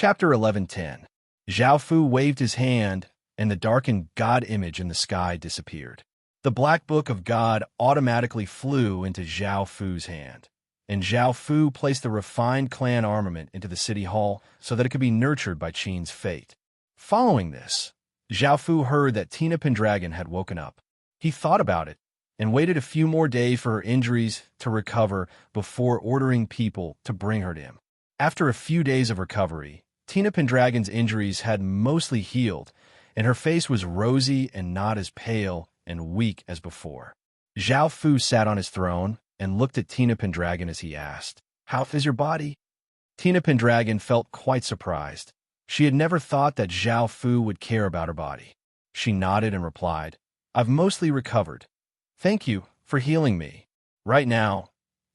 Chapter 11:10. Zhao Fu waved his hand, and the darkened God image in the sky disappeared. The Black Book of God automatically flew into Zhao Fu's hand, and Zhao Fu placed the refined clan armament into the city hall so that it could be nurtured by Qin's fate. Following this, Zhao Fu heard that Tina Pendragon had woken up. He thought about it and waited a few more days for her injuries to recover before ordering people to bring her to him. After a few days of recovery, Tina Pendragon's injuries had mostly healed, and her face was rosy and not as pale and weak as before. Zhao Fu sat on his throne and looked at Tina Pendragon as he asked, "How is your body?" Tina Pendragon felt quite surprised. She had never thought that Zhao Fu would care about her body. She nodded and replied, "I've mostly recovered. Thank you for healing me." Right now,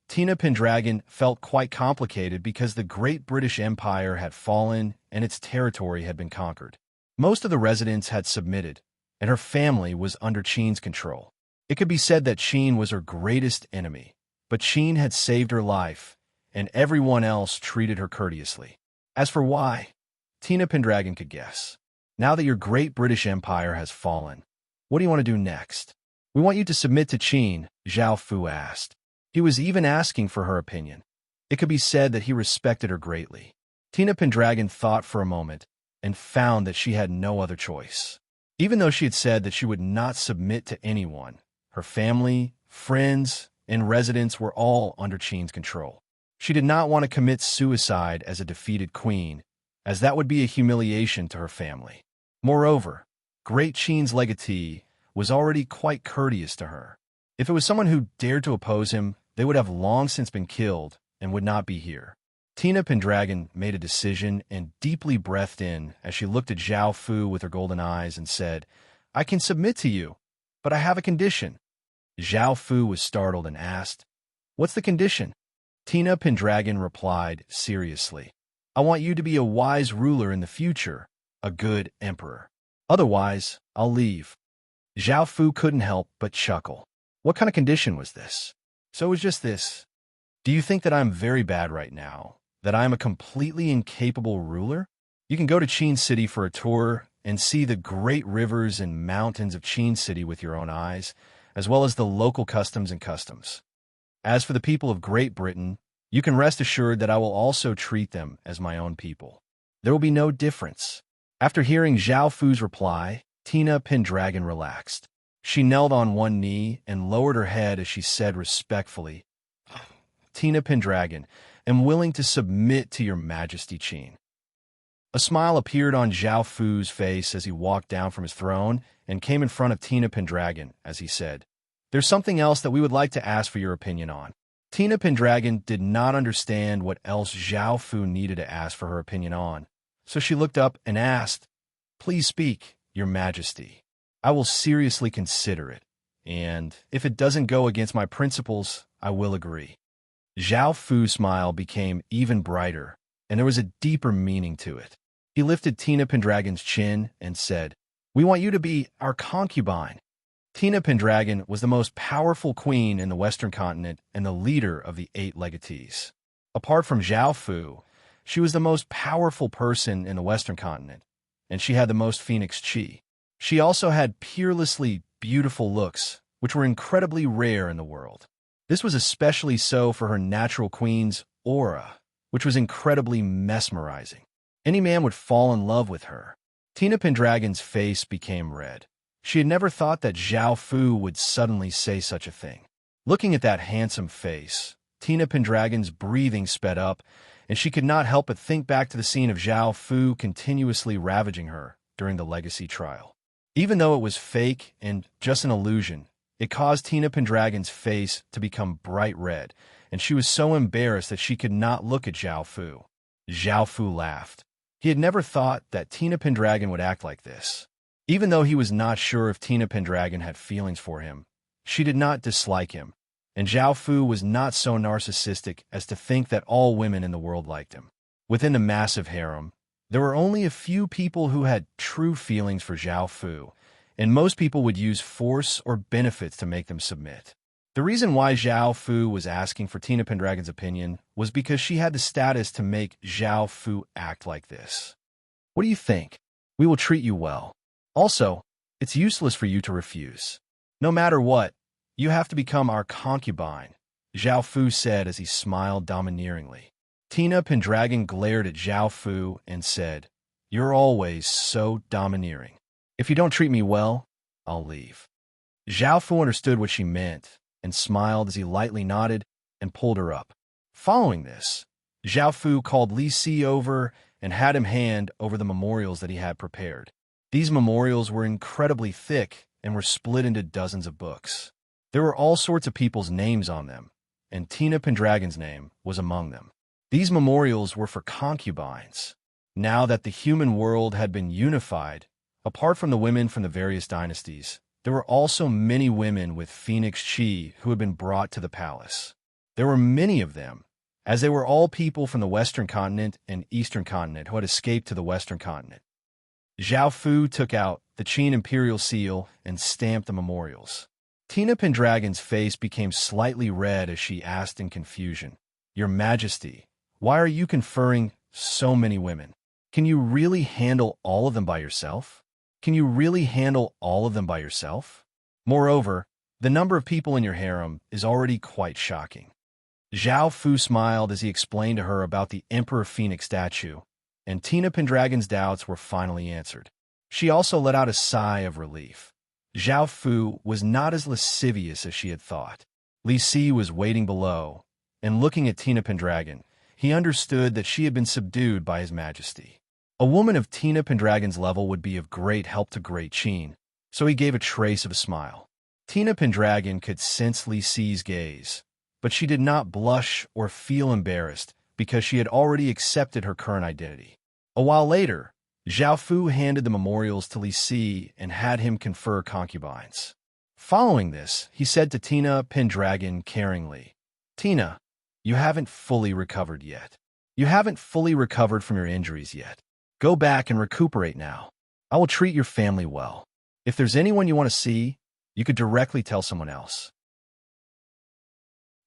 Tina Pendragon felt quite complicated because the Great British Empire had fallen and its territory had been conquered. Most of the residents had submitted, and her family was under Qin's control. It could be said that Qin was her greatest enemy, but Qin had saved her life, and everyone else treated her courteously. As for why, Tina Pendragon could guess. Now that your Great British Empire has fallen, what do you want to do next? "We want you to submit to Qin," Zhao Fu asked. He was even asking for her opinion. It could be said that he respected her greatly. Tina Pendragon thought for a moment and found that she had no other choice. Even though she had said that she would not submit to anyone, her family, friends, and residents were all under Qin's control. She did not want to commit suicide as a defeated queen, as that would be a humiliation to her family. Moreover, Great Qin's legatee was already quite courteous to her. If it was someone who dared to oppose him, they would have long since been killed and would not be here. Tina Pendragon made a decision and deeply breathed in as she looked at Zhao Fu with her golden eyes and said, "I can submit to you, but I have a condition." Zhao Fu was startled and asked, "What's the condition?" Tina Pendragon replied seriously, "I want you to be a wise ruler in the future, a good emperor. Otherwise, I'll leave." Zhao Fu couldn't help but chuckle. What kind of condition was this? So it was just this. "Do you think that I'm very bad right now? That I'm a completely incapable ruler? You can go to Qin City for a tour and see the great rivers and mountains of Qin City with your own eyes, as well as the local customs and customs. As for the people of Great Britain, you can rest assured that I will also treat them as my own people. There will be no difference." After hearing Zhao Fu's reply, Tina Pendragon relaxed. She knelt on one knee and lowered her head as she said respectfully, "Tina Pendragon, am willing to submit to your Majesty Qin." A smile appeared on Zhao Fu's face as he walked down from his throne and came in front of Tina Pendragon as he said, "There's something else that we would like to ask for your opinion on." Tina Pendragon did not understand what else Zhao Fu needed to ask for her opinion on, so she looked up and asked, "Please speak, Your Majesty. I will seriously consider it, and if it doesn't go against my principles, I will agree." Zhao Fu's smile became even brighter, and there was a deeper meaning to it. He lifted Tina Pendragon's chin and said, "We want you to be our concubine." Tina Pendragon was the most powerful queen in the Western continent and the leader of the 8 legatees. Apart from Zhao Fu, she was the most powerful person in the Western continent, and she had the most phoenix chi. She also had peerlessly beautiful looks, which were incredibly rare in the world. This was especially so for her natural queen's aura, which was incredibly mesmerizing. Any man would fall in love with her. Tina Pendragon's face became red. She had never thought that Zhao Fu would suddenly say such a thing. Looking at that handsome face, Tina Pendragon's breathing sped up, and she could not help but think back to the scene of Zhao Fu continuously ravaging her during the legacy trial. Even though it was fake and just an illusion, it caused Tina Pendragon's face to become bright red, and she was so embarrassed that she could not look at Zhao Fu. Zhao Fu laughed. He had never thought that Tina Pendragon would act like this. Even though he was not sure if Tina Pendragon had feelings for him, she did not dislike him, and Zhao Fu was not so narcissistic as to think that all women in the world liked him. Within the massive harem, there were only a few people who had true feelings for Zhao Fu, and most people would use force or benefits to make them submit. The reason why Zhao Fu was asking for Tina Pendragon's opinion was because she had the status to make Zhao Fu act like this. What do you think? We will treat you well. Also, it's useless for you to refuse. No matter what, you have to become our concubine, Zhao Fu said as he smiled domineeringly. Tina Pendragon glared at Zhao Fu and said, "You're always so domineering. If you don't treat me well, I'll leave." Zhao Fu understood what she meant and smiled as he lightly nodded and pulled her up. Following this, Zhao Fu called Li Si over and had him hand over the memorials that he had prepared. These memorials were incredibly thick and were split into dozens of books. There were all sorts of people's names on them, and Tina Pendragon's name was among them. These memorials were for concubines. Now that the human world had been unified, apart from the women from the various dynasties, there were also many women with phoenix chi who had been brought to the palace. There were many of them, as they were all people from the Western continent and Eastern continent who had escaped to the Western continent. Zhao Fu took out the Qin imperial seal and stamped the memorials. Tina Pendragon's face became slightly red as she asked in confusion, "Your Majesty, why are you conferring so many women? Can you really handle all of them by yourself? Can you really handle all of them by yourself? Moreover, the number of people in your harem is already quite shocking." Zhao Fu smiled as he explained to her about the Emperor Phoenix statue, and Tina Pendragon's doubts were finally answered. She also let out a sigh of relief. Zhao Fu was not as lascivious as she had thought. Li Si was waiting below, and looking at Tina Pendragon, he understood that she had been subdued by His Majesty. A woman of Tina Pendragon's level would be of great help to Great Qin, so he gave a trace of a smile. Tina Pendragon could sense Li Si's gaze, but she did not blush or feel embarrassed because she had already accepted her current identity. A while later, Zhao Fu handed the memorials to Li Si and had him confer concubines. Following this, he said to Tina Pendragon caringly, "Tina, you haven't fully recovered yet. You haven't fully recovered from your injuries yet. Go back and recuperate now. I will treat your family well. If there's anyone you want to see, you could directly tell someone else."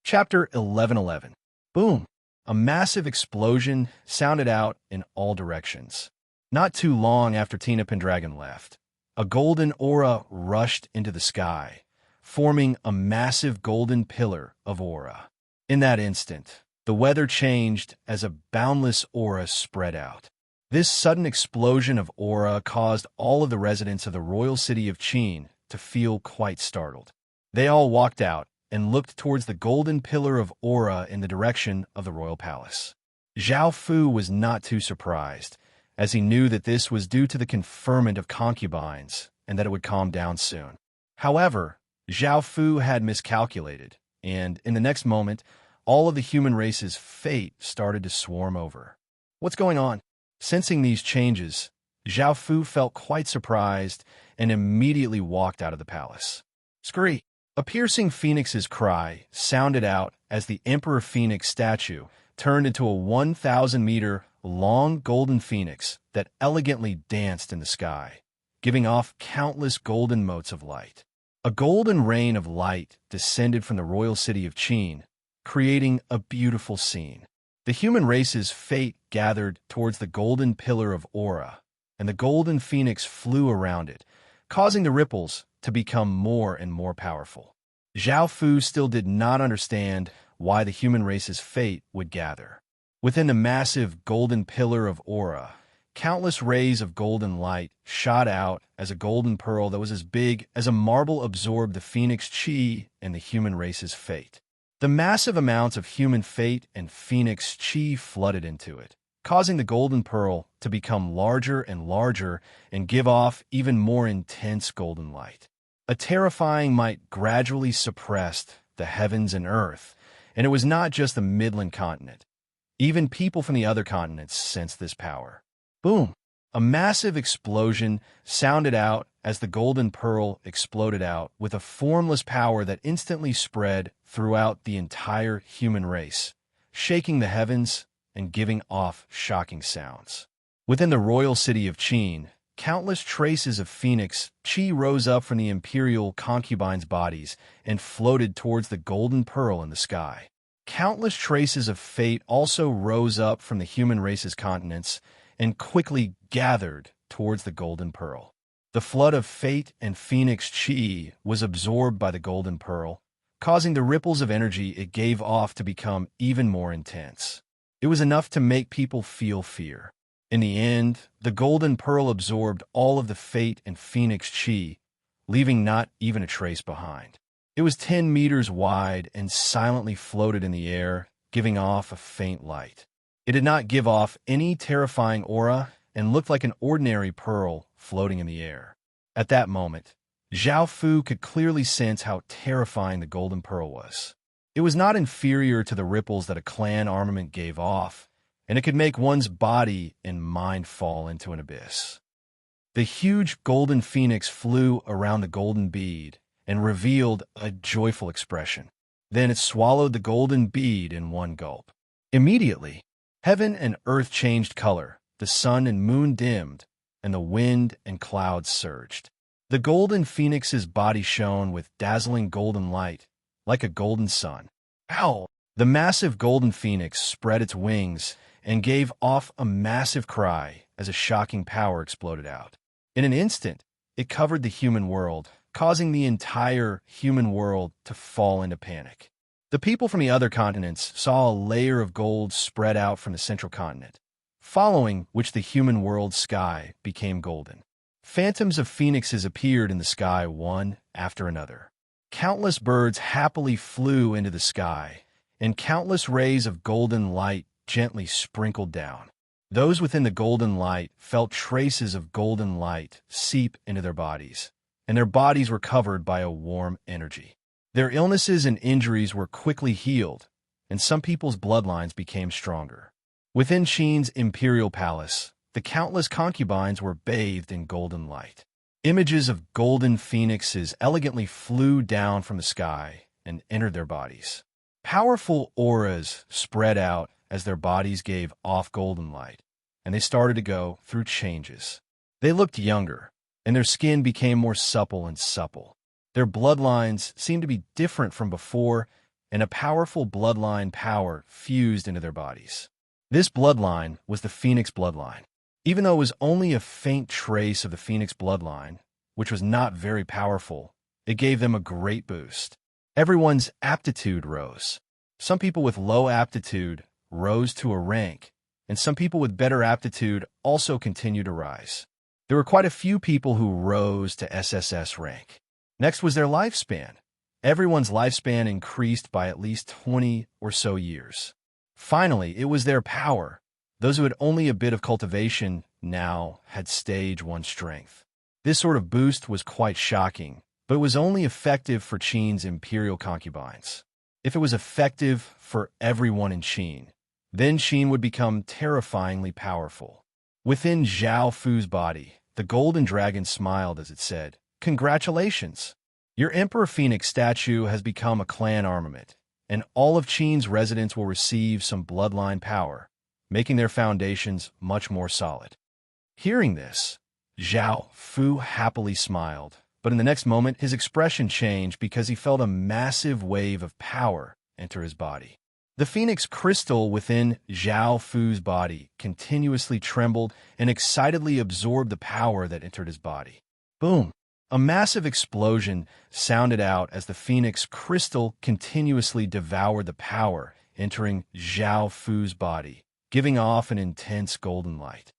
Chapter 11:11. Boom! A massive explosion sounded out in all directions. Not too long after Tina Pendragon left, a golden aura rushed into the sky, forming a massive golden pillar of aura. In that instant, the weather changed as a boundless aura spread out. This sudden explosion of aura caused all of the residents of the royal city of Qin to feel quite startled. They all walked out and looked towards the golden pillar of aura in the direction of the royal palace. Zhao Fu was not too surprised, as he knew that this was due to the conferment of concubines and that it would calm down soon. However, Zhao Fu had miscalculated, and in the next moment, all of the human race's fate started to swarm over. What's going on? Sensing these changes, Zhao Fu felt quite surprised and immediately walked out of the palace. Scree! A piercing phoenix's cry sounded out as the Emperor Phoenix statue turned into a 1,000-meter long golden phoenix that elegantly danced in the sky, giving off countless golden motes of light. A golden rain of light descended from the royal city of Qin, creating a beautiful scene. The human race's fate gathered towards the golden pillar of aura, and the golden phoenix flew around it, causing the ripples to become more and more powerful. Zhao Fu still did not understand why the human race's fate would gather. Within the massive golden pillar of aura, countless rays of golden light shot out as a golden pearl that was as big as a marble absorbed the phoenix chi and the human race's fate. The massive amounts of human fate and phoenix chi flooded into it, causing the golden pearl to become larger and larger and give off even more intense golden light. A terrifying might gradually suppressed the heavens and earth, and it was not just the Midland continent. Even people from the other continents sensed this power. Boom! A massive explosion sounded out as the golden pearl exploded out with a formless power that instantly spread throughout the entire human race, shaking the heavens and giving off shocking sounds. Within the royal city of Qin, countless traces of phoenix chi rose up from the imperial concubines' bodies and floated towards the golden pearl in the sky. Countless traces of fate also rose up from the human race's continents and quickly gathered towards the golden pearl. The flood of fate and phoenix chi was absorbed by the golden pearl, causing the ripples of energy it gave off to become even more intense. It was enough to make people feel fear. In the end, the golden pearl absorbed all of the fate and phoenix chi, leaving not even a trace behind. It was 10 meters wide and silently floated in the air, giving off a faint light. It did not give off any terrifying aura and looked like an ordinary pearl floating in the air. At that moment, Zhao Fu could clearly sense how terrifying the golden pearl was. It was not inferior to the ripples that a clan armament gave off, and it could make one's body and mind fall into an abyss. The huge golden phoenix flew around the golden bead and revealed a joyful expression. Then it swallowed the golden bead in one gulp. Immediately, heaven and earth changed color, the sun and moon dimmed, and the wind and clouds surged. The golden phoenix's body shone with dazzling golden light, like a golden sun. Ow! The massive golden phoenix spread its wings and gave off a massive cry as a shocking power exploded out. In an instant, it covered the human world, causing the entire human world to fall into panic. The people from the other continents saw a layer of gold spread out from the central continent, following which the human world's sky became golden. Phantoms of phoenixes appeared in the sky one after another. Countless birds happily flew into the sky, and countless rays of golden light gently sprinkled down. Those within the golden light felt traces of golden light seep into their bodies, and their bodies were covered by a warm energy. Their illnesses and injuries were quickly healed, and some people's bloodlines became stronger. Within Qin's imperial palace, the countless concubines were bathed in golden light. Images of golden phoenixes elegantly flew down from the sky and entered their bodies. Powerful auras spread out as their bodies gave off golden light, and they started to go through changes. They looked younger, and their skin became more supple and supple. Their bloodlines seemed to be different from before, and a powerful bloodline power fused into their bodies. This bloodline was the Phoenix bloodline. Even though it was only a faint trace of the Phoenix bloodline, which was not very powerful, it gave them a great boost. Everyone's aptitude rose. Some people with low aptitude rose to a rank, and some people with better aptitude also continued to rise. There were quite a few people who rose to SSS rank. Next was their lifespan. Everyone's lifespan increased by at least 20 or so years. Finally, it was their power. Those who had only a bit of cultivation now had stage 1 strength. This sort of boost was quite shocking, but it was only effective for Qin's imperial concubines. If it was effective for everyone in Qin, then Qin would become terrifyingly powerful. Within Zhao Fu's body, the golden dragon smiled as it said, "Congratulations! Your Emperor Phoenix statue has become a clan armament, and all of Qin's residents will receive some bloodline power, making their foundations much more solid." Hearing this, Zhao Fu happily smiled, but in the next moment his expression changed because he felt a massive wave of power enter his body. The phoenix crystal within Zhao Fu's body continuously trembled and excitedly absorbed the power that entered his body. Boom! A massive explosion sounded out as the phoenix crystal continuously devoured the power entering Zhao Fu's body, giving off an intense golden light.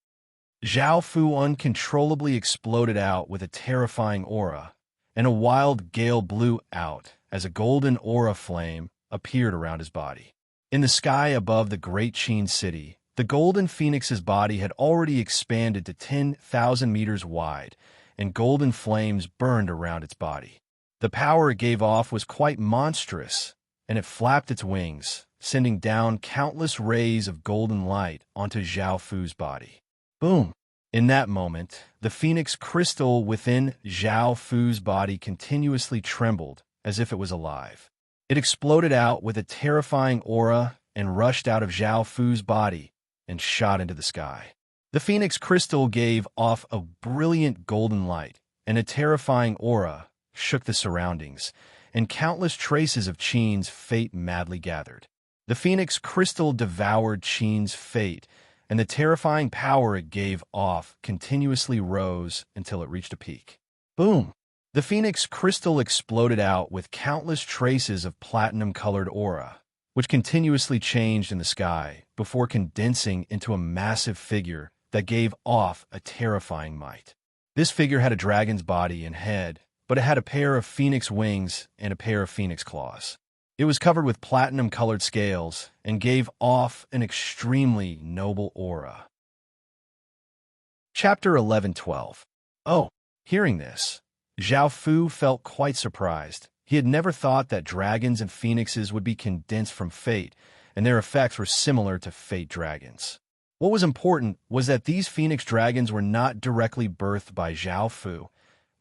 Zhao Fu uncontrollably exploded out with a terrifying aura, and a wild gale blew out as a golden aura flame appeared around his body. In the sky above the great Qin city, the golden phoenix's body had already expanded to 10,000 meters wide, and golden flames burned around its body. The power it gave off was quite monstrous, and it flapped its wings, sending down countless rays of golden light onto Zhao Fu's body. Boom! In that moment, the phoenix crystal within Zhao Fu's body continuously trembled as if it was alive. It exploded out with a terrifying aura and rushed out of Zhao Fu's body and shot into the sky. The phoenix crystal gave off a brilliant golden light, and a terrifying aura shook the surroundings, and countless traces of Qin's fate madly gathered. The phoenix crystal devoured Qin's fate, and the terrifying power it gave off continuously rose until it reached a peak. Boom! The phoenix crystal exploded out with countless traces of platinum-colored aura, which continuously changed in the sky before condensing into a massive figure that gave off a terrifying might. This figure had a dragon's body and head, but it had a pair of phoenix wings and a pair of phoenix claws. It was covered with platinum-colored scales and gave off an extremely noble aura. Chapter 11:12. Oh, hearing this, Zhao Fu felt quite surprised. He had never thought that dragons and phoenixes would be condensed from fate, and their effects were similar to fate dragons. What was important was that these phoenix dragons were not directly birthed by Zhao Fu,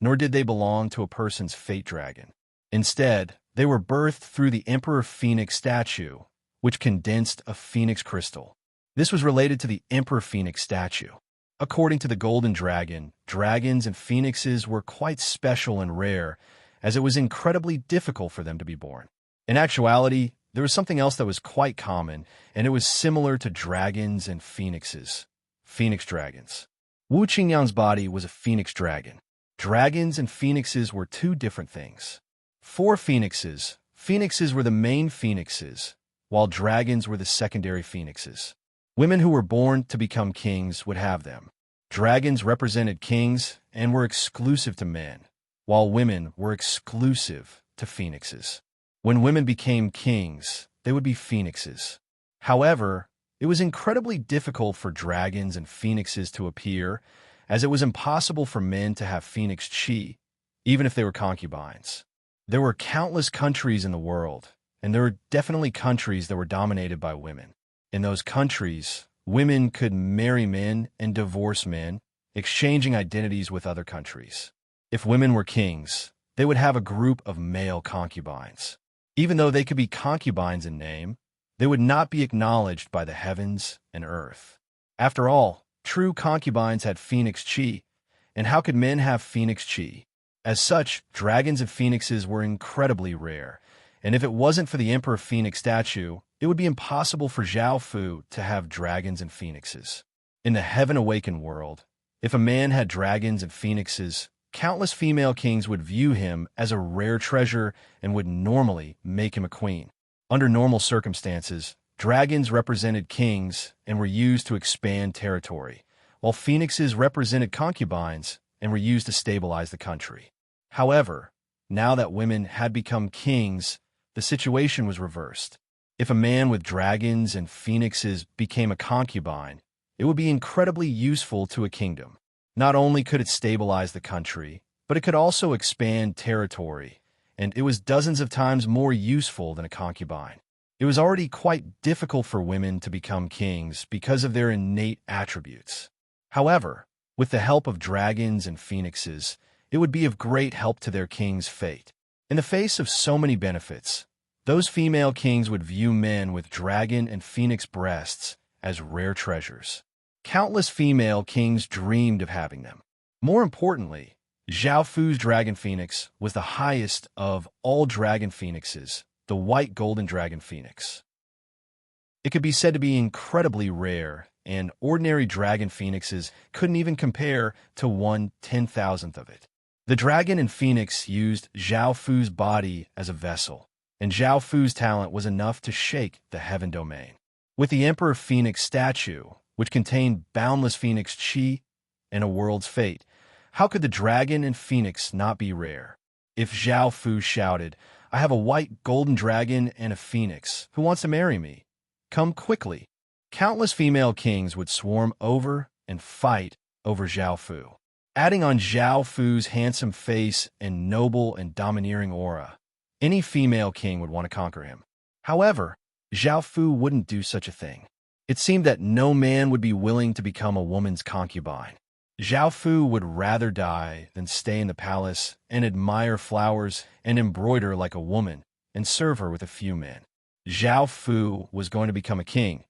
nor did they belong to a person's fate dragon. Instead, they were birthed through the Emperor Phoenix statue, which condensed a phoenix crystal. This was related to the Emperor Phoenix statue. According to the Golden Dragon, dragons and phoenixes were quite special and rare, as it was incredibly difficult for them to be born. In actuality, there was something else that was quite common, and it was similar to dragons and phoenixes. Phoenix dragons. Wu Qingyang's body was a phoenix dragon. Dragons and phoenixes were two different things. For phoenixes, phoenixes were the main phoenixes, while dragons were the secondary phoenixes. Women who were born to become kings would have them. Dragons represented kings and were exclusive to men, while women were exclusive to phoenixes. When women became kings, they would be phoenixes. However, it was incredibly difficult for dragons and phoenixes to appear, as it was impossible for men to have phoenix chi, even if they were concubines. There were countless countries in the world, and there were definitely countries that were dominated by women. In those countries, women could marry men and divorce men, exchanging identities with other countries. If women were kings, they would have a group of male concubines. Even though they could be concubines in name, they would not be acknowledged by the heavens and earth. After all, true concubines had phoenix chi, and how could men have phoenix chi? As such, dragons and phoenixes were incredibly rare, and if it wasn't for the Emperor Phoenix statue, it would be impossible for Zhao Fu to have dragons and phoenixes. In the Heaven Awakened world, if a man had dragons and phoenixes, countless female kings would view him as a rare treasure and would normally make him a queen. Under normal circumstances, dragons represented kings and were used to expand territory, while phoenixes represented concubines and were used to stabilize the country. However, now that women had become kings, the situation was reversed. If a man with dragons and phoenixes became a concubine, it would be incredibly useful to a kingdom. Not only could it stabilize the country, but it could also expand territory, and it was dozens of times more useful than a concubine. It was already quite difficult for women to become kings because of their innate attributes. However, with the help of dragons and phoenixes, it would be of great help to their king's fate. In the face of so many benefits, those female kings would view men with dragon and phoenix breasts as rare treasures. Countless female kings dreamed of having them. More importantly, Zhao Fu's dragon phoenix was the highest of all dragon phoenixes, the white golden dragon phoenix. It could be said to be incredibly rare, and ordinary dragon phoenixes couldn't even compare to 1/10,000th of it. The dragon and phoenix used Zhao Fu's body as a vessel, and Zhao Fu's talent was enough to shake the heaven domain. With the Emperor Phoenix statue, which contained boundless phoenix chi and a world's fate, how could the dragon and phoenix not be rare? If Zhao Fu shouted, "I have a white golden dragon and a phoenix who wants to marry me. Come quickly," countless female kings would swarm over and fight over Zhao Fu. Adding on Zhao Fu's handsome face and noble and domineering aura, any female king would want to conquer him. However, Zhao Fu wouldn't do such a thing. It seemed that no man would be willing to become a woman's concubine. Zhao Fu would rather die than stay in the palace and admire flowers and embroider like a woman and serve her with a few men. Zhao Fu was going to become a king,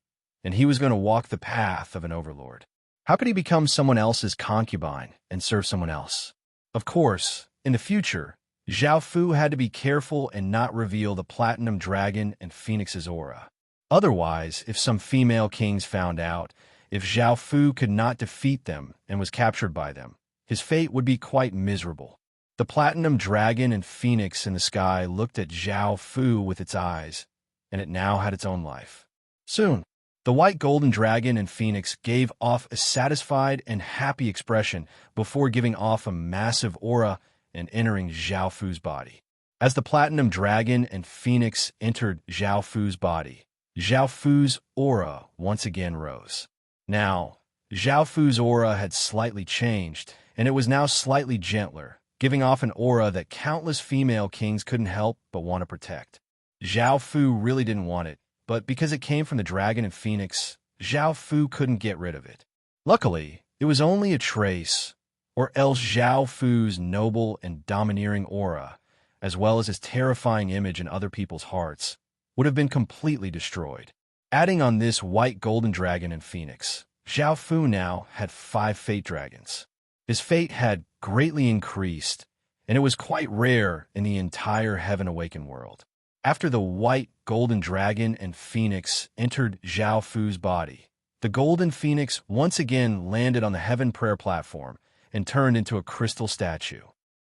and he was going to walk the path of an overlord. How could he become someone else's concubine and serve someone else? Of course, in the future, Zhao Fu had to be careful and not reveal the platinum dragon and phoenix's aura. Otherwise, if some female kings found out, if Zhao Fu could not defeat them and was captured by them, his fate would be quite miserable. The platinum dragon and phoenix in the sky looked at Zhao Fu with its eyes, and it now had its own life. Soon, the white golden dragon and phoenix gave off a satisfied and happy expression before giving off a massive aura and entering Zhao Fu's body. As the platinum dragon and phoenix entered Zhao Fu's body, Zhao Fu's aura once again rose. Now, Zhao Fu's aura had slightly changed, and it was now slightly gentler, giving off an aura that countless female kings couldn't help but want to protect. Zhao Fu really didn't want it, but because it came from the dragon and phoenix, Zhao Fu couldn't get rid of it. Luckily, it was only a trace, or else Zhao Fu's noble and domineering aura, as well as his terrifying image in other people's hearts, would have been completely destroyed. Adding on this white golden dragon and phoenix, Zhao Fu now had 5 fate dragons. His fate had greatly increased, and it was quite rare in the entire Heaven Awakened world. After the white golden dragon and phoenix entered Zhao Fu's body, the golden phoenix once again landed on the heaven prayer platform and turned into a crystal statue.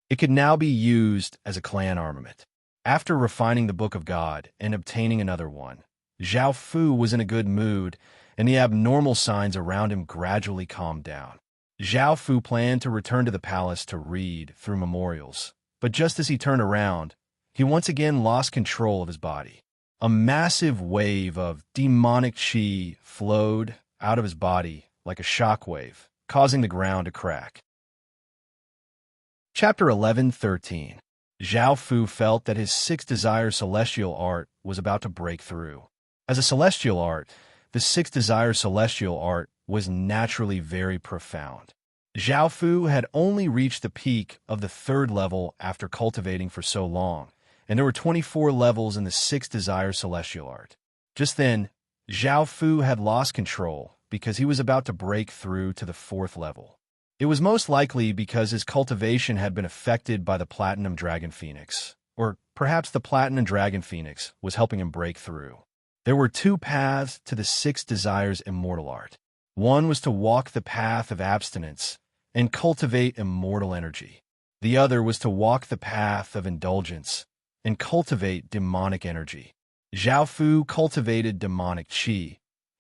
It could now be used as a clan armament. After refining the Book of God and obtaining another one, Zhao Fu was in a good mood, and the abnormal signs around him gradually calmed down. Zhao Fu planned to return to the palace to read through memorials, but just as he turned around, he once again lost control of his body. A massive wave of demonic chi flowed out of his body like a shockwave, causing the ground to crack. Chapter 11:13. Zhao Fu felt that his 6 desire celestial art was about to break through. As a celestial art, the 6 desire celestial art was naturally very profound. Zhao Fu had only reached the peak of the 3rd level after cultivating for so long, and there were 24 levels in the 6 desire celestial art. Just then, Zhao Fu had lost control because he was about to break through to the 4th level. It was most likely because his cultivation had been affected by the Platinum Dragon Phoenix, or perhaps the Platinum Dragon Phoenix was helping him break through. There were 2 paths to the 6 desires immortal art. One was to walk the path of abstinence and cultivate immortal energy. The other was to walk the path of indulgence and cultivate demonic energy. Zhao Fu cultivated demonic chi,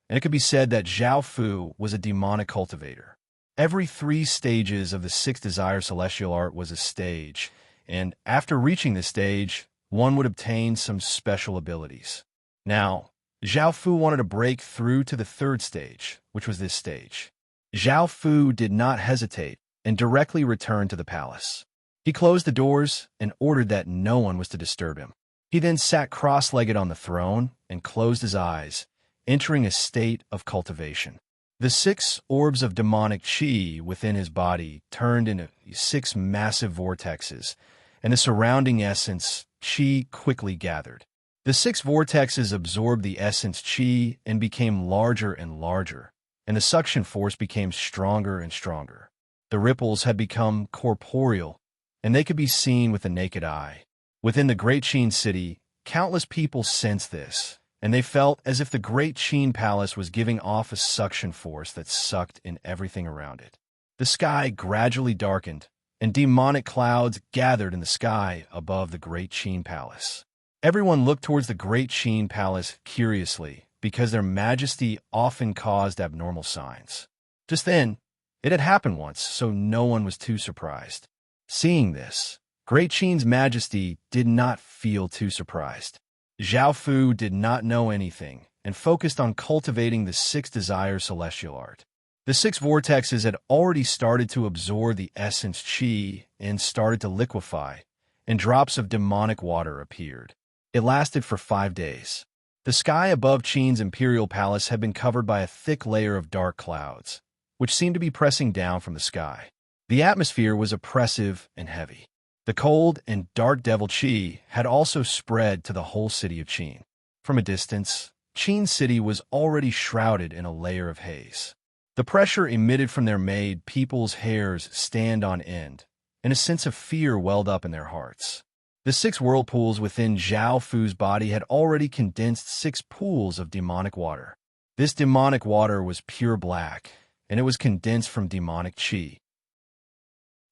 and it could be said that Zhao Fu was a demonic cultivator. Every 3 stages of the 6 desire celestial art was a stage, and after reaching this stage, one would obtain some special abilities. Now, Zhao Fu wanted to break through to the 3rd stage, which was this stage. Zhao Fu did not hesitate and directly returned to the palace. He closed the doors and ordered that no one was to disturb him. He then sat cross-legged on the throne and closed his eyes, entering a state of cultivation. The 6 orbs of demonic chi within his body turned into 6 massive vortexes, and the surrounding essence chi quickly gathered. The 6 vortexes absorbed the essence chi and became larger and larger, and the suction force became stronger and stronger. The ripples had become corporeal, and they could be seen with the naked eye. Within the Great Qin City, countless people sensed this, and they felt as if the Great Qin Palace was giving off a suction force that sucked in everything around it. The sky gradually darkened, and demonic clouds gathered in the sky above the Great Qin Palace. Everyone looked towards the Great Qin Palace curiously, because their majesty often caused abnormal signs. Just then, it had happened once, so no one was too surprised. Seeing this, Great Qin's majesty did not feel too surprised. Zhao Fu did not know anything and focused on cultivating the 6 desire celestial art. The 6 vortexes had already started to absorb the essence chi and started to liquefy, and drops of demonic water appeared. It lasted for 5 days. The sky above Qin's imperial palace had been covered by a thick layer of dark clouds, which seemed to be pressing down from the sky. The atmosphere was oppressive and heavy. The cold and dark devil Qi had also spread to the whole city of Qin. From a distance, Qin City was already shrouded in a layer of haze. The pressure emitted from there made people's hairs stand on end, and a sense of fear welled up in their hearts. The 6 whirlpools within Zhao Fu's body had already condensed 6 pools of demonic water. This demonic water was pure black, and it was condensed from demonic qi.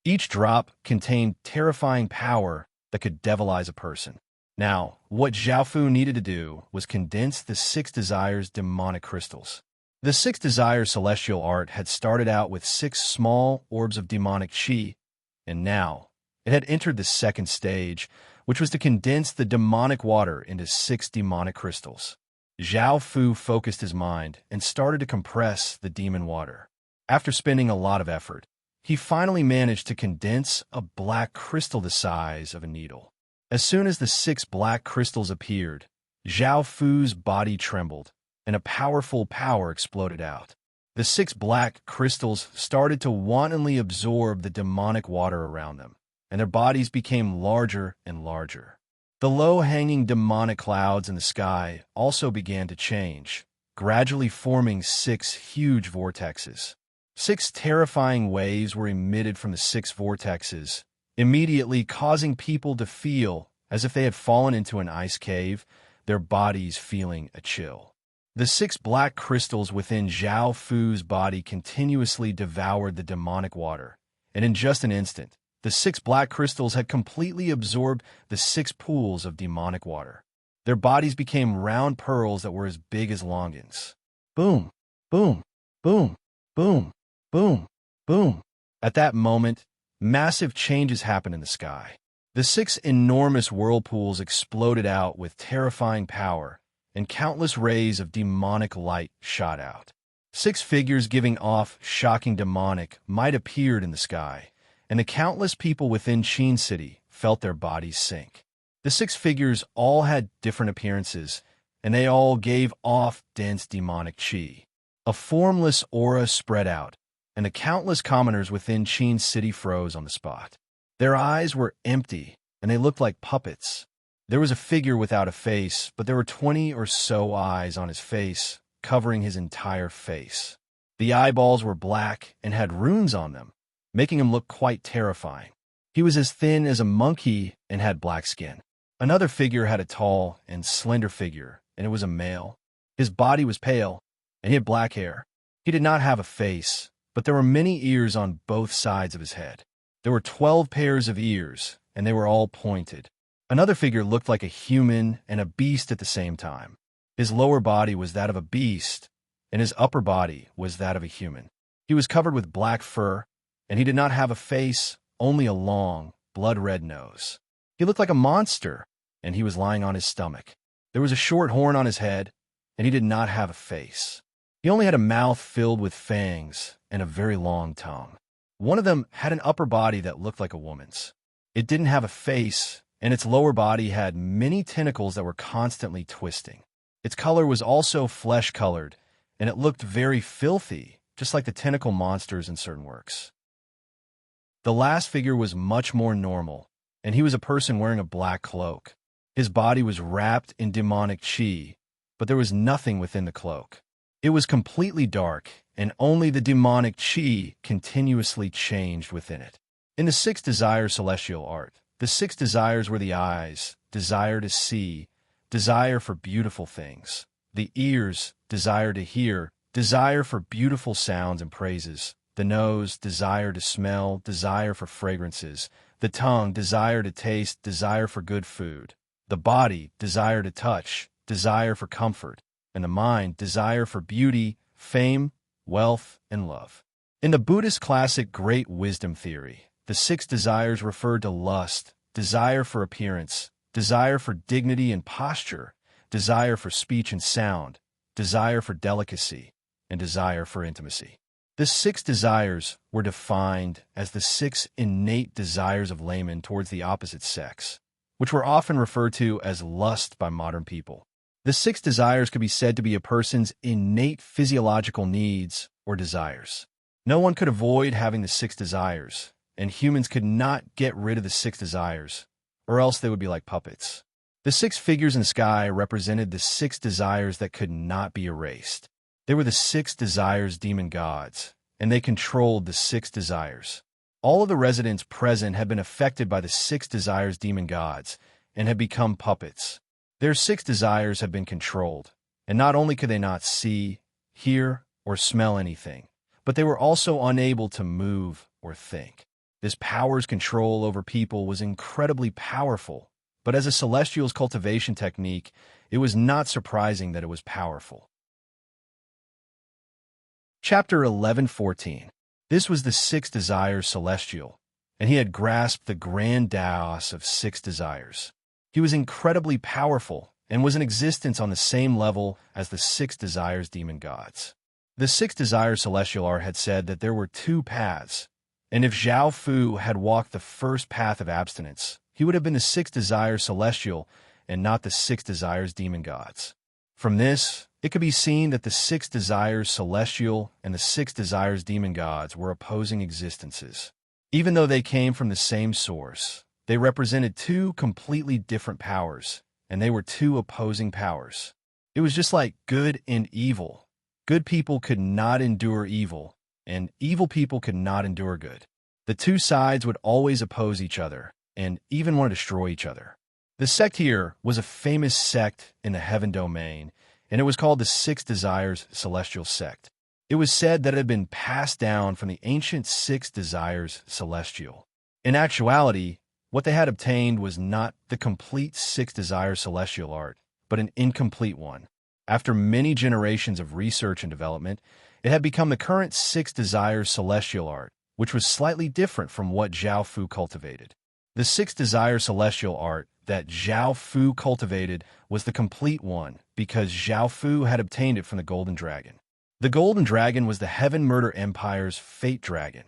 Each drop contained terrifying power that could devilize a person. Now, what Zhao Fu needed to do was condense the 6 desires demonic crystals. The 6 desires celestial art had started out with 6 small orbs of demonic qi, and now it had entered the second stage, which was to condense the demonic water into 6 demonic crystals. Zhao Fu focused his mind and started to compress the demon water. After spending a lot of effort, he finally managed to condense a black crystal the size of a needle. As soon as the 6 black crystals appeared, Zhao Fu's body trembled, and a powerful power exploded out. The 6 black crystals started to wantonly absorb the demonic water around them, and their bodies became larger and larger. The low-hanging demonic clouds in the sky also began to change, gradually forming 6 huge vortexes. 6 terrifying waves were emitted from the 6 vortexes, immediately causing people to feel as if they had fallen into an ice cave, their bodies feeling a chill. The 6 black crystals within Zhao Fu's body continuously devoured the demonic water, and in just an instant, the 6 black crystals had completely absorbed the 6 pools of demonic water. Their bodies became round pearls that were as big as longans. Boom, boom, boom, boom, boom, boom. At that moment, massive changes happened in the sky. The 6 enormous whirlpools exploded out with terrifying power, and countless rays of demonic light shot out. 6 figures giving off shocking demonic might appeared in the sky, and the countless people within Qin City felt their bodies sink. The 6 figures all had different appearances, and they all gave off dense demonic qi. A formless aura spread out, and the countless commoners within Qin City froze on the spot. Their eyes were empty, and they looked like puppets. There was a figure without a face, but there were 20 or so eyes on his face, covering his entire face. The eyeballs were black and had runes on them, making him look quite terrifying. He was as thin as a monkey and had black skin. Another figure had a tall and slender figure, and it was a male. His body was pale, and he had black hair. He did not have a face, but there were many ears on both sides of his head. There were 12 pairs of ears, and they were all pointed. Another figure looked like a human and a beast at the same time. His lower body was that of a beast, and his upper body was that of a human. He was covered with black fur, and he did not have a face, only a long, blood-red nose. He looked like a monster, and he was lying on his stomach. There was a short horn on his head, and he did not have a face. He only had a mouth filled with fangs and a very long tongue. One of them had an upper body that looked like a woman's. It didn't have a face, and its lower body had many tentacles that were constantly twisting. Its color was also flesh-colored, and it looked very filthy, just like the tentacle monsters in certain works. The last figure was much more normal, and he was a person wearing a black cloak. His body was wrapped in demonic qi, but there was nothing within the cloak. It was completely dark, and only the demonic qi continuously changed within it. In the 6 desires celestial art, the 6 desires were the eyes, desire to see, desire for beautiful things; the ears, desire to hear, desire for beautiful sounds and praises; the nose, desire to smell, desire for fragrances; the tongue, desire to taste, desire for good food; the body, desire to touch, desire for comfort; and the mind, desire for beauty, fame, wealth, and love. In the Buddhist classic Great Wisdom Theory, the 6 desires referred to lust, desire for appearance, desire for dignity and posture, desire for speech and sound, desire for delicacy, and desire for intimacy. The 6 desires were defined as the 6 innate desires of laymen towards the opposite sex, which were often referred to as lust by modern people. The 6 desires could be said to be a person's innate physiological needs or desires. No one could avoid having the 6 desires, and humans could not get rid of the 6 desires, or else they would be like puppets. The 6 figures in the sky represented the 6 desires that could not be erased. They were the 6 desires demon gods, and they controlled the 6 desires. All of the residents present had been affected by the 6 desires demon gods and had become puppets. Their 6 desires had been controlled, and not only could they not see, hear, or smell anything, but they were also unable to move or think. This power's control over people was incredibly powerful, but as a celestial's cultivation technique, it was not surprising that it was powerful. Chapter 11:14. This was the 6 desires celestial, and he had grasped the grand Daos of 6 desires. He was incredibly powerful and was in existence on the same level as the 6 desires demon gods. The 6 desires celestial art had said that there were 2 paths, and if Zhao Fu had walked the first path of abstinence, he would have been the 6 desires celestial and not the 6 desires demon gods. From this, it could be seen that the 6 desires celestial and the 6 desires demon gods were opposing existences. Even though they came from the same source, they represented 2 completely different powers, and they were 2 opposing powers. It was just like good and evil. Good people could not endure evil, and evil people could not endure good. The 2 sides would always oppose each other, and even want to destroy each other. The sect here was a famous sect in the heaven domain, and it was called the 6 Desires Celestial Sect. It was said that it had been passed down from the ancient 6 Desires Celestial. In actuality, what they had obtained was not the complete 6 Desires Celestial art, but an incomplete one. After many generations of research and development, it had become the current 6 Desires Celestial art, which was slightly different from what Zhao Fu cultivated. The 6 Desires Celestial art that Zhao Fu cultivated was the complete one because Zhao Fu had obtained it from the Golden Dragon. The Golden Dragon was the Heaven Murder Empire's fate dragon,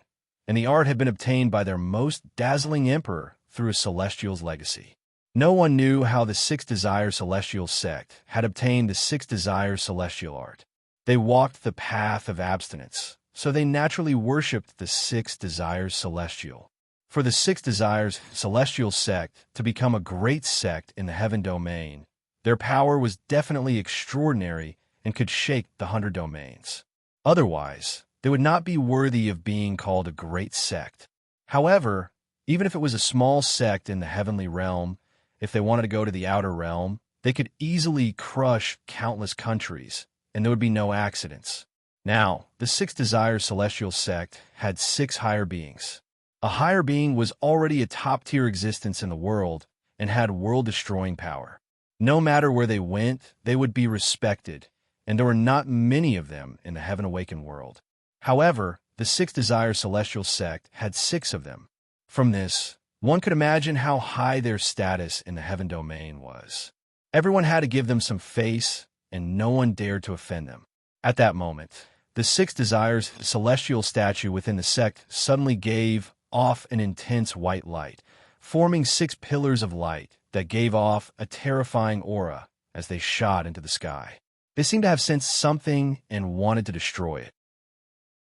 and the art had been obtained by their most dazzling emperor through a celestial's legacy. No one knew how the 6 Desires Celestial sect had obtained the 6 Desires Celestial art. They walked the path of abstinence, so they naturally worshipped the 6 Desires Celestial. For the 6 Desires Celestial sect to become a great sect in the heaven domain, their power was definitely extraordinary and could shake the 100 domains. Otherwise, they would not be worthy of being called a great sect. However, even if it was a small sect in the heavenly realm, if they wanted to go to the outer realm, they could easily crush countless countries, and there would be no accidents. Now, the 6 Desires Celestial sect had 6 higher beings. A higher being was already a top-tier existence in the world and had world-destroying power. No matter where they went, they would be respected, and there were not many of them in the Heaven Awakened world. However, the 6 Desires Celestial sect had 6 of them. From this, one could imagine how high their status in the heaven domain was. Everyone had to give them some face, and no one dared to offend them. At that moment, the 6 Desires Celestial statue within the sect suddenly gave off an intense white light, forming 6 pillars of light that gave off a terrifying aura as they shot into the sky. They seemed to have sensed something and wanted to destroy it.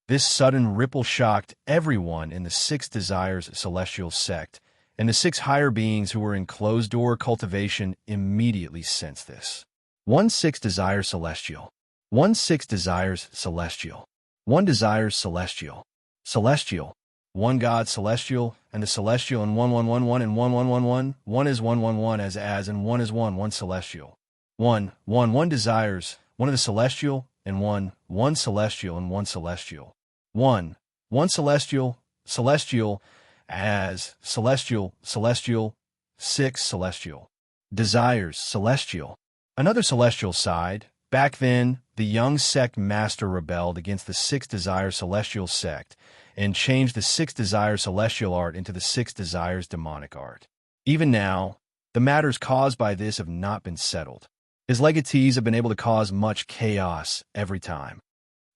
This sudden ripple shocked everyone in the 6 Desires Celestial sect, and the 6 higher beings who were in closed-door cultivation immediately sensed this. 1 6 Desires Celestial. 1 6 Desires Celestial. 1 Desires Celestial. Celestial. 1 God Celestial, and the Celestial, and 1 1 1 1 and 1 1 1 1. 1 is 1 1 1 as, and 1 is 1 1 Celestial. 1 1 1 Desires, 1 of the Celestial, and 1 1 Celestial, and 1 Celestial. 1 1 Celestial, Celestial, as Celestial, Celestial, 6 Celestial. Desires Celestial. Another celestial side. Back then, the young sect master rebelled against the 6 Desires Celestial sect and changed the 6 Desires Celestial art into the 6 Desires Demonic art. Even now, the matters caused by this have not been settled. His legatees have been able to cause much chaos every time.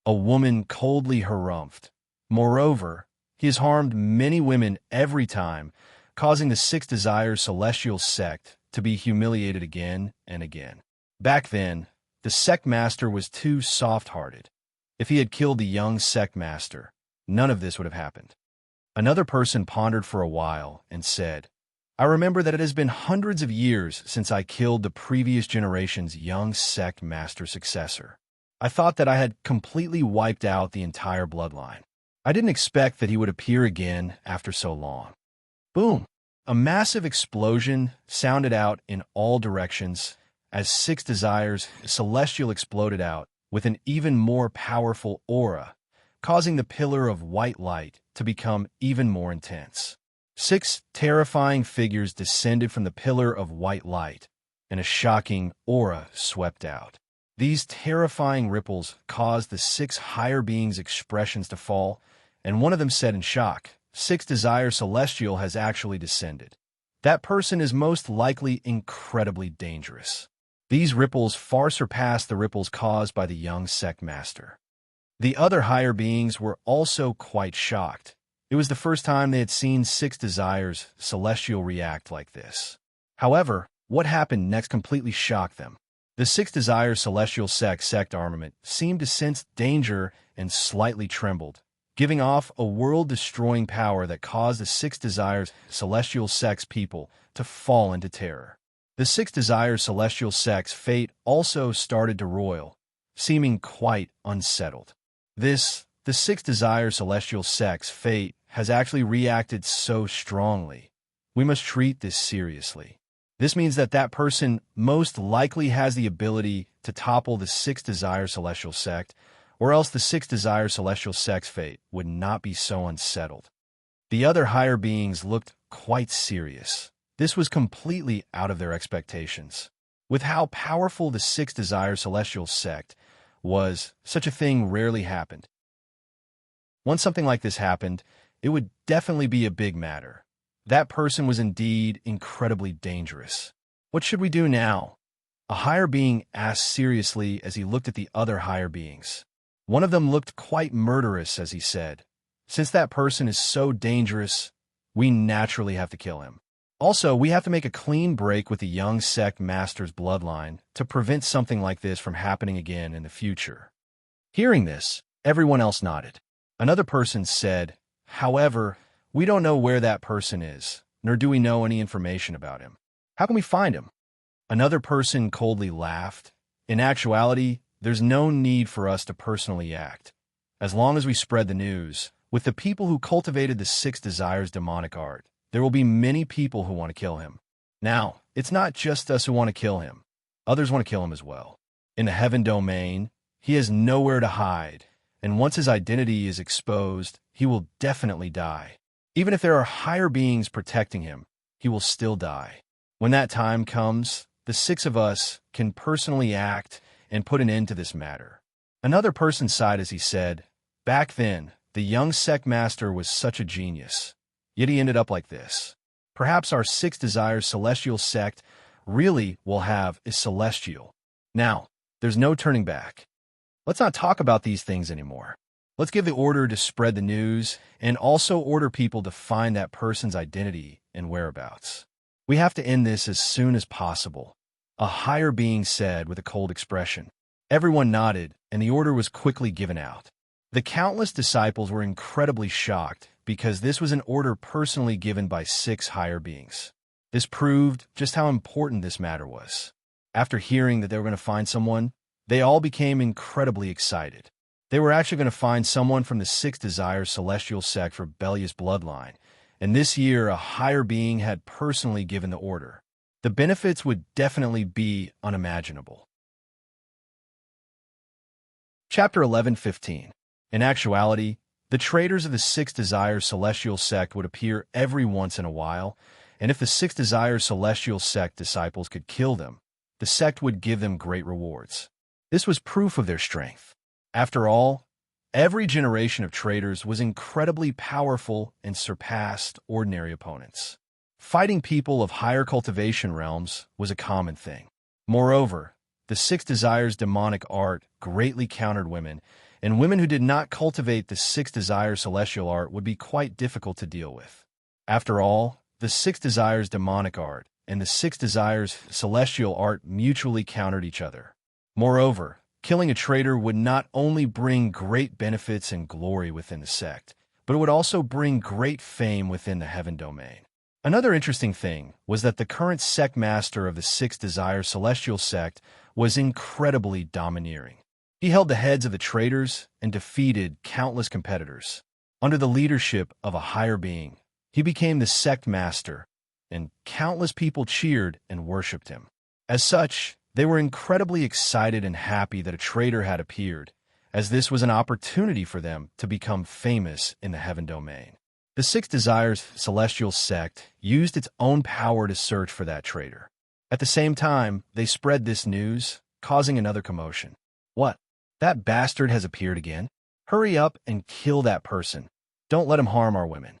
A woman coldly harumphed. Moreover, he has harmed many women every time, causing the 6 Desires Celestial sect to be humiliated again and again. Back then, the sect master was too soft-hearted. If he had killed the young sect master, none of this would have happened. Another person pondered for a while and said, I remember that it has been hundreds of years since I killed the previous generation's young sect master successor. I thought that I had completely wiped out the entire bloodline. I didn't expect that he would appear again after so long. Boom! A massive explosion sounded out in all directions as Six Desires Celestial exploded out with an even more powerful aura, causing the pillar of white light to become even more intense. 6 terrifying figures descended from the pillar of white light, and a shocking aura swept out. These terrifying ripples caused the 6 higher beings' expressions to fall, and one of them said in shock, Six Desire Celestial has actually descended. That person is most likely incredibly dangerous. These ripples far surpassed the ripples caused by the young sect master. The other higher beings were also quite shocked. It was the first time they had seen Six Desires Celestial react like this. However, what happened next completely shocked them. The Six Desires Celestial sect armament seemed to sense danger and slightly trembled, giving off a world-destroying power that caused the Six Desires Celestial sect's people to fall into terror. The Six Desires Celestial sect's fate also started to roil, seeming quite unsettled. The Six Desires Celestial sect's fate has actually reacted so strongly. We must treat this seriously. This means that person most likely has the ability to topple the Six Desires Celestial sect, or else the Six Desires Celestial sect's fate would not be so unsettled. The other higher beings looked quite serious. This was completely out of their expectations. With how powerful the Six Desires Celestial sect was, such a thing rarely happened. Once something like this happened, it would definitely be a big matter. That person was indeed incredibly dangerous. What should we do now? A higher being asked seriously as he looked at the other higher beings. One of them looked quite murderous as he said, Since that person is so dangerous, we naturally have to kill him. Also, we have to make a clean break with the young sect master's bloodline to prevent something like this from happening again in the future. Hearing this, everyone else nodded. Another person said, However, we don't know where that person is, nor do we know any information about him. How can we find him? Another person coldly laughed. In actuality, there's no need for us to personally act. As long as we spread the news, with the people who cultivated the Six Desires demonic art, there will be many people who want to kill him. Now, it's not just us who want to kill him. Others want to kill him as well. In the heaven domain, he has nowhere to hide, and once his identity is exposed, he will definitely die. Even if there are higher beings protecting him, he will still die. When that time comes, the 6 of us can personally act and put an end to this matter. Another person sighed as he said, Back then, the young sect master was such a genius. Yet he ended up like this. Perhaps our Six Desires Celestial sect really will have a celestial. Now, there's no turning back. Let's not talk about these things anymore. Let's give the order to spread the news and also order people to find that person's identity and whereabouts. We have to end this as soon as possible, a higher being said with a cold expression. Everyone nodded, and the order was quickly given out. The countless disciples were incredibly shocked because this was an order personally given by 6 higher beings. This proved just how important this matter was. After hearing that they were going to find someone, they all became incredibly excited. They were actually going to find someone from the Six Desires Celestial sect rebellious bloodline, and this year a higher being had personally given the order. The benefits would definitely be unimaginable. Chapter 11:15. In actuality, the traitors of the Six Desires Celestial sect would appear every once in a while, and if the Six Desires Celestial sect disciples could kill them, the sect would give them great rewards. This was proof of their strength. After all, every generation of traitors was incredibly powerful and surpassed ordinary opponents. Fighting people of higher cultivation realms was a common thing. Moreover, the Six Desires demonic art greatly countered women, and women who did not cultivate the Six Desires Celestial art would be quite difficult to deal with. After all, the Six Desires demonic art and the Six Desires Celestial art mutually countered each other. Moreover, killing a traitor would not only bring great benefits and glory within the sect, but it would also bring great fame within the heaven domain. Another interesting thing was that the current sect master of the Six Desires Celestial sect was incredibly domineering. He held the heads of the traitors and defeated countless competitors. Under the leadership of a higher being, he became the sect master, and countless people cheered and worshipped him. As such, they were incredibly excited and happy that a traitor had appeared, as this was an opportunity for them to become famous in the heaven domain. The Six Desires celestial sect used its own power to search for that traitor. At the same time, they spread this news, causing another commotion. What? That bastard has appeared again? Hurry up and kill that person. Don't let him harm our women.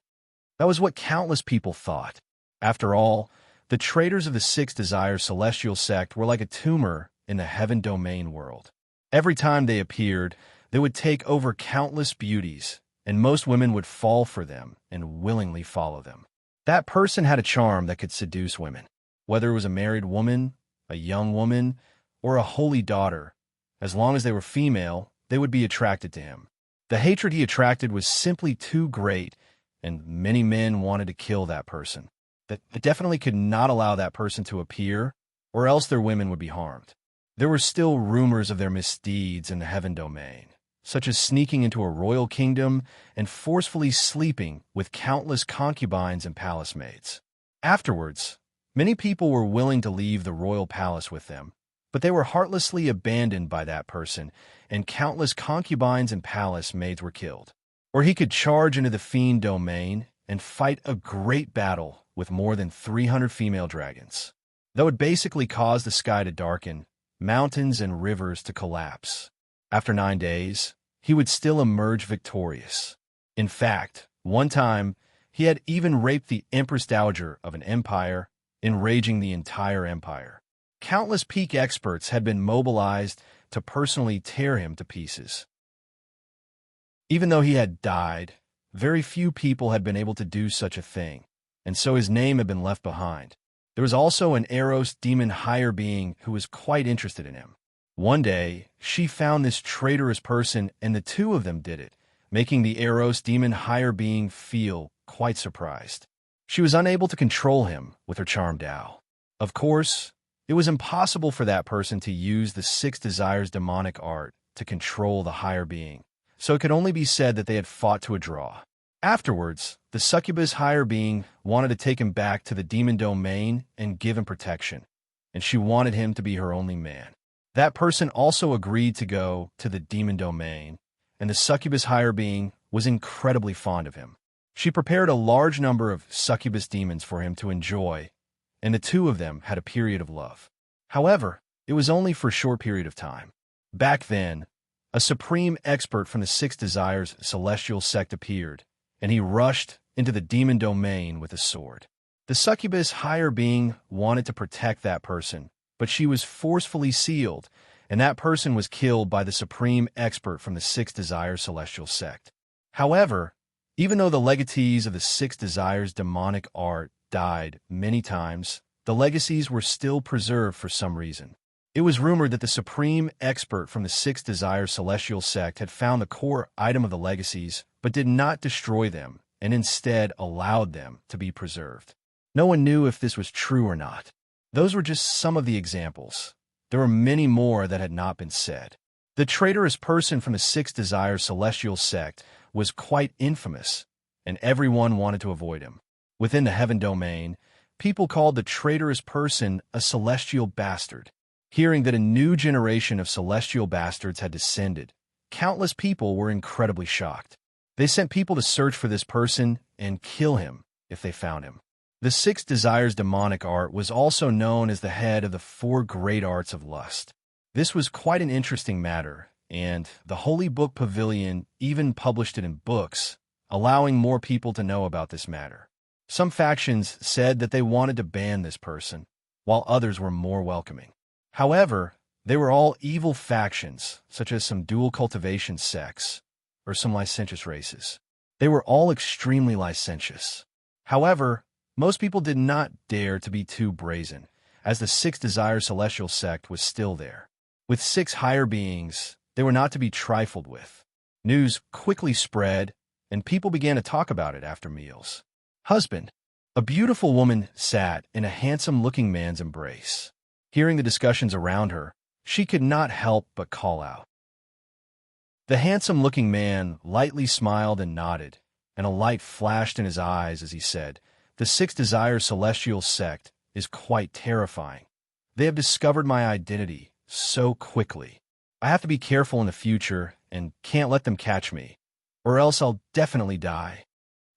That was what countless people thought. After all, the traitors of the Six Desires celestial sect were like a tumor in the heaven domain world. Every time they appeared, they would take over countless beauties, and most women would fall for them and willingly follow them. That person had a charm that could seduce women. Whether it was a married woman, a young woman, or a holy daughter, as long as they were female, they would be attracted to him. The hatred he attracted was simply too great, and many men wanted to kill that person. They definitely could not allow that person to appear, or else their women would be harmed. There were still rumors of their misdeeds in the heaven domain, such as sneaking into a royal kingdom and forcefully sleeping with countless concubines and palace maids. Afterwards, many people were willing to leave the royal palace with them, but they were heartlessly abandoned by that person, and countless concubines and palace maids were killed. Or he could charge into the fiend domain and fight a great battle with more than 300 female dragons. Though it basically caused the sky to darken, mountains and rivers to collapse. After 9 days, he would still emerge victorious. In fact, one time, he had even raped the Empress Dowager of an empire, enraging the entire empire. Countless peak experts had been mobilized to personally tear him to pieces. Even though he had died, very few people had been able to do such a thing, and so his name had been left behind. There was also an Eros demon higher being who was quite interested in him. One day, she found this traitorous person, and the two of them did it, making the Eros demon higher being feel quite surprised. She was unable to control him with her charm Tao. Of course, it was impossible for that person to use the Six Desires demonic art to control the higher being, so it could only be said that they had fought to a draw. Afterwards, the succubus higher being wanted to take him back to the demon domain and give him protection, and she wanted him to be her only man. That person also agreed to go to the demon domain, and the succubus higher being was incredibly fond of him. She prepared a large number of succubus demons for him to enjoy, and the two of them had a period of love. However, it was only for a short period of time. Back then, a supreme expert from the Six Desires celestial sect appeared, and he rushed into the demon domain with a sword. The succubus higher being wanted to protect that person, but she was forcefully sealed, and that person was killed by the supreme expert from the Six Desires celestial sect. However, even though the legatees of the Six Desires demonic art died many times, the legacies were still preserved for some reason. It was rumored that the supreme expert from the Six Desires celestial sect had found the core item of the legacies, but did not destroy them, and instead allowed them to be preserved. No one knew if this was true or not. Those were just some of the examples. There were many more that had not been said. The traitorous person from the Six Desires celestial sect was quite infamous, and everyone wanted to avoid him. Within the heaven domain, people called the traitorous person a celestial bastard. Hearing that a new generation of celestial bastards had descended, countless people were incredibly shocked. They sent people to search for this person and kill him if they found him. The Six Desires demonic art was also known as the head of the four great arts of lust. This was quite an interesting matter, and the Holy Book Pavilion even published it in books, allowing more people to know about this matter. Some factions said that they wanted to ban this person, while others were more welcoming. However, they were all evil factions, such as some dual cultivation sects, or some licentious races. They were all extremely licentious. However, most people did not dare to be too brazen, as the Six Desires celestial sect was still there. With six higher beings, they were not to be trifled with. News quickly spread, and people began to talk about it after meals. Husband. A beautiful woman sat in a handsome-looking man's embrace. Hearing the discussions around her, she could not help but call out. The handsome-looking man lightly smiled and nodded, and a light flashed in his eyes as he said, "The Six Desires Celestial Sect is quite terrifying. They have discovered my identity so quickly. I have to be careful in the future and can't let them catch me, or else I'll definitely die."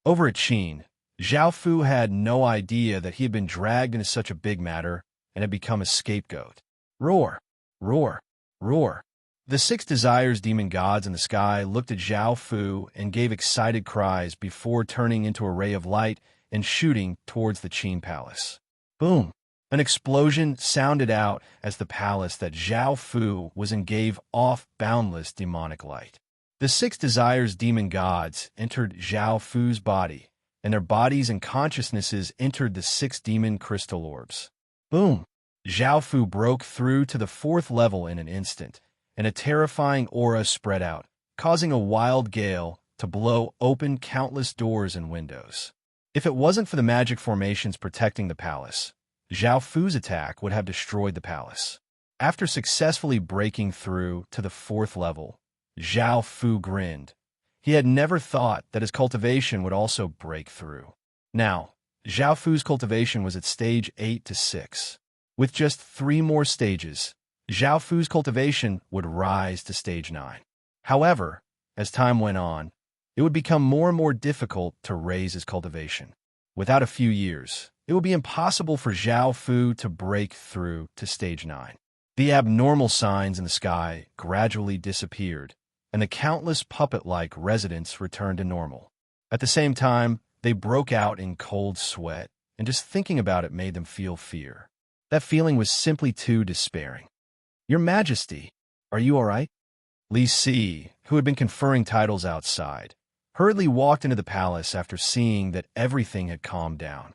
Over at Qin, Zhao Fu had no idea that he had been dragged into such a big matter and had become a scapegoat. Roar! Roar! Roar! The six desires demon gods in the sky looked at Zhao Fu and gave excited cries before turning into a ray of light and shooting towards the Qin palace. Boom! An explosion sounded out as the palace that Zhao Fu was in gave off boundless demonic light. The six desires demon gods entered Zhao Fu's body, and their bodies and consciousnesses entered the six demon crystal orbs. Boom! Zhao Fu broke through to the fourth level in an instant, and a terrifying aura spread out, causing a wild gale to blow open countless doors and windows. If it wasn't for the magic formations protecting the palace, Zhao Fu's attack would have destroyed the palace. After successfully breaking through to the fourth level, Zhao Fu grinned. He had never thought that his cultivation would also break through. Now, Zhao Fu's cultivation was at stage 8 to 6. With just 3 more stages, Zhao Fu's cultivation would rise to stage 9. However, as time went on, it would become more and more difficult to raise his cultivation. Without a few years, it would be impossible for Zhao Fu to break through to stage 9. The abnormal signs in the sky gradually disappeared, and the countless puppet-like residents returned to normal. At the same time, they broke out in cold sweat, and just thinking about it made them feel fear. That feeling was simply too despairing. "Your Majesty, are you all right?" Li Si, who had been conferring titles outside, hurriedly walked into the palace after seeing that everything had calmed down.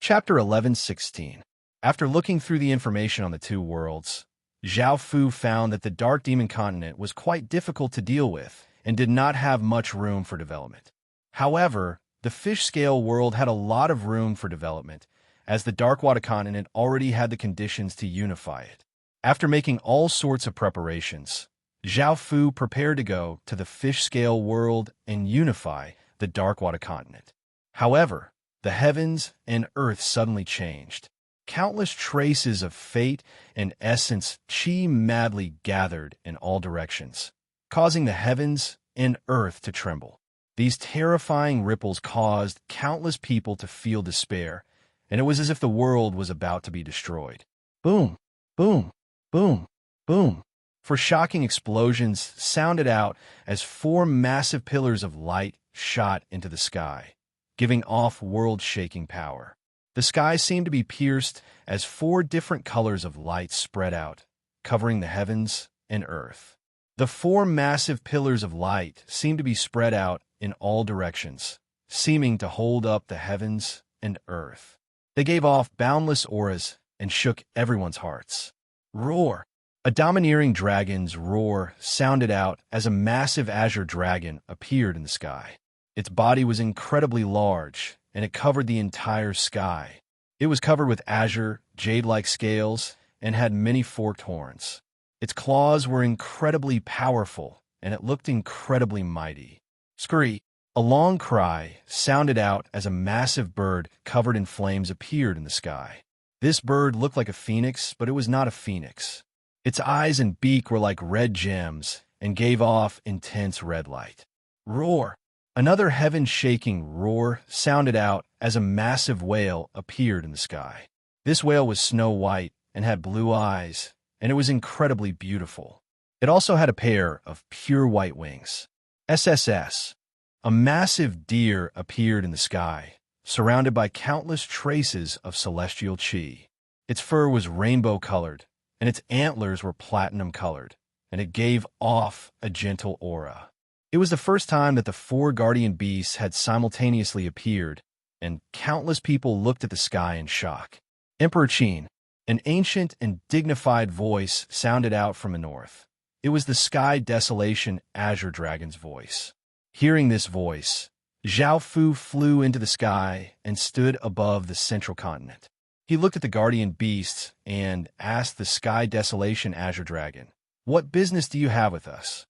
Chapter 11:16. After looking through the information on the two worlds, Zhao Fu found that the Dark Demon Continent was quite difficult to deal with and did not have much room for development. However, the Fish Scale world had a lot of room for development, as the Darkwater Continent already had the conditions to unify it. After making all sorts of preparations, Zhao Fu prepared to go to the Fish Scale world and unify the Darkwater Continent. However, the heavens and earth suddenly changed. Countless traces of fate and essence chi madly gathered in all directions, causing the heavens and earth to tremble. These terrifying ripples caused countless people to feel despair, and it was as if the world was about to be destroyed. Boom, boom, boom, boom. For shocking explosions sounded out as 4 massive pillars of light shot into the sky, giving off world-shaking power. The sky seemed to be pierced as 4 different colors of light spread out, covering the heavens and earth. The 4 massive pillars of light seemed to be spread out in all directions, seeming to hold up the heavens and earth. They gave off boundless auras and shook everyone's hearts. Roar! A domineering dragon's roar sounded out as a massive azure dragon appeared in the sky. Its body was incredibly large, and it covered the entire sky. It was covered with azure, jade-like scales, and had many forked horns. Its claws were incredibly powerful, and it looked incredibly mighty. Scree! A long cry sounded out as a massive bird covered in flames appeared in the sky. This bird looked like a phoenix, but it was not a phoenix. Its eyes and beak were like red gems and gave off intense red light. Roar! Another heaven-shaking roar sounded out as a massive whale appeared in the sky. This whale was snow white and had blue eyes, and it was incredibly beautiful. It also had a pair of pure white wings. SSS. A massive deer appeared in the sky, surrounded by countless traces of celestial chi. Its fur was rainbow-colored, and its antlers were platinum-colored, and it gave off a gentle aura. It was the first time that the 4 guardian beasts had simultaneously appeared, and countless people looked at the sky in shock. Emperor Qin, an ancient and dignified voice sounded out from the north. It was the Sky Desolation Azure Dragon's voice. Hearing this voice, Zhao Fu flew into the sky and stood above the central continent. He looked at the guardian beasts and asked the Sky Desolation Azure Dragon, "What business do you have with us?"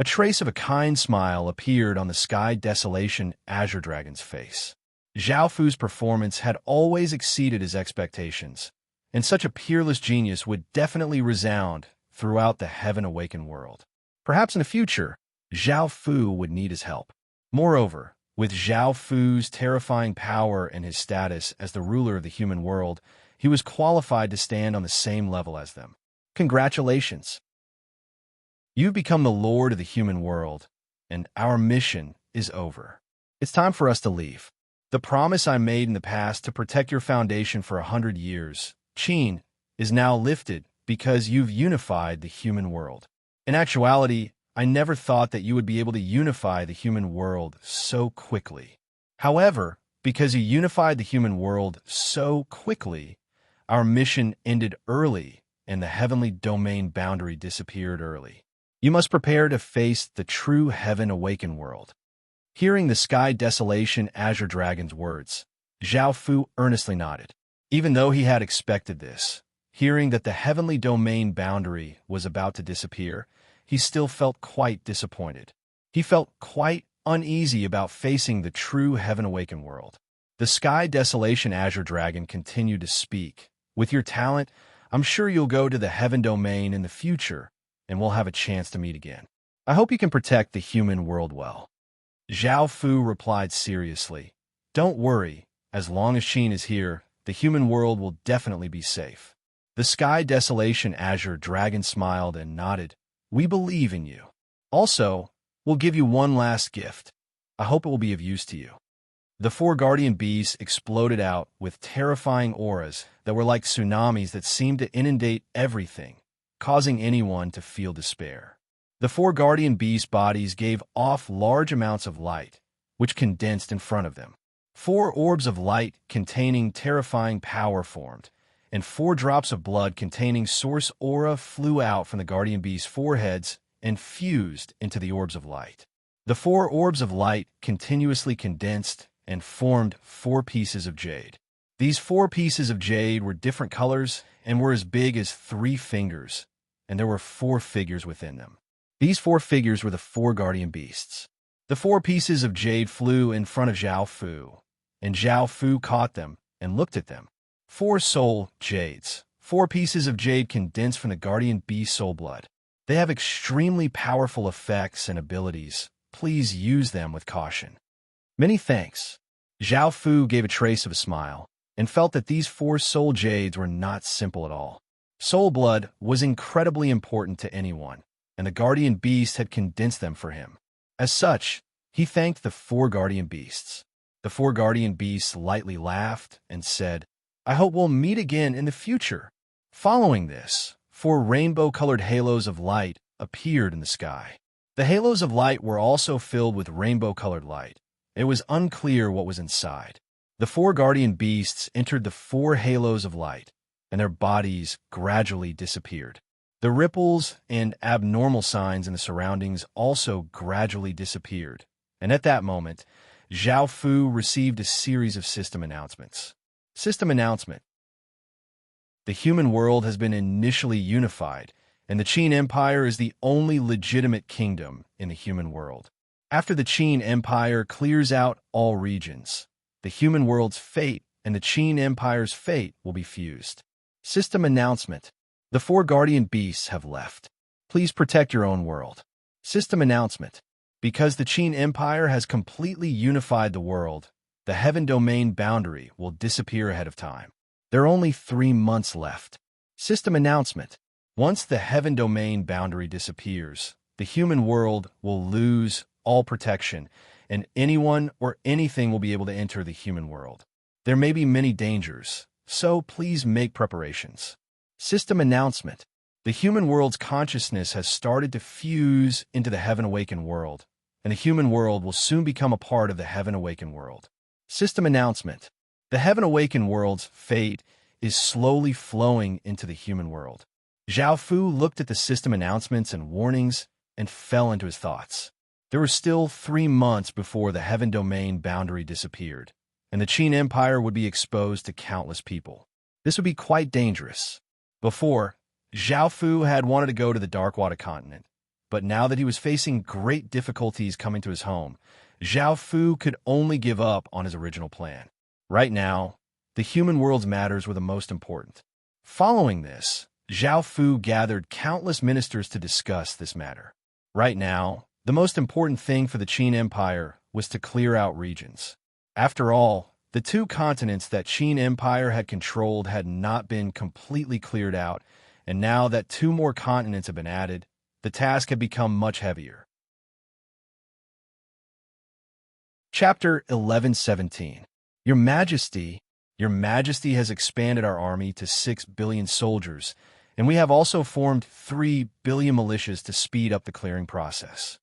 A trace of a kind smile appeared on the sky desolation azure dragon's face. Zhao Fu's performance had always exceeded his expectations, and such a peerless genius would definitely resound throughout the heaven-awakened world. Perhaps in the future, Zhao Fu would need his help. Moreover, with Zhao Fu's terrifying power and his status as the ruler of the human world, he was qualified to stand on the same level as them. Congratulations! You've become the lord of the human world, and our mission is over. It's time for us to leave. The promise I made in the past to protect your foundation for 100 years, Qin, is now lifted because you've unified the human world. In actuality, I never thought that you would be able to unify the human world so quickly. However, because you unified the human world so quickly, our mission ended early and the heavenly domain boundary disappeared early. You must prepare to face the true heaven-awakened world. Hearing the sky desolation azure dragon's words, Zhao Fu earnestly nodded. Even though he had expected this, hearing that the heavenly domain boundary was about to disappear, he still felt quite disappointed. He felt quite uneasy about facing the true heaven-awakened world. The sky desolation azure dragon continued to speak. With your talent, I'm sure you'll go to the heaven domain in the future, and we'll have a chance to meet again. I hope you can protect the human world well. Zhao Fu replied seriously. Don't worry, as long as Qin is here, the human world will definitely be safe. The sky desolation azure dragon smiled and nodded. We believe in you. Also, we'll give you one last gift. I hope it will be of use to you. The four guardian beasts exploded out with terrifying auras that were like tsunamis that seemed to inundate everything, causing anyone to feel despair. The four guardian beast bodies gave off large amounts of light, which condensed in front of them. 4 orbs of light containing terrifying power formed, and 4 drops of blood containing source aura flew out from the guardian beast's foreheads and fused into the orbs of light. The 4 orbs of light continuously condensed and formed 4 pieces of jade. These 4 pieces of jade were different colors and were as big as 3 fingers, and there were 4 figures within them. These 4 figures were the 4 guardian beasts. The 4 pieces of jade flew in front of Zhao Fu, and Zhao Fu caught them and looked at them. 4 soul jades. 4 pieces of jade condensed from the guardian beast soul blood. They have extremely powerful effects and abilities. Please use them with caution. Many thanks. Zhao Fu gave a trace of a smile and felt that these 4 soul jades were not simple at all. Soul blood was incredibly important to anyone, and the guardian beast had condensed them for him. As such, he thanked the 4 guardian beasts. The 4 guardian beasts lightly laughed and said, I hope we'll meet again in the future. Following this, 4 rainbow-colored halos of light appeared in the sky. The halos of light were also filled with rainbow-colored light. It was unclear what was inside. The 4 guardian beasts entered the 4 halos of light, and their bodies gradually disappeared. The ripples and abnormal signs in the surroundings also gradually disappeared, and at that moment, Zhao Fu received a series of system announcements. System announcement. The human world has been initially unified, and the Qin Empire is the only legitimate kingdom in the human world. After the Qin Empire clears out all regions, the human world's fate and the Qin Empire's fate will be fused. System announcement. The 4 guardian beasts have left. Please protect your own world. System announcement. Because the Qin Empire has completely unified the world, the heaven domain boundary will disappear ahead of time. There are only 3 months left. System announcement. Once the heaven domain boundary disappears, the human world will lose all protection, and anyone or anything will be able to enter the human world. There may be many dangers, so please make preparations. System announcement. The human world's consciousness has started to fuse into the heaven-awakened world, and the human world will soon become a part of the heaven-awakened world. System announcement. The heaven-awakened world's fate is slowly flowing into the human world. Zhao Fu looked at the system announcements and warnings and fell into his thoughts. There were still 3 months before the heaven domain boundary disappeared, and the Qin Empire would be exposed to countless people. This would be quite dangerous. Before, Zhao Fu had wanted to go to the Darkwater continent, but now that he was facing great difficulties coming to his home, Zhao Fu could only give up on his original plan. Right now, the human world's matters were the most important. Following this, Zhao Fu gathered countless ministers to discuss this matter. Right now, the most important thing for the Qin Empire was to clear out regions. After all, the two continents that Qin Empire had controlled had not been completely cleared out, and now that two more continents have been added, the task had become much heavier. Chapter 1117. Your Majesty has expanded our army to 6 billion soldiers, and we have also formed 3 billion militias to speed up the clearing process.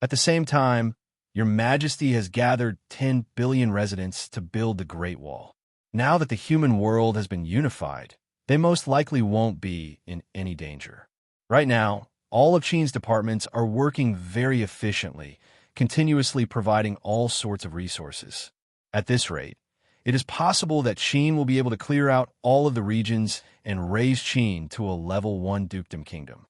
At the same time, Your Majesty has gathered 10 billion residents to build the Great Wall. Now that the human world has been unified, they most likely won't be in any danger. Right now, all of Qin's departments are working very efficiently, continuously providing all sorts of resources. At this rate, it is possible that Qin will be able to clear out all of the regions and raise Qin to a level 1 dukedom kingdom.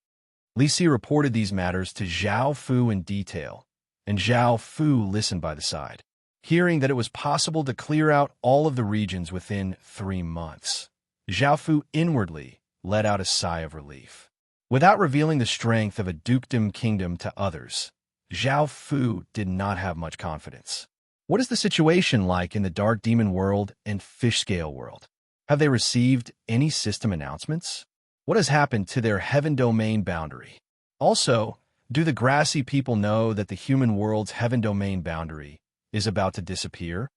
Li Si reported these matters to Zhao Fu in detail, and Zhao Fu listened by the side, hearing that it was possible to clear out all of the regions within 3 months. Zhao Fu inwardly let out a sigh of relief. Without revealing the strength of a dukedom kingdom to others, Zhao Fu did not have much confidence. What is the situation like in the Dark Demon world and Fish Scale world? Have they received any system announcements? What has happened to their heaven domain boundary? Also, do the grassy people know that the human world's heaven domain boundary is about to disappear?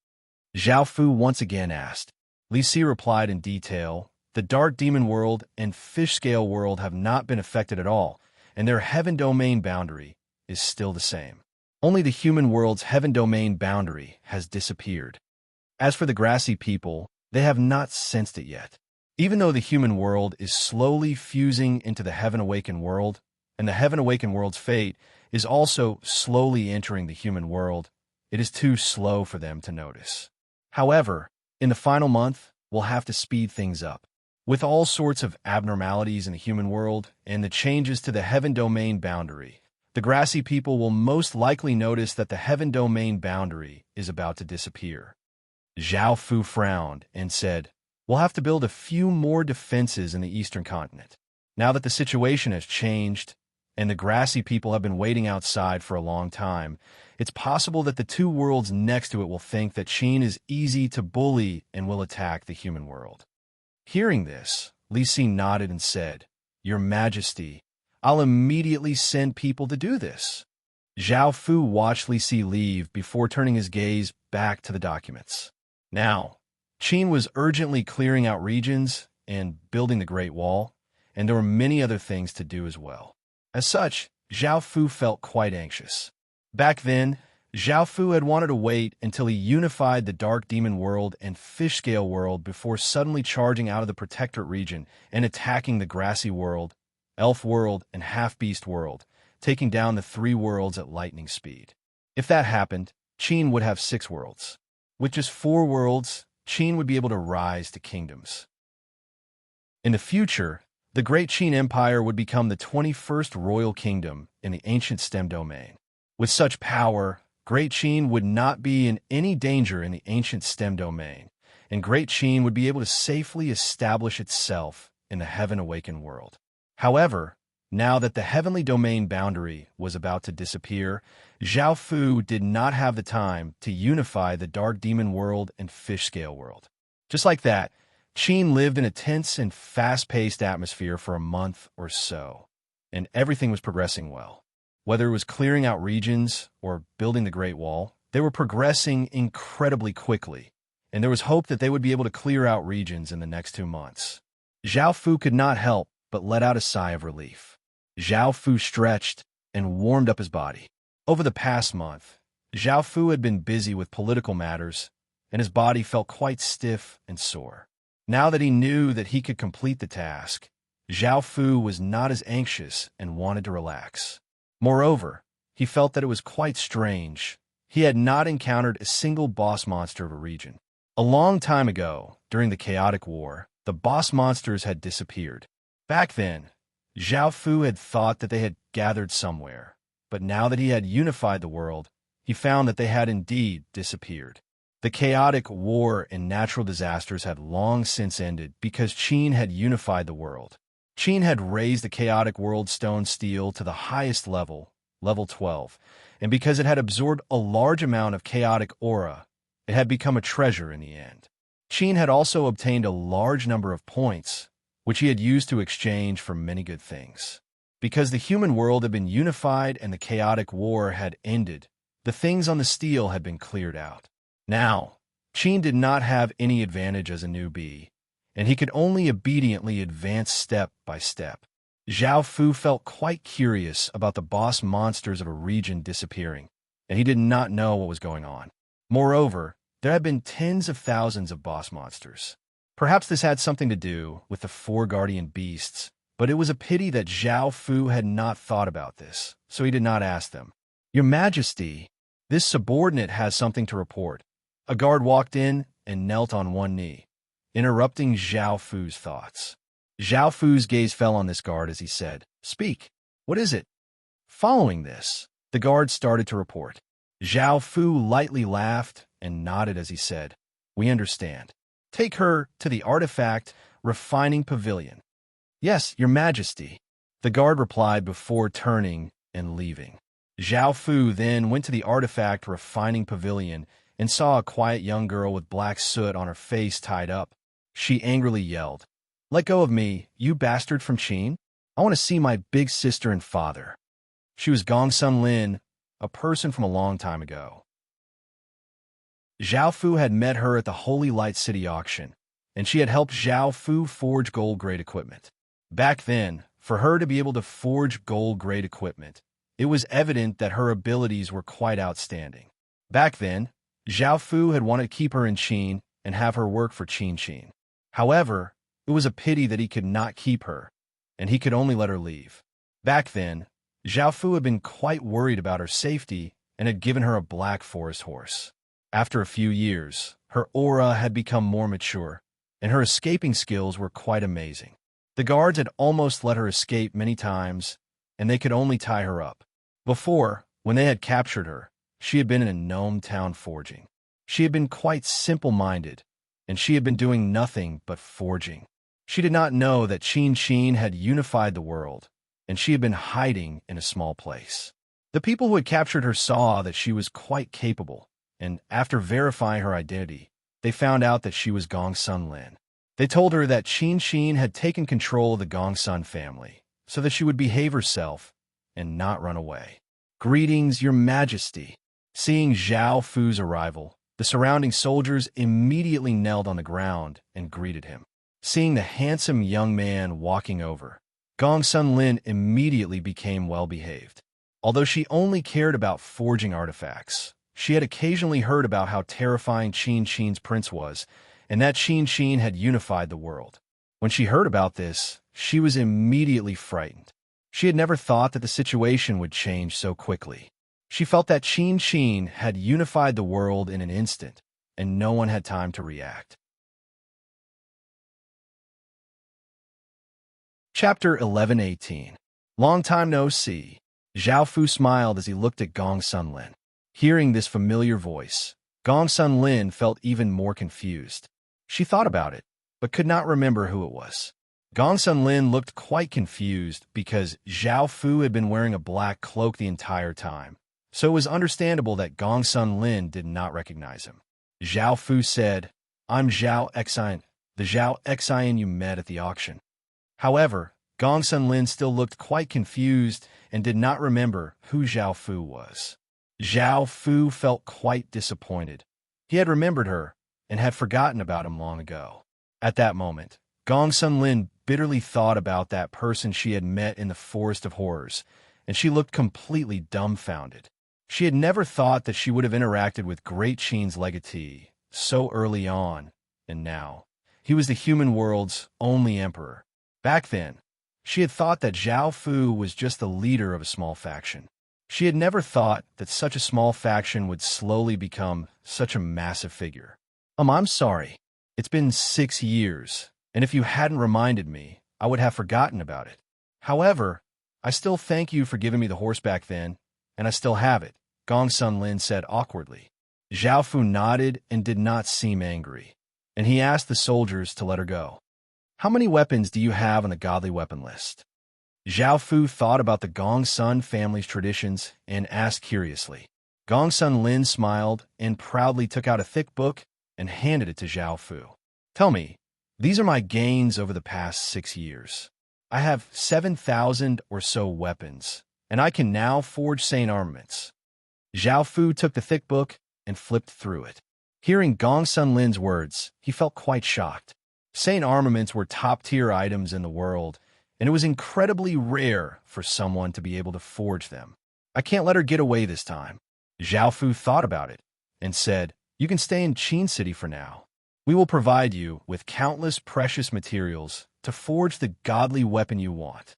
Zhao Fu once again asked. Li Si replied in detail, the Dark Demon world and Fish Scale world have not been affected at all, and their heaven domain boundary is still the same. Only the human world's heaven domain boundary has disappeared. As for the grassy people, they have not sensed it yet. Even though the human world is slowly fusing into the Heaven Awakened world, and the Heaven Awakened world's fate is also slowly entering the human world, it is too slow for them to notice. However, in the final month, we'll have to speed things up. With all sorts of abnormalities in the human world and the changes to the Heaven Domain boundary, the grassy people will most likely notice that the Heaven Domain boundary is about to disappear. Zhao Fu frowned and said, we'll have to build a few more defenses in the eastern continent. Now that the situation has changed, and the grassy people have been waiting outside for a long time, it's possible that the two worlds next to it will think that Qin is easy to bully and will attack the human world. Hearing this, Li Si nodded and said, Your Majesty, I'll immediately send people to do this. Zhao Fu watched Li Si leave before turning his gaze back to the documents. Now, Qin was urgently clearing out regions and building the Great Wall, and there were many other things to do as well. As such, Zhao Fu felt quite anxious. Back then, Zhao Fu had wanted to wait until he unified the Dark Demon world and Fish Scale world before suddenly charging out of the Protectorate region and attacking the Grassy world, Elf world, and Half-Beast world, taking down the 3 worlds at lightning speed. If that happened, Qin would have 6 worlds. With just 4 worlds, Qin would be able to rise to kingdoms. In the future, the Great Qin Empire would become the 21st royal kingdom in the ancient stem domain. With such power, Great Qin would not be in any danger in the ancient stem domain, and Great Qin would be able to safely establish itself in the Heaven Awakened world. However, now that the heavenly domain boundary was about to disappear, Zhao Fu did not have the time to unify the Dark Demon world and Fish Scale world. Just like that, Qin lived in a tense and fast-paced atmosphere for a month or so, and everything was progressing well. Whether it was clearing out regions or building the Great Wall, they were progressing incredibly quickly, and there was hope that they would be able to clear out regions in the next 2 months. Zhao Fu could not help but let out a sigh of relief. Zhao Fu stretched and warmed up his body. Over the past month, Zhao Fu had been busy with political matters, and his body felt quite stiff and sore. Now that he knew that he could complete the task, Zhao Fu was not as anxious and wanted to relax. Moreover, he felt that it was quite strange. He had not encountered a single boss monster of a region. A long time ago, during the Chaotic War, the boss monsters had disappeared. Back then, Zhao Fu had thought that they had gathered somewhere, but now that he had unified the world, he found that they had indeed disappeared. The chaotic war and natural disasters had long since ended because Qin had unified the world. Qin had raised the chaotic world stone steel to the highest level, level 12, and because it had absorbed a large amount of chaotic aura, it had become a treasure in the end. Qin had also obtained a large number of points, which he had used to exchange for many good things. Because the human world had been unified and the chaotic war had ended, the things on the steel had been cleared out. Now, Qin did not have any advantage as a newbie, and he could only obediently advance step by step. Zhao Fu felt quite curious about the boss monsters of a region disappearing, and he did not know what was going on. Moreover, there had been tens of thousands of boss monsters. Perhaps this had something to do with the 4 guardian beasts, but it was a pity that Zhao Fu had not thought about this, so he did not ask them. "Your Majesty, this subordinate has something to report." A guard walked in and knelt on one knee, interrupting Zhao Fu's thoughts. Zhao Fu's gaze fell on this guard as he said, "Speak. What is it?" Following this, the guard started to report. Zhao Fu lightly laughed and nodded as he said, "We understand. Take her to the artifact refining pavilion." "Yes, Your Majesty," the guard replied before turning and leaving. Zhao Fu then went to the artifact refining pavilion and saw a quiet young girl with black soot on her face tied up. She angrily yelled, "Let go of me, you bastard from Qin! I want to see my big sister and father." She was Gongsun Lin, a person from a long time ago. Zhao Fu had met her at the Holy Light City auction, and she had helped Zhao Fu forge gold-grade equipment. Back then, for her to be able to forge gold-grade equipment, it was evident that her abilities were quite outstanding. Back then, Zhao Fu had wanted to keep her in Qin and have her work for Qin. However, it was a pity that he could not keep her, and he could only let her leave. Back then, Zhao Fu had been quite worried about her safety and had given her a black forest horse. After a few years, her aura had become more mature, and her escaping skills were quite amazing. The guards had almost let her escape many times, and they could only tie her up. Before, when they had captured her, she had been in a gnome town forging. She had been quite simple-minded, and she had been doing nothing but forging. She did not know that Qin had unified the world, and she had been hiding in a small place. The people who had captured her saw that she was quite capable, and after verifying her identity, they found out that she was Gongsun Lin. They told her that Qin had taken control of the Gongsun family, so that she would behave herself and not run away. "Greetings, Your Majesty." Seeing Zhao Fu's arrival, the surrounding soldiers immediately knelt on the ground and greeted him. Seeing the handsome young man walking over, Gongsun Lin immediately became well-behaved. Although she only cared about forging artifacts, she had occasionally heard about how terrifying Qin's prince was, and that Qin had unified the world. When she heard about this, she was immediately frightened. She had never thought that the situation would change so quickly. She felt that Qin had unified the world in an instant, and no one had time to react. Chapter 11:18. Long time no see. Zhao Fu smiled as he looked at Gongsun Lin. Hearing this familiar voice, Gongsun Lin felt even more confused. She thought about it, but could not remember who it was. Gongsun Lin looked quite confused because Zhao Fu had been wearing a black cloak the entire time, so it was understandable that Gongsun Lin did not recognize him. Zhao Fu said, "I'm Zhao Xian, the Zhao Xian you met at the auction." However, Gongsun Lin still looked quite confused and did not remember who Zhao Fu was. Zhao Fu felt quite disappointed. He had remembered her and had forgotten about him long ago. At that moment, Gongsun Lin bitterly thought about that person she had met in the Forest of Horrors, and she looked completely dumbfounded. She had never thought that she would have interacted with Great Qin's legatee so early on, and now, he was the human world's only emperor. Back then, she had thought that Zhao Fu was just the leader of a small faction. She had never thought that such a small faction would slowly become such a massive figure. I'm sorry. It's been 6 years, and if you hadn't reminded me, I would have forgotten about it." However, I still thank you for giving me the horse back then, and I still have it, Gongsun Lin said awkwardly. Zhao Fu nodded and did not seem angry, and he asked the soldiers to let her go. How many weapons do you have on the godly weapon list? Zhao Fu thought about the Gongsun family's traditions and asked curiously. Gongsun Lin smiled and proudly took out a thick book and handed it to Zhao Fu. Tell me, these are my gains over the past 6 years. I have 7,000 or so weapons, and I can now forge sane armaments. Zhao Fu took the thick book and flipped through it. Hearing Gongsun Lin's words, he felt quite shocked. Sane armaments were top-tier items in the world, and it was incredibly rare for someone to be able to forge them. I can't let her get away this time. Zhao Fu thought about it and said, You can stay in Qin City for now. We will provide you with countless precious materials to forge the godly weapon you want.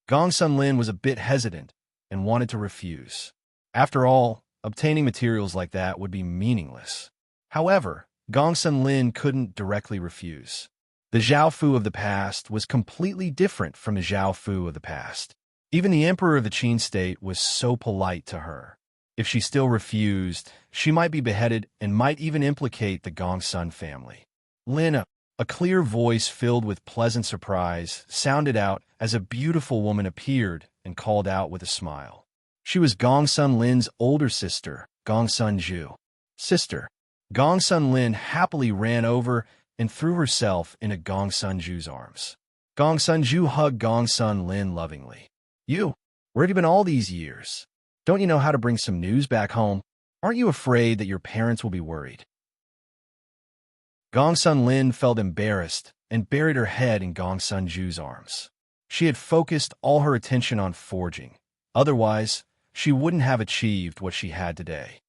Gongsun Lin was a bit hesitant and wanted to refuse. After all, obtaining materials like that would be meaningless. However, Gongsun Lin couldn't directly refuse. The Zhao Fu of the past was completely different from the Zhao Fu of the past. Even the emperor of the Qin state was so polite to her. If she still refused, she might be beheaded and might even implicate the Gongsun family. Lin, a clear voice filled with pleasant surprise, sounded out as a beautiful woman appeared and called out with a smile. She was Gongsun Lin's older sister, Gongsun Zhu. Sister. Gongsun Lin happily ran over and threw herself into Gongsun Zhu's arms. Gongsun Zhu hugged Gongsun Lin lovingly. You, where have you been all these years? Don't you know how to bring some news back home? Aren't you afraid that your parents will be worried? Gongsun Lin felt embarrassed and buried her head in Gongsun Zhu's arms. She had focused all her attention on forging. Otherwise, she wouldn't have achieved what she had today.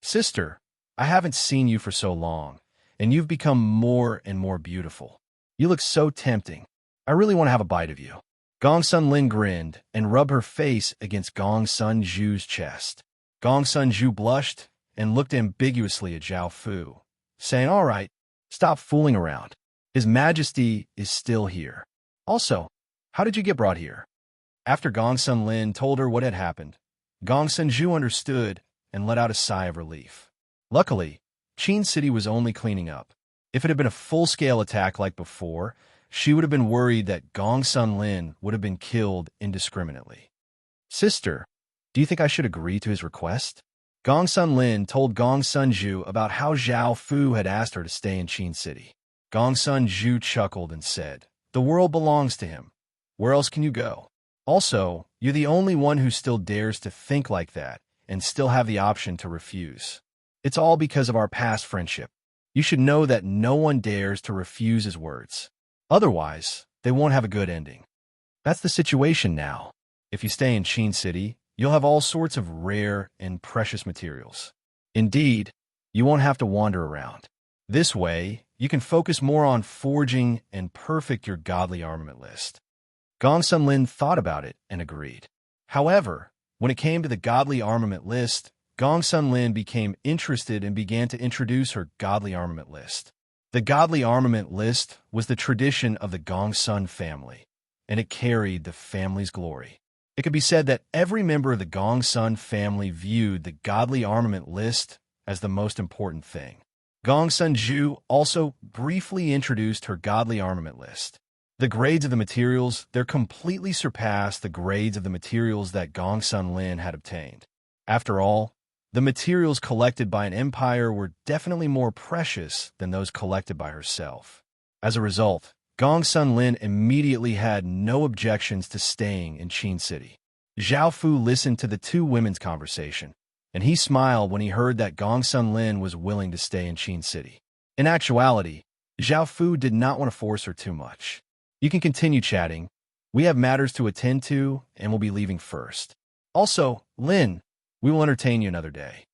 Sister, I haven't seen you for so long, and you've become more and more beautiful. You look so tempting. I really want to have a bite of you. Gongsun Lin grinned and rubbed her face against Gongsun Zhu's chest. Gongsun Zhu blushed and looked ambiguously at Zhao Fu, saying, All right, stop fooling around. His Majesty is still here. Also, how did you get brought here? After Gongsun Lin told her what had happened, Gongsun Zhu understood and let out a sigh of relief. Luckily, Qin City was only cleaning up. If it had been a full-scale attack like before, she would have been worried that Gongsun Lin would have been killed indiscriminately. Sister, do you think I should agree to his request? Gongsun Lin told Gongsun Zhu about how Zhao Fu had asked her to stay in Qin City. Gongsun Zhu chuckled and said, The world belongs to him. Where else can you go? Also, you're the only one who still dares to think like that and still have the option to refuse. It's all because of our past friendship. You should know that no one dares to refuse his words. Otherwise, they won't have a good ending. That's the situation now. If you stay in Qin City, you'll have all sorts of rare and precious materials. Indeed, you won't have to wander around. This way, you can focus more on forging and perfect your godly armament list. Gongsun Lin thought about it and agreed. However, when it came to the godly armament list, Gongsun Lin became interested and began to introduce her godly armament list. The godly armament list was the tradition of the Gongsun family, and it carried the family's glory. It could be said that every member of the Gongsun family viewed the godly armament list as the most important thing. Gongsun Zhu also briefly introduced her godly armament list. The grades of the materials there completely surpassed the grades of the materials that Gongsun Lin had obtained. After all, the materials collected by an empire were definitely more precious than those collected by herself. As a result, Gongsun Lin immediately had no objections to staying in Qin City. Zhao Fu listened to the two women's conversation, and he smiled when he heard that Gongsun Lin was willing to stay in Qin City. In actuality, Zhao Fu did not want to force her too much. You can continue chatting. We have matters to attend to, and we'll be leaving first. Also, Lin, we will entertain you another day.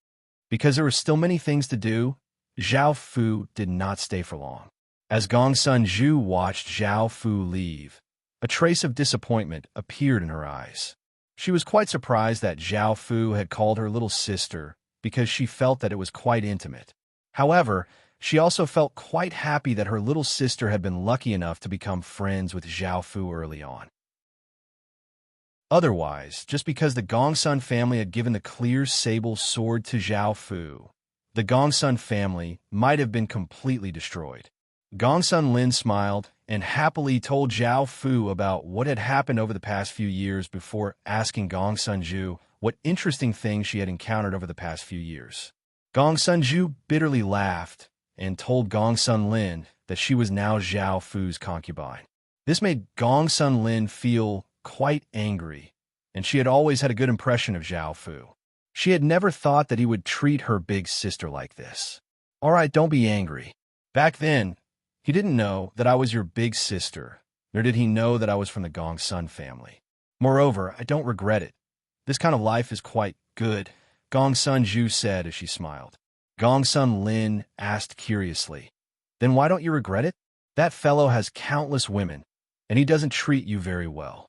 Because there were still many things to do, Zhao Fu did not stay for long. As Gongsun Zhu watched Zhao Fu leave, a trace of disappointment appeared in her eyes. She was quite surprised that Zhao Fu had called her little sister because she felt that it was quite intimate. However, she also felt quite happy that her little sister had been lucky enough to become friends with Zhao Fu early on. Otherwise, just because the Gongsun family had given the clear sable sword to Zhao Fu, the Gongsun family might have been completely destroyed. Gongsun Lin smiled and happily told Zhao Fu about what had happened over the past few years before asking Gongsun Zhu what interesting things she had encountered over the past few years. Gongsun Zhu bitterly laughed and told Gongsun Lin that she was now Zhao Fu's concubine. This made Gongsun Lin feel quite angry, and she had always had a good impression of Zhao Fu. She had never thought that he would treat her big sister like this. "All right, don't be angry. Back then, he didn't know that I was your big sister, nor did he know that I was from the Gongsun family. Moreover, I don't regret it. This kind of life is quite good," Gongsun Zhu said as she smiled. Gongsun Lin asked curiously, "Then why don't you regret it? That fellow has countless women, and he doesn't treat you very well."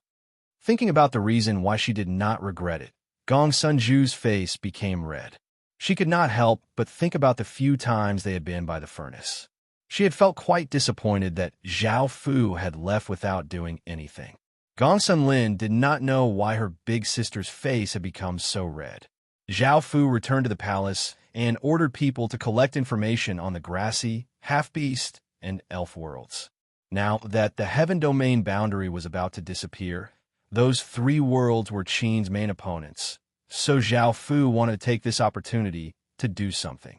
Thinking about the reason why she did not regret it, Gongsun Zhu's face became red. She could not help but think about the few times they had been by the furnace. She had felt quite disappointed that Zhao Fu had left without doing anything. Gongsun Lin did not know why her big sister's face had become so red. Zhao Fu returned to the palace and ordered people to collect information on the grassy, half-beast, and elf worlds. Now that the heaven domain boundary was about to disappear, those three worlds were Qin's main opponents, so Zhao Fu wanted to take this opportunity to do something.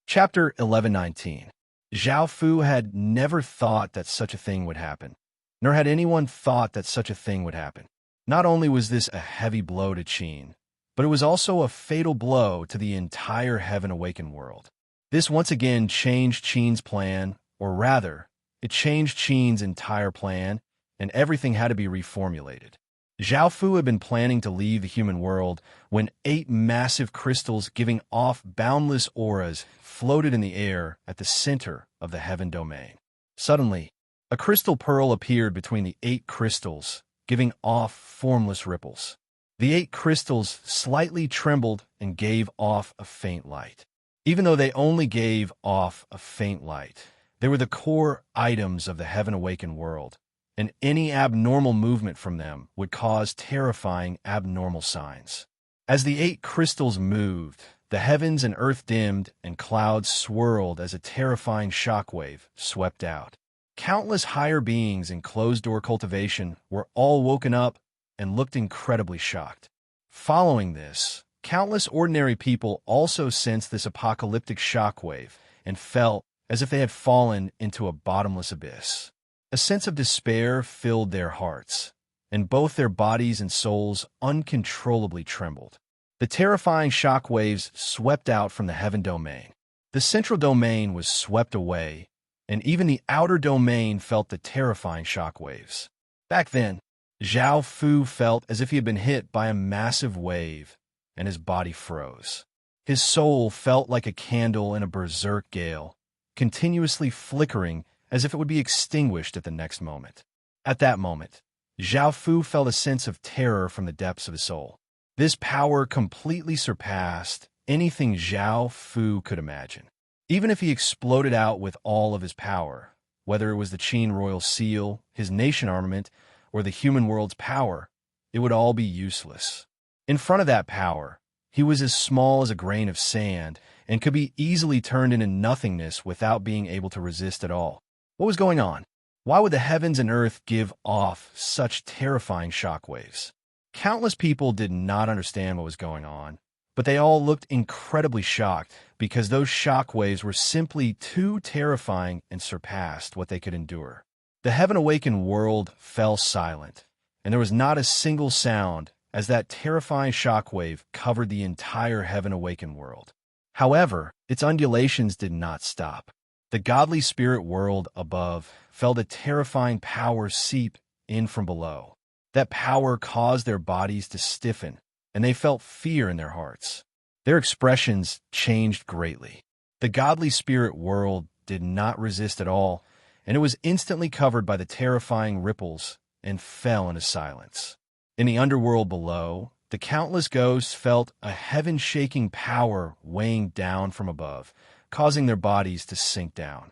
Chapter 1119. Zhao Fu had never thought that such a thing would happen, nor had anyone thought that such a thing would happen. Not only was this a heavy blow to Qin, but it was also a fatal blow to the entire Heaven Awakened world. This once again changed Qin's plan, or rather, it changed Qin's entire plan, and everything had to be reformulated. Zhao Fu had been planning to leave the human world when 8 massive crystals giving off boundless auras floated in the air at the center of the heaven domain. Suddenly, a crystal pearl appeared between the 8 crystals, giving off formless ripples. The 8 crystals slightly trembled and gave off a faint light. Even though they only gave off a faint light, they were the core items of the Heaven Awakened world, and any abnormal movement from them would cause terrifying abnormal signs. As the 8 crystals moved, the heavens and earth dimmed and clouds swirled as a terrifying shockwave swept out. Countless higher beings in closed-door cultivation were all woken up and looked incredibly shocked. Following this, countless ordinary people also sensed this apocalyptic shockwave and felt as if they had fallen into a bottomless abyss. A sense of despair filled their hearts, and both their bodies and souls uncontrollably trembled. The terrifying shockwaves swept out from the heaven domain. The central domain was swept away, and even the outer domain felt the terrifying shockwaves. Back then, Zhao Fu felt as if he had been hit by a massive wave, and his body froze. His soul felt like a candle in a berserk gale, continuously flickering as if it would be extinguished at the next moment. At that moment, Zhao Fu felt a sense of terror from the depths of his soul. This power completely surpassed anything Zhao Fu could imagine. Even if he exploded out with all of his power, whether it was the Qin royal seal, his nation armament, or the human world's power, it would all be useless. In front of that power, he was as small as a grain of sand and could be easily turned into nothingness without being able to resist at all. What was going on? Why would the heavens and earth give off such terrifying shockwaves? Countless people did not understand what was going on, but they all looked incredibly shocked because those shockwaves were simply too terrifying and surpassed what they could endure. The Heaven Awakened world fell silent, and there was not a single sound as that terrifying shockwave covered the entire Heaven Awakened world. However, its undulations did not stop. The godly spirit world above felt a terrifying power seep in from below. That power caused their bodies to stiffen, and they felt fear in their hearts. Their expressions changed greatly. The godly spirit world did not resist at all, and it was instantly covered by the terrifying ripples and fell into silence. In the underworld below, the countless ghosts felt a heaven-shaking power weighing down from above, causing their bodies to sink down.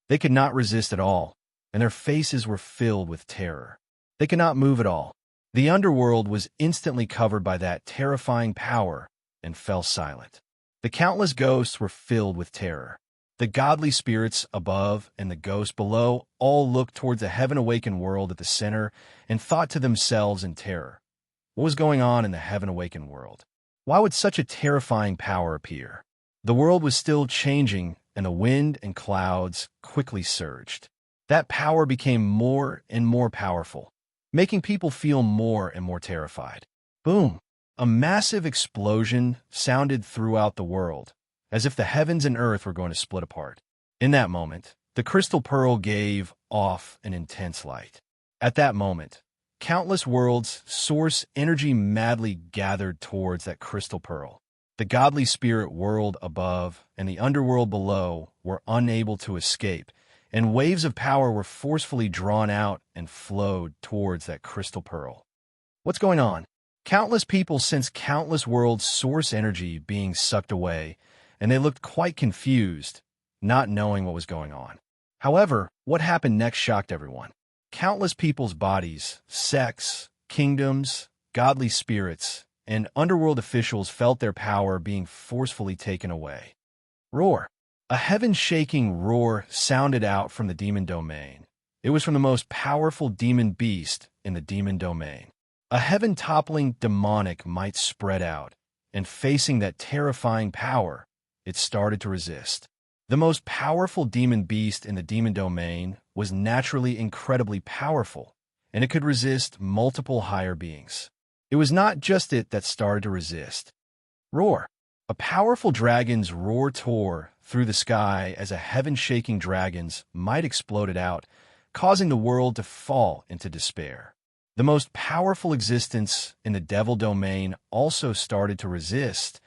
They could not resist at all, and their faces were filled with terror. They could not move at all. The underworld was instantly covered by that terrifying power and fell silent. The countless ghosts were filled with terror. The godly spirits above and the ghosts below all looked towards the heaven-awakened world at the center and thought to themselves in terror, what was going on in the heaven-awakened world? Why would such a terrifying power appear? The world was still changing, and the wind and clouds quickly surged. That power became more and more powerful, making people feel more and more terrified. Boom! A massive explosion sounded throughout the world, as if the heavens and earth were going to split apart. In that moment, the crystal pearl gave off an intense light. At that moment, countless worlds' source energy madly gathered towards that crystal pearl. The godly spirit world above and the underworld below were unable to escape, and waves of power were forcefully drawn out and flowed towards that crystal pearl. What's going on? Countless people sensed countless worlds' source energy being sucked away, and they looked quite confused, not knowing what was going on. However, what happened next shocked everyone. Countless people's bodies, sects, kingdoms, godly spirits, and underworld officials felt their power being forcefully taken away. Roar! A heaven-shaking roar sounded out from the demon domain. It was from the most powerful demon beast in the demon domain. A heaven-toppling demonic might spread out, and facing that terrifying power, it started to resist. The most powerful demon beast in the demon domain was naturally incredibly powerful, and it could resist multiple higher beings. It was not just it that started to resist. Roar! A powerful dragon's roar tore through the sky as a heaven-shaking dragon's might exploded out, causing the world to fall into despair. The most powerful existence in the devil domain also started to resist,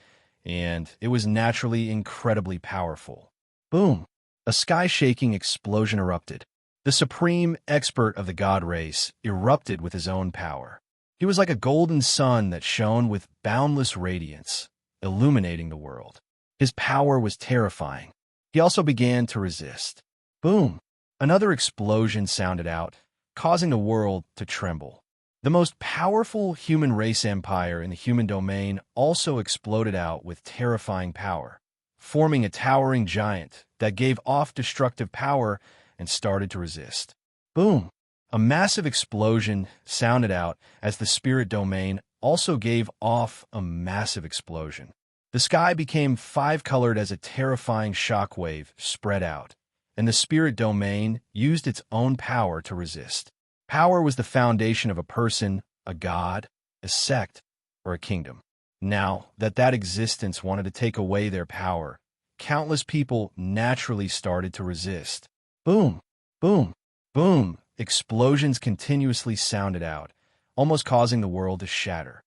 and it was naturally incredibly powerful. Boom! A sky-shaking explosion erupted. The supreme expert of the god race erupted with his own power. He was like a golden sun that shone with boundless radiance, illuminating the world. His power was terrifying. He also began to resist. Boom! Another explosion sounded out, causing the world to tremble. The most powerful human race empire in the human domain also exploded out with terrifying power, forming a towering giant that gave off destructive power and started to resist. Boom! A massive explosion sounded out as the spirit domain also gave off a massive explosion. The sky became five-colored as a terrifying shockwave spread out, and the spirit domain used its own power to resist. Power was the foundation of a person, a god, a sect, or a kingdom. Now that existence wanted to take away their power, countless people naturally started to resist. Boom! Boom! Boom! Explosions continuously sounded out, almost causing the world to shatter.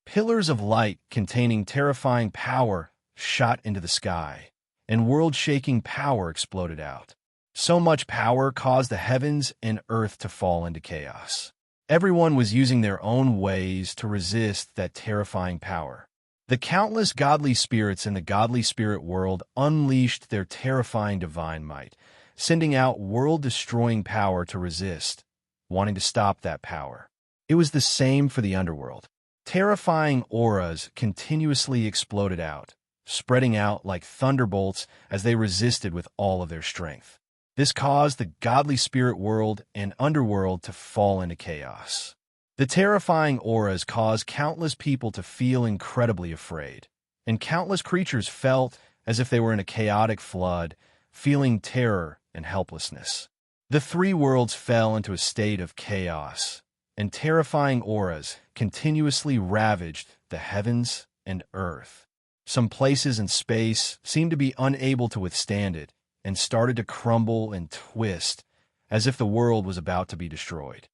Pillars of light containing terrifying power shot into the sky, and world-shaking power exploded out. So much power caused the heavens and earth to fall into chaos. Everyone was using their own ways to resist that terrifying power. The countless godly spirits in the godly spirit world unleashed their terrifying divine might, sending out world-destroying power to resist, wanting to stop that power. It was the same for the underworld. Terrifying auras continuously exploded out, spreading out like thunderbolts as they resisted with all of their strength. This caused the godly spirit world and underworld to fall into chaos. The terrifying auras caused countless people to feel incredibly afraid, and countless creatures felt as if they were in a chaotic flood, feeling terror and helplessness. The three worlds fell into a state of chaos, and terrifying auras continuously ravaged the heavens and earth. Some places in space seemed to be unable to withstand it and started to crumble and twist as if the world was about to be destroyed.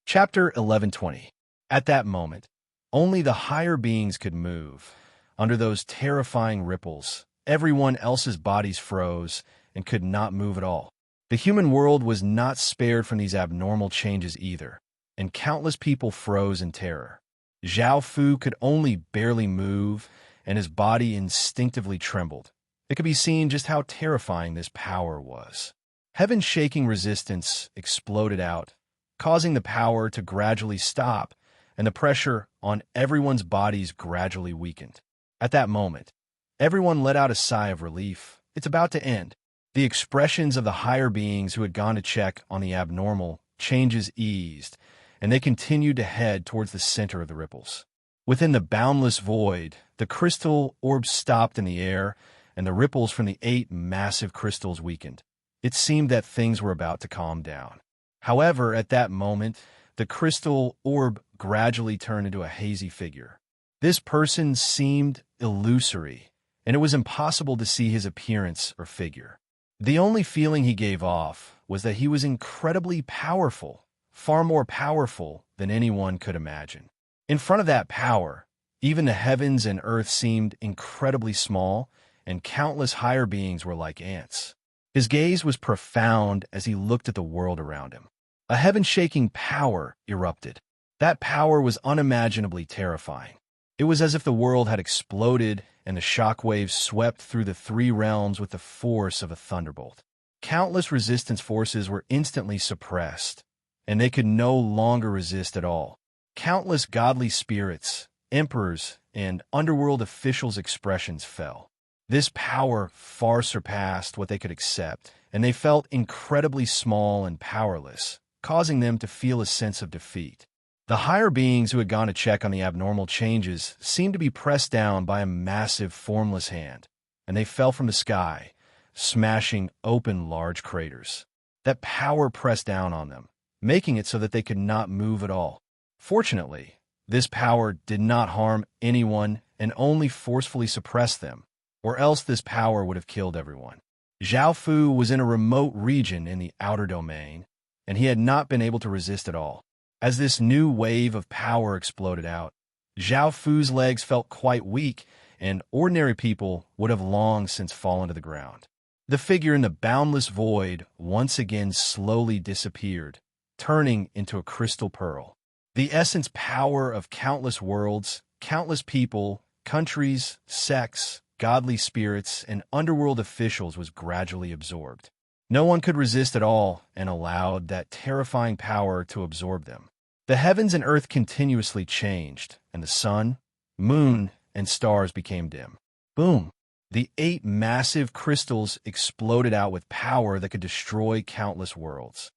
Chapter 1120. At that moment, only the higher beings could move. Under those terrifying ripples, everyone else's bodies froze and could not move at all. The human world was not spared from these abnormal changes either, and countless people froze in terror. Zhao Fu could only barely move, and his body instinctively trembled, it could be seen just how terrifying this power was. Heaven's shaking resistance exploded out, causing the power to gradually stop, and the pressure on everyone's bodies gradually weakened. At that moment, everyone let out a sigh of relief. It's about to end. The expressions of the higher beings who had gone to check on the abnormal changes eased, and they continued to head towards the center of the ripples. Within the boundless void, the crystal orbs stopped in the air, and the ripples from the 8 massive crystals weakened. It seemed that things were about to calm down. However, at that moment, the crystal orb gradually turned into a hazy figure. This person seemed illusory, and it was impossible to see his appearance or figure. The only feeling he gave off was that he was incredibly powerful, far more powerful than anyone could imagine. In front of that power, even the heavens and earth seemed incredibly small, and countless higher beings were like ants. His gaze was profound as he looked at the world around him. A heaven-shaking power erupted. That power was unimaginably terrifying. It was as if the world had exploded and the shockwaves swept through the 3 realms with the force of a thunderbolt. Countless resistance forces were instantly suppressed, and they could no longer resist at all. Countless godly spirits, emperors, and underworld officials' expressions fell. This power far surpassed what they could accept, and they felt incredibly small and powerless, causing them to feel a sense of defeat. The higher beings who had gone to check on the abnormal changes seemed to be pressed down by a massive, formless hand, and they fell from the sky, smashing open large craters. That power pressed down on them, making it so that they could not move at all. Fortunately, this power did not harm anyone and only forcefully suppressed them, or else this power would have killed everyone. Zhao Fu was in a remote region in the outer domain, and he had not been able to resist at all. As this new wave of power exploded out, Zhao Fu's legs felt quite weak, and ordinary people would have long since fallen to the ground. The figure in the boundless void once again slowly disappeared, turning into a crystal pearl. The essence power of countless worlds, countless people, countries, sects, godly spirits, and underworld officials was gradually absorbed. No one could resist at all and allowed that terrifying power to absorb them. The heavens and earth continuously changed, and the sun, moon, and stars became dim. Boom! The 8 massive crystals exploded out with power that could destroy countless worlds.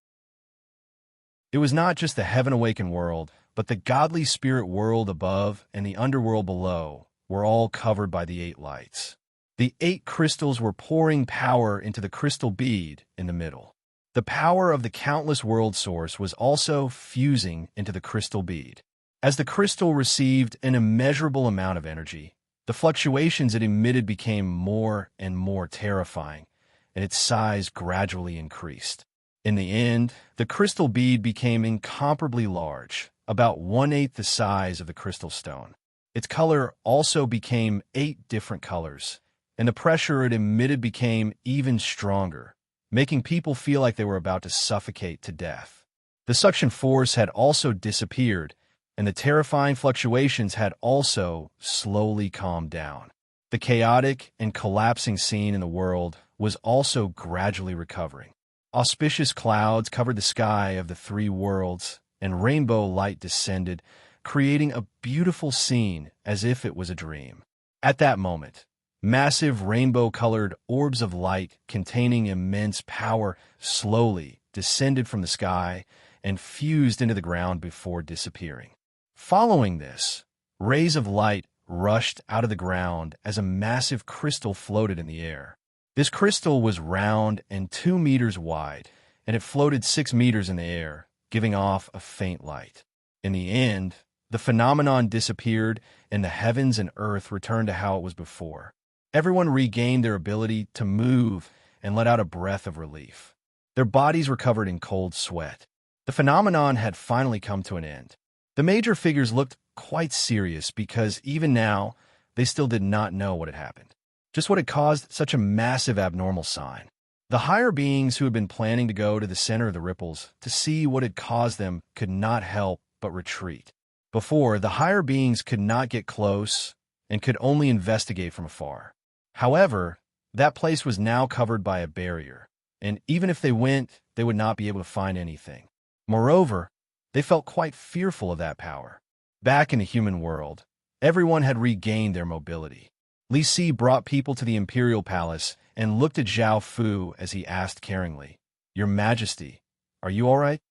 It was not just the heaven-awakened world, but the godly spirit world above and the underworld below were all covered by the 8 lights. The 8 crystals were pouring power into the crystal bead in the middle. The power of the countless world source was also fusing into the crystal bead. As the crystal received an immeasurable amount of energy, the fluctuations it emitted became more and more terrifying, and its size gradually increased. In the end, the crystal bead became incomparably large, about 1/8 the size of the crystal stone. Its color also became 8 different colors, and the pressure it emitted became even stronger, making people feel like they were about to suffocate to death. The suction force had also disappeared, and the terrifying fluctuations had also slowly calmed down. The chaotic and collapsing scene in the world was also gradually recovering. Auspicious clouds covered the sky of the 3 worlds, and rainbow light descended, creating a beautiful scene as if it was a dream. At that moment, massive rainbow-colored orbs of light containing immense power slowly descended from the sky and fused into the ground before disappearing. Following this, rays of light rushed out of the ground as a massive crystal floated in the air. This crystal was round and 2 meters wide, and it floated 6 meters in the air, giving off a faint light. In the end, the phenomenon disappeared, and the heavens and earth returned to how it was before. Everyone regained their ability to move and let out a breath of relief. Their bodies were covered in cold sweat. The phenomenon had finally come to an end. The major figures looked quite serious because even now, they still did not know what had happened, just what had caused such a massive abnormal sign. The higher beings who had been planning to go to the center of the ripples to see what had caused them could not help but retreat. Before, the higher beings could not get close and could only investigate from afar. However, That place was now covered by a barrier, and even if they went, they would not be able to find anything. Moreover, they felt quite fearful of that power. Back in the human world, everyone had regained their mobility. Li Si brought people to the imperial palace and looked at Zhao Fu as he asked caringly, "Your Majesty, are you all right?"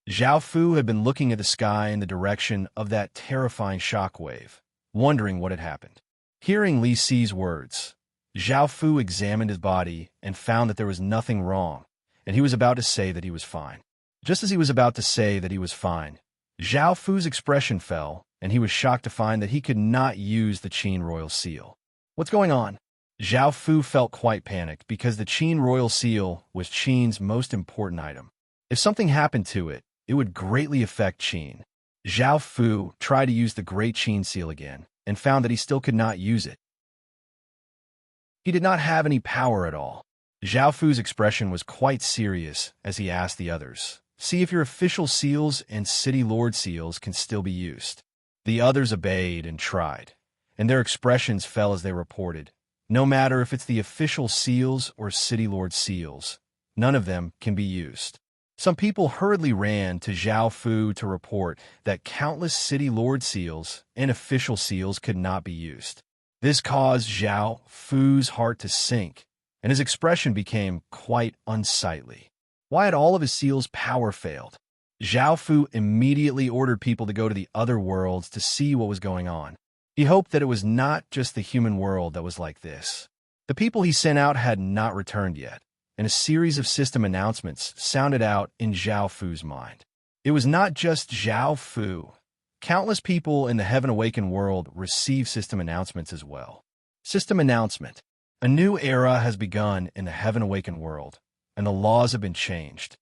Zhao Fu had been looking at the sky in the direction of that terrifying shockwave, wondering what had happened. Hearing Li Si's words, Zhao Fu examined his body and found that there was nothing wrong, and he was about to say that he was fine. Just as he was about to say that he was fine, Zhao Fu's expression fell, and he was shocked to find that he could not use the Qin royal seal. "What's going on?" Zhao Fu felt quite panicked because the Qin royal seal was Qin's most important item. If something happened to it, it would greatly affect Qin. Zhao Fu tried to use the Great Qin seal again and found that he still could not use it. He did not have any power at all. Zhao Fu's expression was quite serious as he asked the others, "See if your official seals and city lord seals can still be used." The others obeyed and tried, and their expressions fell as they reported, "No matter if it's the official seals or city lord seals, none of them can be used." Some people hurriedly ran to Zhao Fu to report that countless city lord seals and official seals could not be used. This caused Zhao Fu's heart to sink, and his expression became quite unsightly. Why had all of his seals' power failed? Zhao Fu immediately ordered people to go to the other worlds to see what was going on. He hoped that it was not just the human world that was like this. The people he sent out had not returned yet, and a series of system announcements sounded out in Zhao Fu's mind. It was not just Zhao Fu. Countless people in the Heaven Awakened world received system announcements as well. System announcement. A new era has begun in the Heaven Awakened world, and the laws have been changed.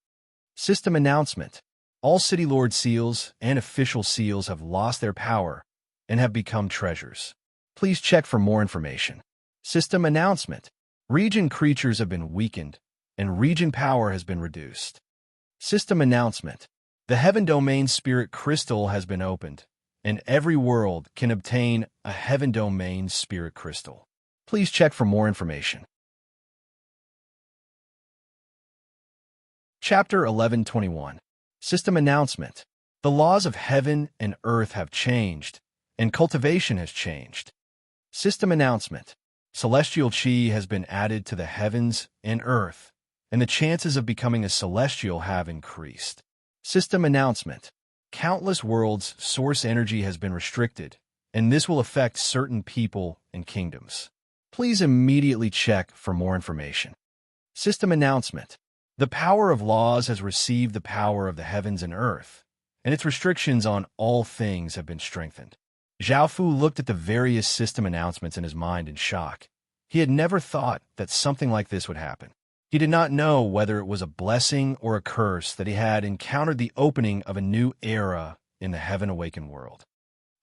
System announcement. All City Lord seals and official seals have lost their power and have become treasures. Please check for more information. System announcement. Region creatures have been weakened, and region power has been reduced. System announcement. The Heaven Domain Spirit Crystal has been opened, and every world can obtain a Heaven Domain Spirit Crystal. Please check for more information. Chapter 1121. System announcement. The laws of heaven and earth have changed, and cultivation has changed. System announcement. Celestial Qi has been added to the heavens and earth, and the chances of becoming a celestial have increased. System announcement. Countless worlds' source energy has been restricted, and this will affect certain people and kingdoms. Please immediately check for more information. System announcement. The power of laws has received the power of the heavens and earth, and its restrictions on all things have been strengthened. Zhao Fu looked at the various system announcements in his mind in shock. He had never thought that something like this would happen. He did not know whether it was a blessing or a curse that he had encountered the opening of a new era in the Heaven Awakened world.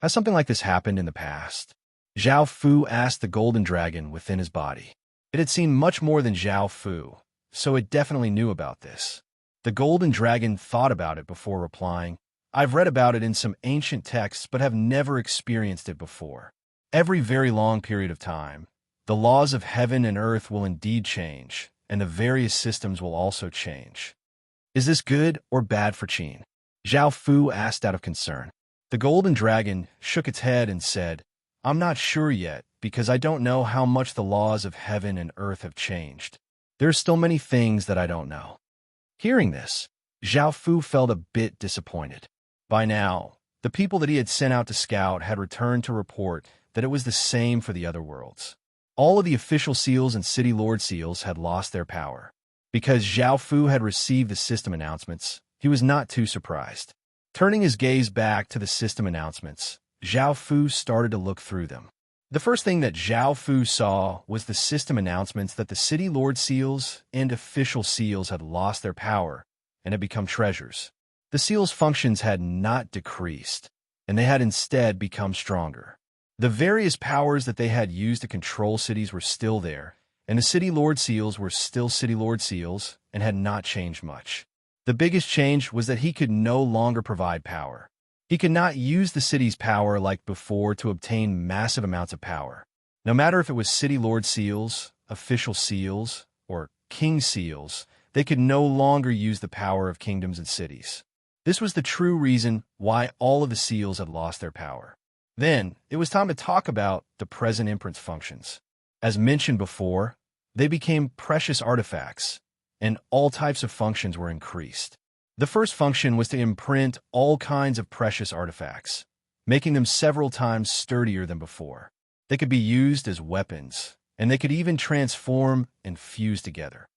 Has something like this happened in the past? Zhao Fu asked the golden dragon within his body. It had seen much more than Zhao Fu, so it definitely knew about this. The golden dragon thought about it before replying, "I've read about it in some ancient texts but have never experienced it before. Every very long period of time, the laws of heaven and earth will indeed change, and the various systems will also change. Is this good or bad for Qin?" Zhao Fu asked out of concern. The golden dragon shook its head and said, "I'm not sure yet, because I don't know how much the laws of heaven and earth have changed. There are still many things that I don't know." Hearing this, Zhao Fu felt a bit disappointed. By now, the people that he had sent out to scout had returned to report that it was the same for the other worlds. All of the official seals and city lord seals had lost their power. Because Zhao Fu had received the system announcements, he was not too surprised. Turning his gaze back to the system announcements, Zhao Fu started to look through them. The first thing that Zhao Fu saw was the system announcements that the city lord seals and official seals had lost their power and had become treasures. The seals' functions had not decreased, and they had instead become stronger. The various powers that they had used to control cities were still there, and the City Lord Seals were still City Lord Seals and had not changed much. The biggest change was that he could no longer provide power. He could not use the city's power like before to obtain massive amounts of power. No matter if it was City Lord Seals official seals, or king seals, they could no longer use the power of kingdoms and cities. This was the true reason why all of the seals had lost their power. Then, it was time to talk about the present imprint's functions. As mentioned before, they became precious artifacts, and all types of functions were increased. The first function was to imprint all kinds of precious artifacts, making them several times sturdier than before. They could be used as weapons, and they could even transform and fuse together.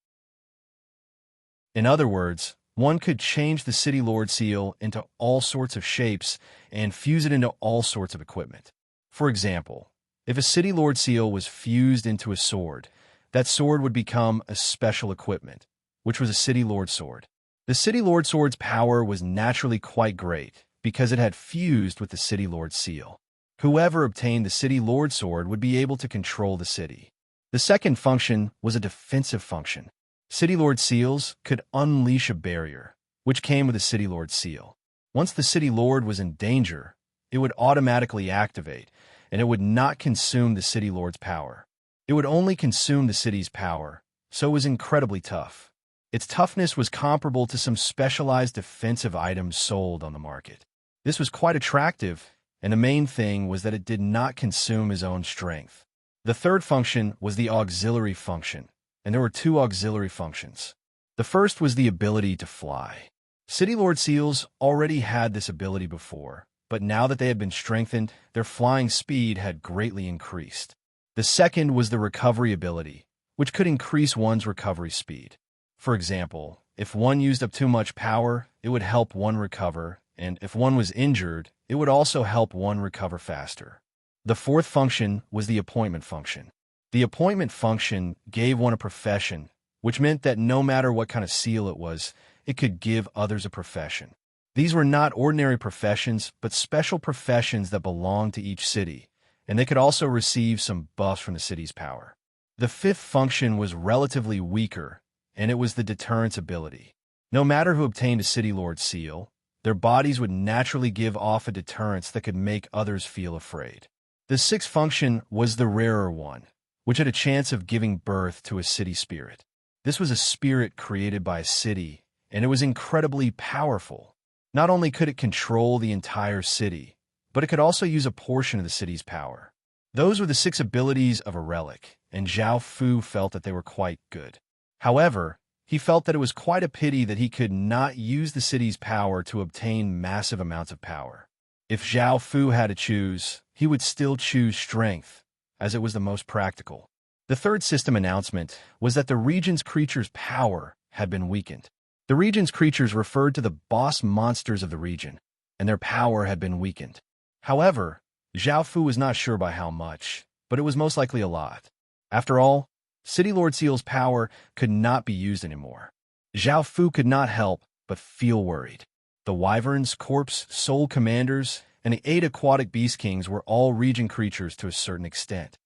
In other words, one could change the City Lord seal into all sorts of shapes and fuse it into all sorts of equipment. For example, if a City Lord seal was fused into a sword, that sword would become a special equipment, which was a City Lord sword. The City Lord sword's power was naturally quite great because it had fused with the City Lord seal. Whoever obtained the City Lord sword would be able to control the city. The second function was a defensive function. City Lord seals could unleash a barrier, which came with a City Lord seal. Once the City Lord was in danger, it would automatically activate, and it would not consume the City Lord's power. It would only consume the city's power, so it was incredibly tough. Its toughness was comparable to some specialized defensive items sold on the market. This was quite attractive, and the main thing was that it did not consume his own strength. The third function was the auxiliary function, and there were two auxiliary functions. The first was the ability to fly. City Lord seals already had this ability before, but now that they had been strengthened, their flying speed had greatly increased. The second was the recovery ability, which could increase one's recovery speed. For example, if one used up too much power, it would help one recover, and if one was injured, it would also help one recover faster. The fourth function was the appointment function. The appointment function gave one a profession, which meant that no matter what kind of seal it was, it could give others a profession. These were not ordinary professions, but special professions that belonged to each city, and they could also receive some buffs from the city's power. The fifth function was relatively weaker, and it was the deterrence ability. No matter who obtained a City Lord seal, their bodies would naturally give off a deterrence that could make others feel afraid. The sixth function was the rarer one, which had a chance of giving birth to a city spirit. This was a spirit created by a city, and it was incredibly powerful. Not only could it control the entire city, but it could also use a portion of the city's power. Those were the 6 abilities of a relic, and Zhao Fu felt that they were quite good. However, he felt that it was quite a pity that he could not use the city's power to obtain massive amounts of power. If Zhao Fu had to choose, he would still choose strength, as it was the most practical. The third system announcement was that the region's creatures' power had been weakened. The region's creatures referred to the boss monsters of the region, and their power had been weakened. However, Zhao Fu was not sure by how much, but it was most likely a lot. After all, City Lord Seal's power could not be used anymore. Zhao Fu could not help but feel worried. The Wyverns, Corpse, Soul Commanders, and the 8 Aquatic Beast Kings were all region creatures to a certain extent.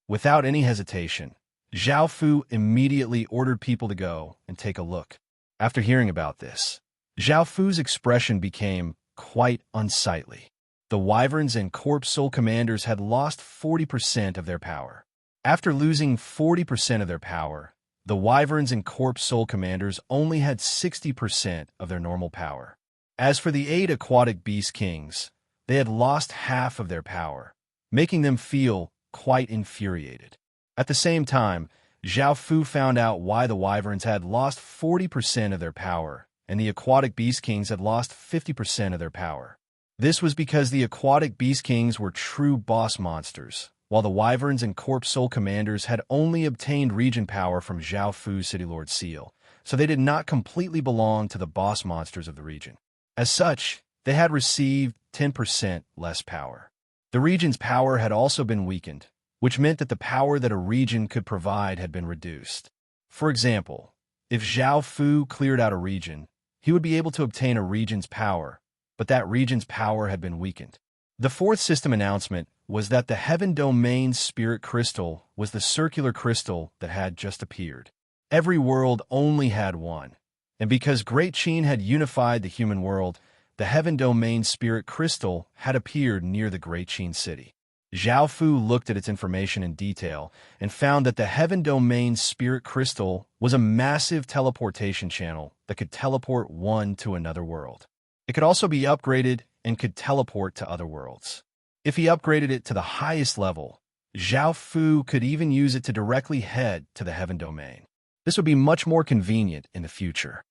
Without any hesitation, Zhao Fu immediately ordered people to go and take a look. After hearing about this, Zhao Fu's expression became quite unsightly. The Wyverns and Corpse Soul Commanders had lost 40% of their power. After losing 40% of their power, the Wyverns and Corpse Soul Commanders only had 60% of their normal power. As for the 8 Aquatic Beast Kings, they had lost half of their power, making them feel quite infuriated. At the same time, Zhao Fu found out why the Wyverns had lost 40% of their power, and the Aquatic Beast Kings had lost 50% of their power. This was because the Aquatic Beast Kings were true boss monsters, while the Wyverns and Corpse Soul Commanders had only obtained region power from Zhao Fu's City Lord Seal, so they did not completely belong to the boss monsters of the region. As such, they had received 10% less power. The region's power had also been weakened, which meant that the power that a region could provide had been reduced. For example, if Zhao Fu cleared out a region, he would be able to obtain a region's power, but that region's power had been weakened. The fourth system announcement was that the Heaven Domain Spirit Crystal was the circular crystal that had just appeared. Every world only had one, and because Great Qin had unified the human world, the Heaven Domain Spirit Crystal had appeared near the Great Qin City. Zhao Fu looked at its information in detail and found that the Heaven Domain's spirit crystal was a massive teleportation channel that could teleport one to another world. It could also be upgraded and could teleport to other worlds. If he upgraded it to the highest level, Zhao Fu could even use it to directly head to the Heaven Domain. This would be much more convenient in the future.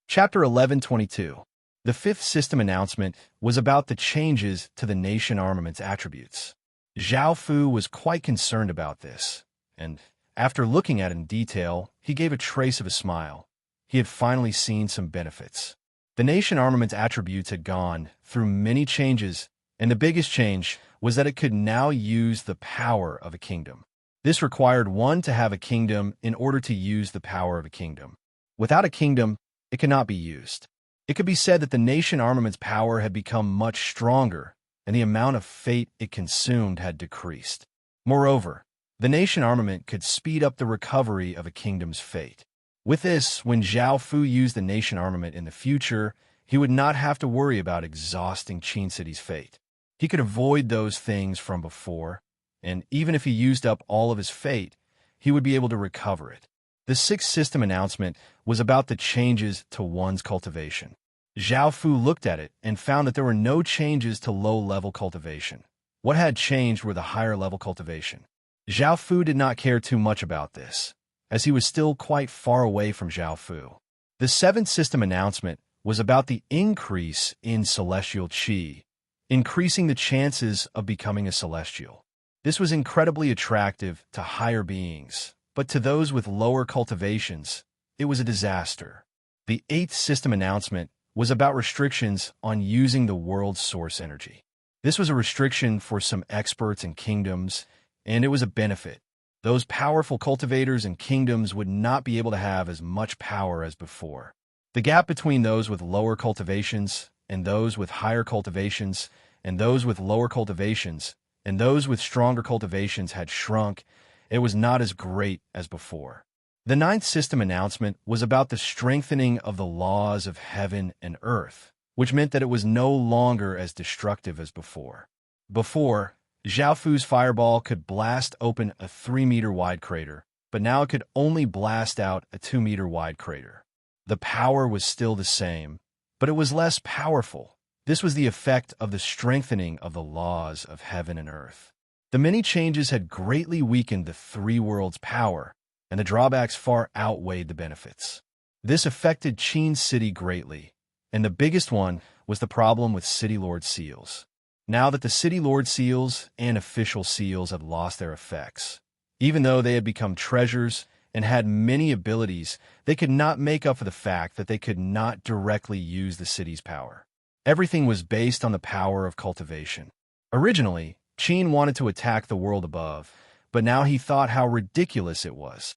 Chapter 1122. The fifth system announcement was about the changes to the nation armament's attributes. Zhao Fu was quite concerned about this, and after looking at it in detail, he gave a trace of a smile. He had finally seen some benefits. The nation armament's attributes had gone through many changes, and the biggest change was that it could now use the power of a kingdom. This required one to have a kingdom in order to use the power of a kingdom. Without a kingdom, it cannot be used. It could be said that the nation armament's power had become much stronger, and the amount of fate it consumed had decreased. Moreover, the nation armament could speed up the recovery of a kingdom's fate. With this, when Zhao Fu used the nation armament in the future, he would not have to worry about exhausting Qin City's fate. He could avoid those things from before, and even if he used up all of his fate, he would be able to recover it. The sixth system announcement was about the changes to one's cultivation. Zhao Fu looked at it and found that there were no changes to low-level cultivation. What had changed were the higher-level cultivation. Zhao Fu did not care too much about this, as he was still quite far away from Zhao Fu. The seventh system announcement was about the increase in celestial qi, increasing the chances of becoming a celestial. This was incredibly attractive to higher beings, but to those with lower cultivations, it was a disaster. The eighth system announcement was about restrictions on using the world's source energy. This was a restriction for some experts and kingdoms, and it was a benefit. Those powerful cultivators and kingdoms would not be able to have as much power as before. The gap between those with lower cultivations and those with higher cultivations and those with lower cultivations and those with stronger cultivations had shrunk. It was not as great as before. The ninth system announcement was about the strengthening of the laws of heaven and earth, which meant that it was no longer as destructive as before. Before, Zhao Fu's fireball could blast open a 3-meter-wide crater, but now it could only blast out a 2-meter-wide crater. The power was still the same, but it was less powerful. This was the effect of the strengthening of the laws of heaven and earth. The many changes had greatly weakened the three worlds' power, and the drawbacks far outweighed the benefits. This affected Qin City greatly, and the biggest one was the problem with City Lord seals. Now that the City Lord seals and official seals had lost their effects, even though they had become treasures and had many abilities, they could not make up for the fact that they could not directly use the city's power. Everything was based on the power of cultivation. Originally, Qin wanted to attack the world above, but now he thought how ridiculous it was.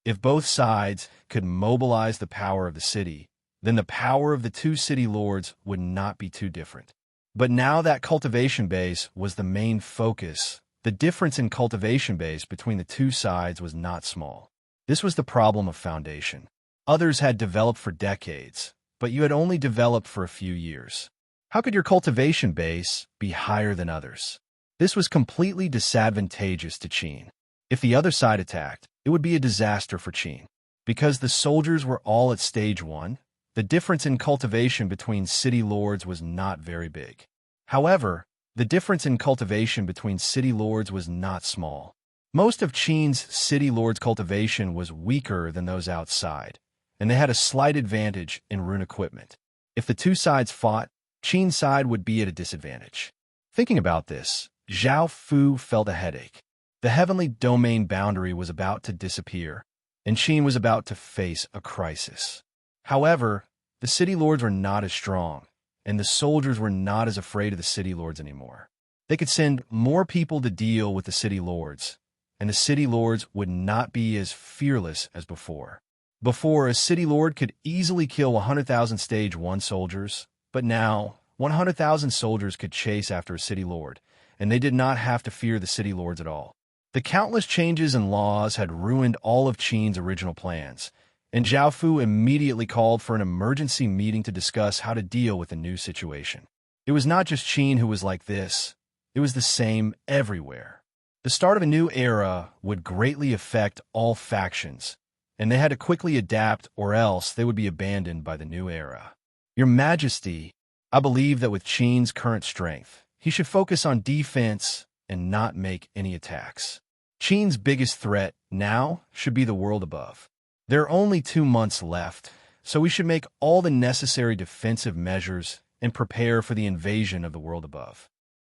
If both sides could mobilize the power of the city, then the power of the two city lords would not be too different. But now that cultivation base was the main focus, the difference in cultivation base between the two sides was not small. This was the problem of foundation. Others had developed for decades, but you had only developed for a few years. How could your cultivation base be higher than others? This was completely disadvantageous to Qin. If the other side attacked, it would be a disaster for Qin. Because the soldiers were all at stage 1, the difference in cultivation between city lords was not very big. However, the difference in cultivation between city lords was not small. Most of Qin's city lords' cultivation was weaker than those outside, and they had a slight advantage in rune equipment. If the two sides fought, Qin's side would be at a disadvantage. Thinking about this, Zhao Fu felt a headache. The heavenly domain boundary was about to disappear, and Qin was about to face a crisis. However, the city lords were not as strong, and the soldiers were not as afraid of the city lords anymore. They could send more people to deal with the city lords, and the city lords would not be as fearless as before. Before, a city lord could easily kill 100,000 stage 1 soldiers, but now 100,000 soldiers could chase after a city lord, and they did not have to fear the city lords at all. The countless changes in laws had ruined all of Qin's original plans, and Zhao Fu immediately called for an emergency meeting to discuss how to deal with the new situation. It was not just Qin who was like this. It was the same everywhere. The start of a new era would greatly affect all factions, and they had to quickly adapt or else they would be abandoned by the new era. Your Majesty, I believe that with Qin's current strength, he should focus on defense and not make any attacks. Qin's biggest threat now should be the world above. There are only 2 months left, so we should make all the necessary defensive measures and prepare for the invasion of the world above.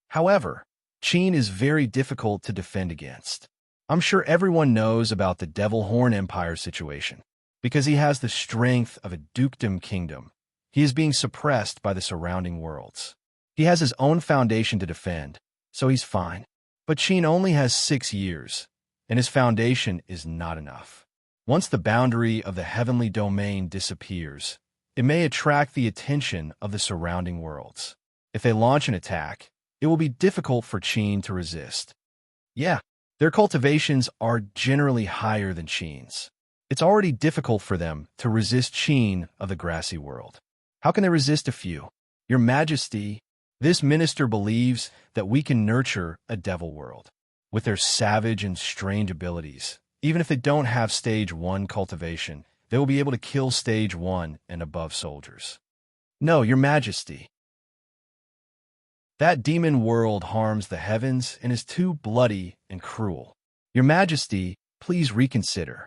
However, Qin is very difficult to defend against. I'm sure everyone knows about the Devil Horn Empire situation. Because he has the strength of a dukedom kingdom, he is being suppressed by the surrounding worlds. He has his own foundation to defend, so he's fine. But Qin only has 6 years, and his foundation is not enough. Once the boundary of the heavenly domain disappears, it may attract the attention of the surrounding worlds. If they launch an attack, it will be difficult for Qin to resist. Yeah, their cultivations are generally higher than Qin's. It's already difficult for them to resist Qin of the grassy world. How can they resist a few? Your Majesty, this minister believes that we can nurture a devil world. With their savage and strange abilities, even if they don't have stage 1 cultivation, they will be able to kill stage 1 and above soldiers. No, Your Majesty. That demon world harms the heavens and is too bloody and cruel. Your Majesty, please reconsider.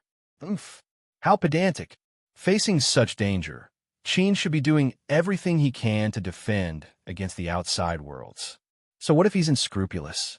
How pedantic. Facing such danger, Qin should be doing everything he can to defend against the outside worlds. So what if he's unscrupulous?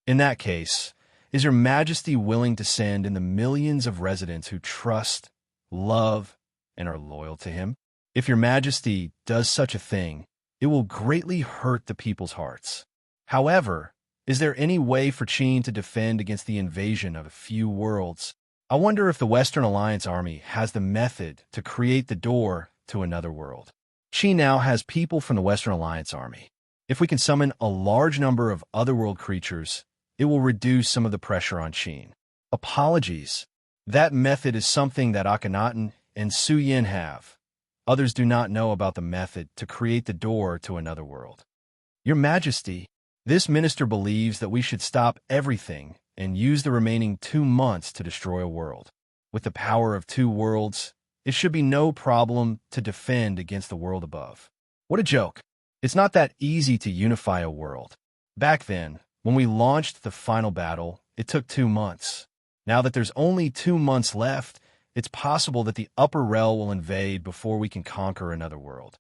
In that case, is Your Majesty willing to send in the millions of residents who trust, love, and are loyal to him? If Your Majesty does such a thing, it will greatly hurt the people's hearts. However, is there any way for Qin to defend against the invasion of a few worlds? I wonder if the Western Alliance army has the method to create the door to another world. Qin now has people from the Western Alliance army. If we can summon a large number of otherworld creatures, it will reduce some of the pressure on Qin. Apologies. That method is something that Akhenaten and Su Yin have. Others do not know about the method to create the door to another world. Your Majesty, this minister believes that we should stop everything and use the remaining 2 months to destroy a world. With the power of 2 worlds, it should be no problem to defend against the world above. What a joke. It's not that easy to unify a world. Back then, when we launched the final battle, it took 2 months. Now that there's only 2 months left, it's possible that the upper realm will invade before we can conquer another world.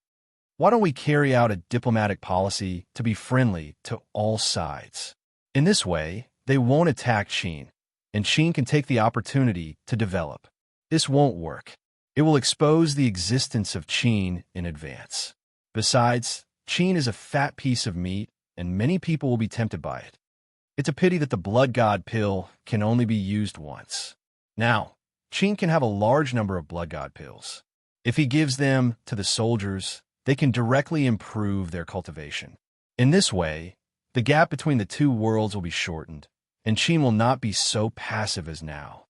Why don't we carry out a diplomatic policy to be friendly to all sides? In this way, they won't attack Qin, and Qin can take the opportunity to develop. This won't work. It will expose the existence of Qin in advance. Besides, Qin is a fat piece of meat, and many people will be tempted by it. It's a pity that the blood god pill can only be used once. Now, Qin can have a large number of blood god pills. If he gives them to the soldiers, they can directly improve their cultivation. In this way, the gap between the 2 worlds will be shortened, and Qin will not be so passive as now.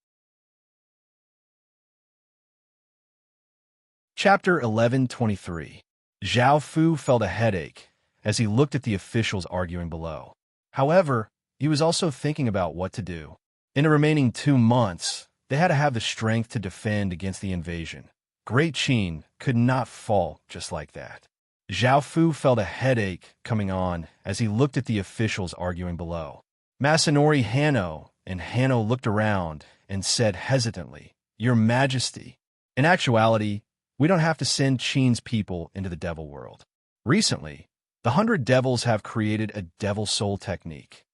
Chapter 11:23. Zhao Fu felt a headache as he looked at the officials arguing below. However, he was also thinking about what to do. In the remaining 2 months, they had to have the strength to defend against the invasion. Great Qin could not fall just like that. Zhao Fu felt a headache coming on as he looked at the officials arguing below. Masanori Hanno and Hanno looked around and said hesitantly, "Your Majesty, in actuality, we don't have to send Qin's people into the devil world. Recently, the 100 devils have created a devil soul technique.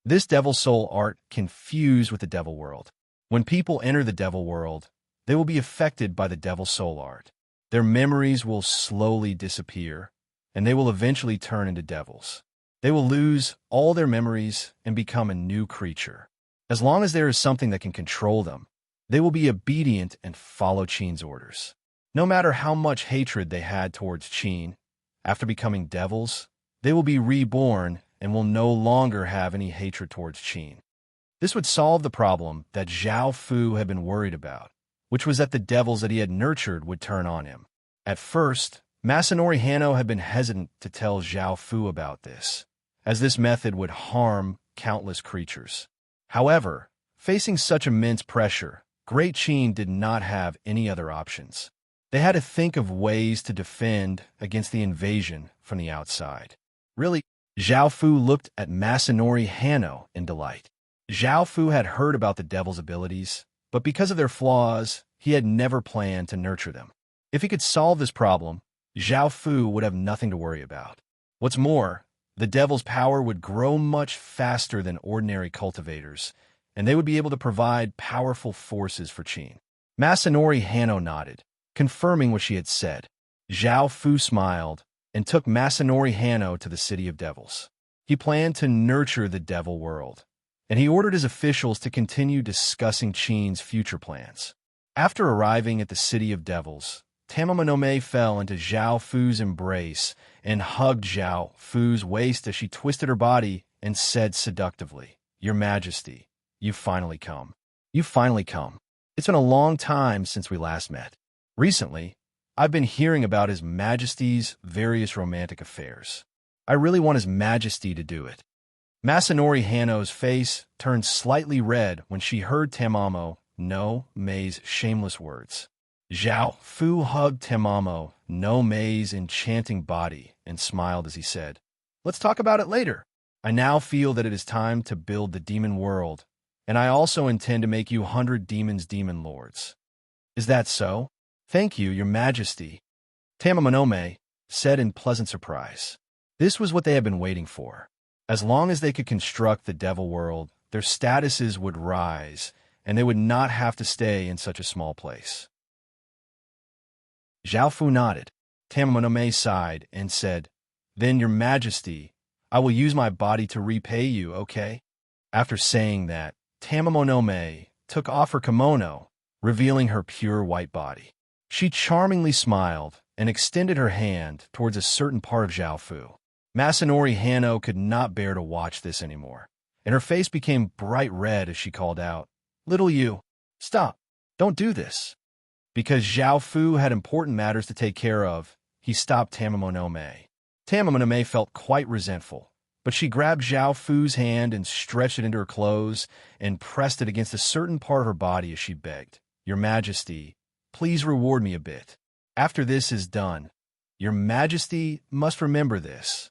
This devil soul art can fuse with the devil world. When people enter the devil world, they will be affected by the devil soul art. Their memories will slowly disappear, and they will eventually turn into devils. They will lose all their memories and become a new creature. As long as there is something that can control them, they will be obedient and follow Qin's orders. No matter how much hatred they had towards Qin, after becoming devils, they will be reborn and will no longer have any hatred towards Qin. This would solve the problem that Zhao Fu had been worried about. which was that the devils that he had nurtured would turn on him. At first, Masanori Hanno had been hesitant to tell Zhao Fu about this, as this method would harm countless creatures. However, facing such immense pressure, Great Qin did not have any other options. They had to think of ways to defend against the invasion from the outside. Really, Zhao Fu looked at Masanori Hanno in delight. Zhao Fu had heard about the devil's abilities, but because of their flaws, he had never planned to nurture them. If he could solve this problem, Zhao Fu would have nothing to worry about. What's more, the devil's power would grow much faster than ordinary cultivators, and they would be able to provide powerful forces for Qin. Masanori Hanno nodded, confirming what she had said. Zhao Fu smiled and took Masanori Hanno to the City of Devils. He planned to nurture the devil world, and he ordered his officials to continue discussing Qin's future plans. After arriving at the City of Devils, Tamamonome fell into Zhao Fu's embrace and hugged Zhao Fu's waist as she twisted her body and said seductively, "Your Majesty, you've finally come. You've finally come. It's been a long time since we last met. Recently, I've been hearing about His Majesty's various romantic affairs. I really want His Majesty to do it." Masanori Hanno's face turned slightly red when she heard Tamamo no Mei's shameless words. Zhao Fu hugged Tamamo no Mei's enchanting body and smiled as he said, "Let's talk about it later. I now feel that it is time to build the demon world, and I also intend to make you 100 demons demon lords." "Is that so? Thank you, Your Majesty," Tamamonome said in pleasant surprise. This was what they had been waiting for. As long as they could construct the devil world, their statuses would rise, and they would not have to stay in such a small place. Zhao Fu nodded. Tamamonome sighed and said, "Then, Your Majesty, I will use my body to repay you, okay?" After saying that, Tamamonome took off her kimono, revealing her pure white body. She charmingly smiled and extended her hand towards a certain part of Zhao Fu. Masanori Hanno could not bear to watch this anymore, and her face became bright red as she called out, "Little you, stop, don't do this." Because Zhao Fu had important matters to take care of, he stopped Tamamonome. Tamamonome felt quite resentful, but she grabbed Zhao Fu's hand and stretched it into her clothes and pressed it against a certain part of her body as she begged, "Your Majesty, please reward me a bit. After this is done, Your Majesty must remember this."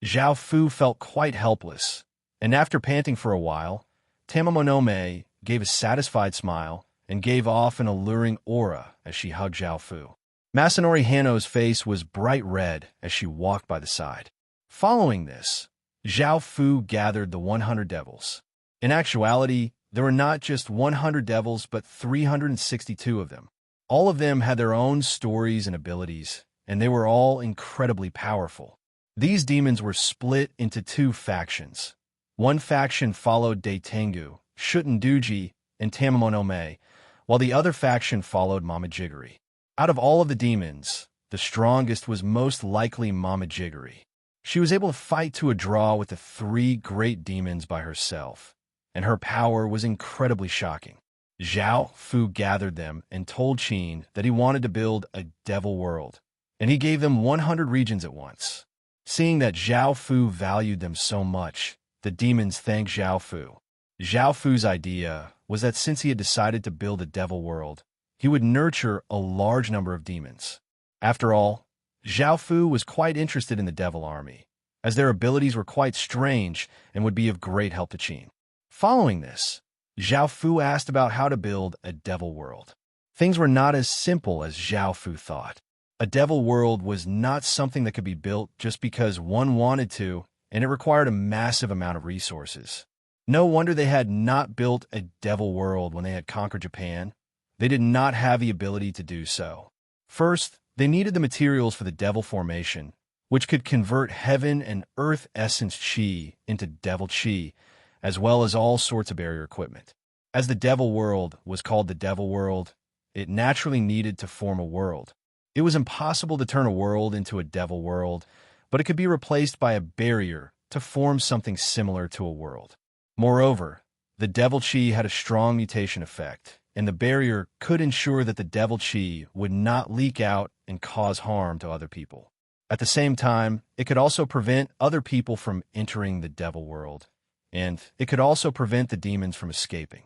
Zhao Fu felt quite helpless, and after panting for a while, Tamamonome gave a satisfied smile and gave off an alluring aura as she hugged Zhao Fu. Masanori Hanno's face was bright red as she walked by the side. Following this, Zhao Fu gathered the 100 devils. In actuality, there were not just 100 devils, but 362 of them. All of them had their own stories and abilities, and they were all incredibly powerful. These demons were split into two factions. One faction followed Daitengu, Shutenduji, and Tamamonome, while the other faction followed Mamajigiri. Out of all of the demons, the strongest was most likely Mamajigiri. She was able to fight to a draw with the three great demons by herself, and her power was incredibly shocking. Zhao Fu gathered them and told Qin that he wanted to build a devil world, and he gave them 100 regions at once. Seeing that Zhao Fu valued them so much, the demons thanked Zhao Fu. Zhao Fu's idea was that since he had decided to build a devil world, he would nurture a large number of demons. After all, Zhao Fu was quite interested in the devil army, as their abilities were quite strange and would be of great help to Qin. Following this, Zhao Fu asked about how to build a devil world. Things were not as simple as Zhao Fu thought. A devil world was not something that could be built just because one wanted to, and it required a massive amount of resources. No wonder they had not built a devil world when they had conquered Japan. They did not have the ability to do so. First, they needed the materials for the devil formation, which could convert heaven and earth essence chi into devil chi, as well as all sorts of barrier equipment. As the devil world was called the devil world, it naturally needed to form a world. It was impossible to turn a world into a devil world, but it could be replaced by a barrier to form something similar to a world. Moreover, the devil chi had a strong mutation effect, and the barrier could ensure that the devil chi would not leak out and cause harm to other people. At the same time, it could also prevent other people from entering the devil world, and it could also prevent the demons from escaping.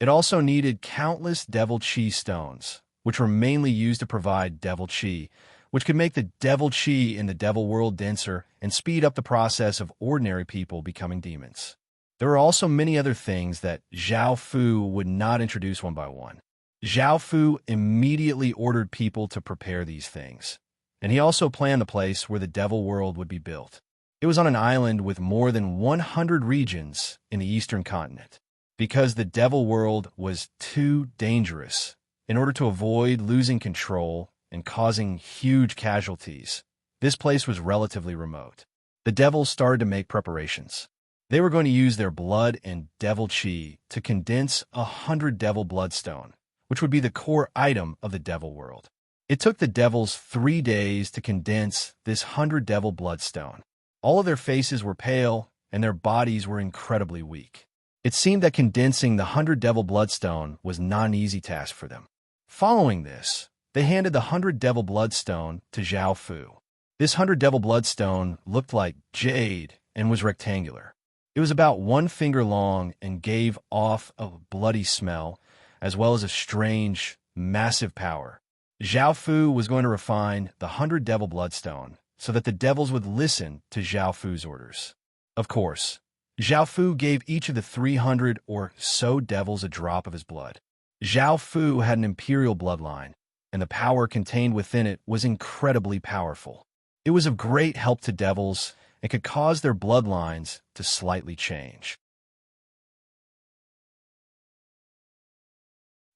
It also needed countless devil chi stones, which were mainly used to provide devil chi, which could make the devil chi in the devil world denser and speed up the process of ordinary people becoming demons. There were also many other things that Zhao Fu would not introduce one by one. Zhao Fu immediately ordered people to prepare these things, and he also planned the place where the devil world would be built. It was on an island with more than 100 regions in the eastern continent. Because the devil world was too dangerous, in order to avoid losing control and causing huge casualties, this place was relatively remote. The devils started to make preparations. They were going to use their blood and devil chi to condense 100 devil bloodstone, which would be the core item of the devil world. It took the devils 3 days to condense this 100 devil bloodstone. All of their faces were pale, and their bodies were incredibly weak. It seemed that condensing the 100 devil bloodstone was not an easy task for them. Following this, they handed the 100 devil bloodstone to Zhao Fu. This 100 devil bloodstone looked like jade and was rectangular. It was about 1 finger long and gave off a bloody smell, as well as a strange, massive power. Zhao Fu was going to refine the 100 devil bloodstone so that the devils would listen to Zhao Fu's orders. Of course, Zhao Fu gave each of the 300 or so devils a drop of his blood. Zhao Fu had an imperial bloodline, and the power contained within it was incredibly powerful. It was of great help to devils and could cause their bloodlines to slightly change.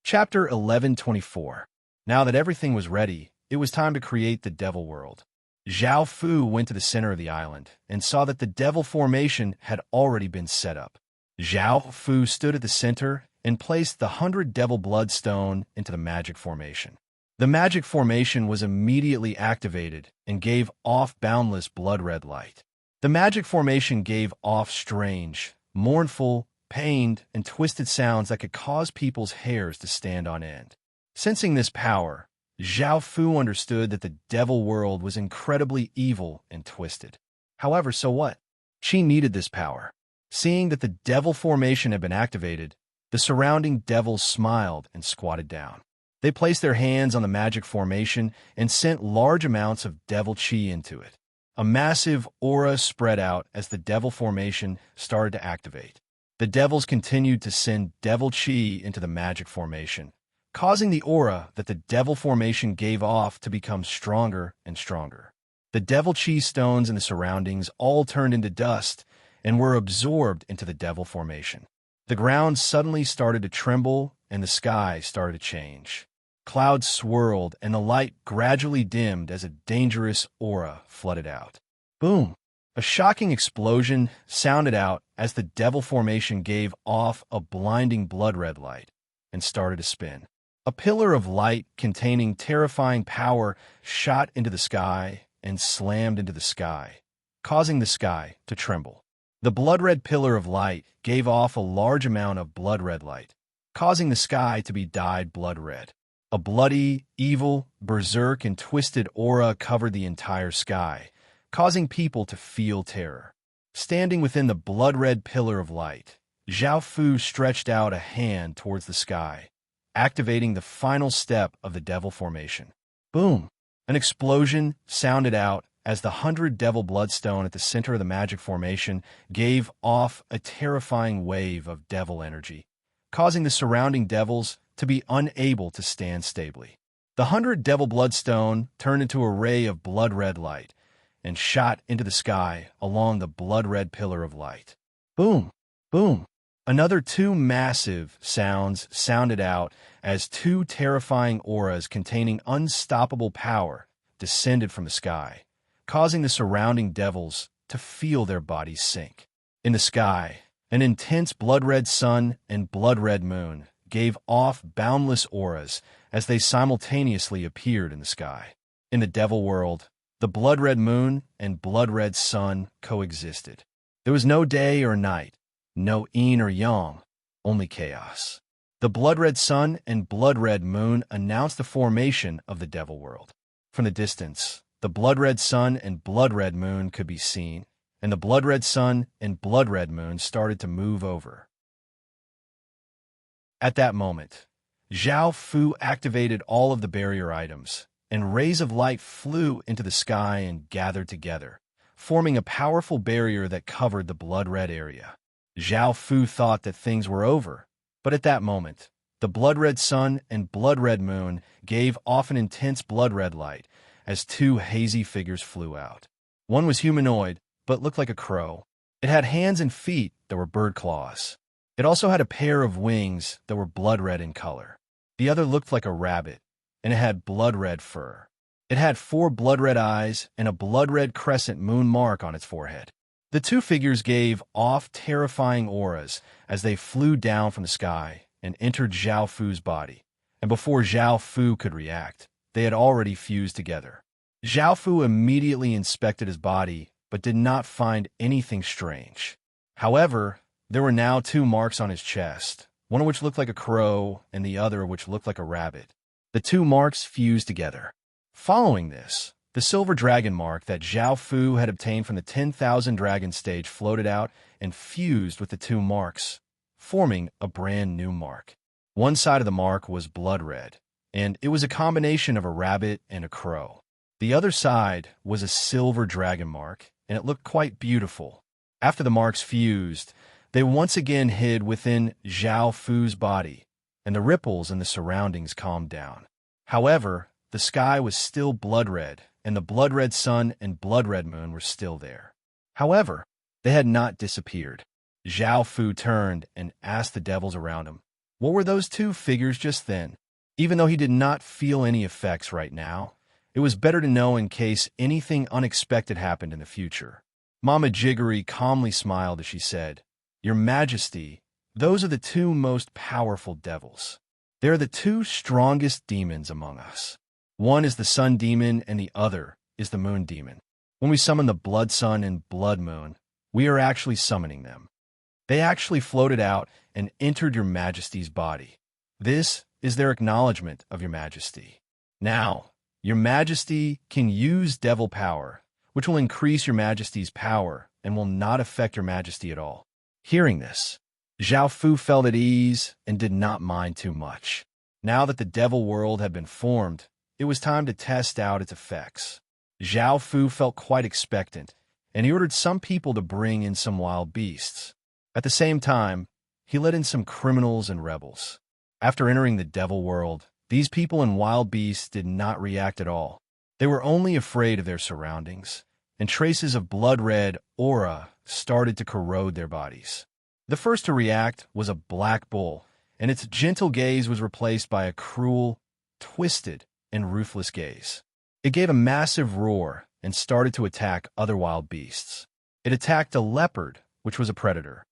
Chapter 1124. Now that everything was ready, it was time to create the devil world. Zhao Fu went to the center of the island and saw that the devil formation had already been set up. Zhao Fu stood at the center and placed the 100 devil bloodstone into the magic formation. The magic formation was immediately activated and gave off boundless blood-red light. The magic formation gave off strange, mournful, pained, and twisted sounds that could cause people's hairs to stand on end. Sensing this power, Zhao Fu understood that the devil world was incredibly evil and twisted. However, so what? She needed this power. Seeing that the devil formation had been activated, the surrounding devils smiled and squatted down. They placed their hands on the magic formation and sent large amounts of devil chi into it. A massive aura spread out as the devil formation started to activate. The devils continued to send devil chi into the magic formation, causing the aura that the devil formation gave off to become stronger and stronger. The devil chi stones in the surroundings all turned into dust and were absorbed into the devil formation. The ground suddenly started to tremble and the sky started to change. Clouds swirled and the light gradually dimmed as a dangerous aura flooded out. Boom! A shocking explosion sounded out as the devil formation gave off a blinding blood-red light and started to spin. A pillar of light containing terrifying power shot into the sky and slammed into the sky, causing the sky to tremble. The blood-red pillar of light gave off a large amount of blood-red light, causing the sky to be dyed blood-red. A bloody, evil, berserk, and twisted aura covered the entire sky, causing people to feel terror. Standing within the blood-red pillar of light, Zhao Fu stretched out a hand towards the sky, activating the final step of the devil formation. Boom! An explosion sounded out as the 100 devil bloodstone at the center of the magic formation gave off a terrifying wave of devil energy, causing the surrounding devils to be unable to stand stably. The 100 devil bloodstone turned into a ray of blood-red light and shot into the sky along the blood-red pillar of light. Boom! Boom! Another 2 massive sounds sounded out as 2 terrifying auras containing unstoppable power descended from the sky, causing the surrounding devils to feel their bodies sink. In the sky, an intense blood-red sun and blood-red moon gave off boundless auras as they simultaneously appeared in the sky. In the devil world, the blood-red moon and blood-red sun coexisted. There was no day or night, no yin or yang, only chaos. The blood-red sun and blood-red moon announced the formation of the devil world. From the distance, the blood-red sun and blood-red moon could be seen, and the blood-red sun and blood-red moon started to move over. At that moment, Zhao Fu activated all of the barrier items, and rays of light flew into the sky and gathered together, forming a powerful barrier that covered the blood-red area. Zhao Fu thought that things were over, but at that moment, the blood-red sun and blood-red moon gave off an intense blood-red light as two hazy figures flew out. One was humanoid, but looked like a crow. It had hands and feet that were bird claws. It also had a pair of wings that were blood-red in color. The other looked like a rabbit, and it had blood-red fur. It had 4 blood-red eyes and a blood-red crescent moon mark on its forehead. The two figures gave off terrifying auras as they flew down from the sky and entered Zhao Fu's body, and before Zhao Fu could react, they had already fused together. Zhao Fu immediately inspected his body, but did not find anything strange. However, there were now 2 marks on his chest, one of which looked like a crow and the other which looked like a rabbit. The 2 marks fused together. Following this, the silver dragon mark that Zhao Fu had obtained from the 10,000 dragon stage floated out and fused with the 2 marks, forming a brand new mark. One side of the mark was blood red, and it was a combination of a rabbit and a crow. The other side was a silver dragon mark, and it looked quite beautiful. After the marks fused, they once again hid within Zhao Fu's body, and the ripples in the surroundings calmed down. However, the sky was still blood red, and the blood-red sun and blood-red moon were still there. However, they had not disappeared. Zhao Fu turned and asked the devils around him, what were those 2 figures just then? Even though he did not feel any effects right now, it was better to know in case anything unexpected happened in the future. Mama Jiggery calmly smiled as she said, Your Majesty, those are the 2 most powerful devils. They are the 2 strongest demons among us. One is the sun demon and the other is the moon demon. When we summon the blood sun and blood moon, we are actually summoning them. They actually floated out and entered your Majesty's body. This is their acknowledgement of your Majesty. Now, your Majesty can use devil power, which will increase your Majesty's power and will not affect your Majesty at all. Hearing this, Zhao Fu felt at ease and did not mind too much. Now that the devil world had been formed, it was time to test out its effects. Zhao Fu felt quite expectant, and he ordered some people to bring in some wild beasts. At the same time, he let in some criminals and rebels. After entering the devil world, these people and wild beasts did not react at all. They were only afraid of their surroundings, and traces of blood-red aura started to corrode their bodies. The first to react was a black bull, and its gentle gaze was replaced by a cruel, twisted, and ruthless gaze. It gave a massive roar and started to attack other wild beasts. It attacked a leopard, which was a predator.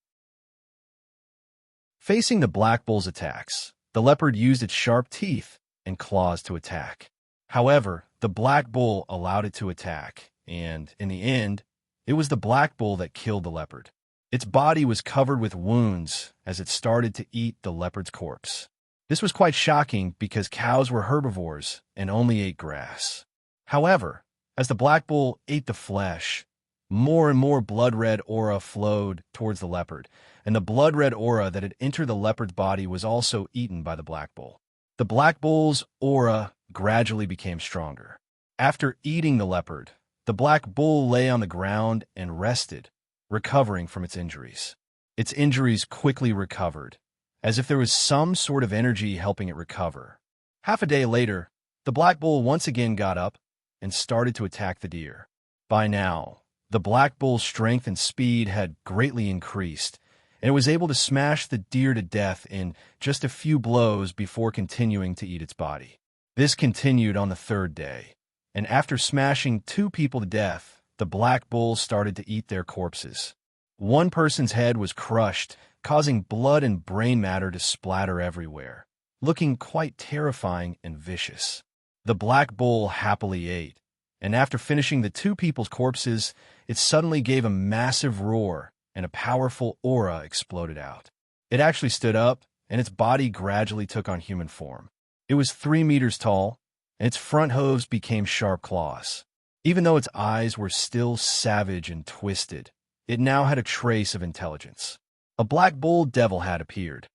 Facing the black bull's attacks, the leopard used its sharp teeth and claws to attack. However, the black bull allowed it to attack, and, in the end, it was the black bull that killed the leopard. Its body was covered with wounds as it started to eat the leopard's corpse. This was quite shocking because cows were herbivores and only ate grass. However, as the black bull ate the flesh, more and more blood-red aura flowed towards the leopard, and the blood-red aura that had entered the leopard's body was also eaten by the black bull. The black bull's aura gradually became stronger. After eating the leopard, the black bull lay on the ground and rested, recovering from its injuries. Its injuries quickly recovered, as if there was some sort of energy helping it recover. Half a day later, the black bull once again got up and started to attack the deer. By now, the black bull's strength and speed had greatly increased, and it was able to smash the deer to death in just a few blows before continuing to eat its body. This continued on the 3rd day, and after smashing 2 people to death, the black bull started to eat their corpses. One person's head was crushed, causing blood and brain matter to splatter everywhere, looking quite terrifying and vicious. The black bull happily ate, and after finishing the 2 people's corpses, it suddenly gave a massive roar, and a powerful aura exploded out. It actually stood up, and its body gradually took on human form. It was 3 meters tall, and its front hooves became sharp claws. Even though its eyes were still savage and twisted, it now had a trace of intelligence. A black bull devil had appeared.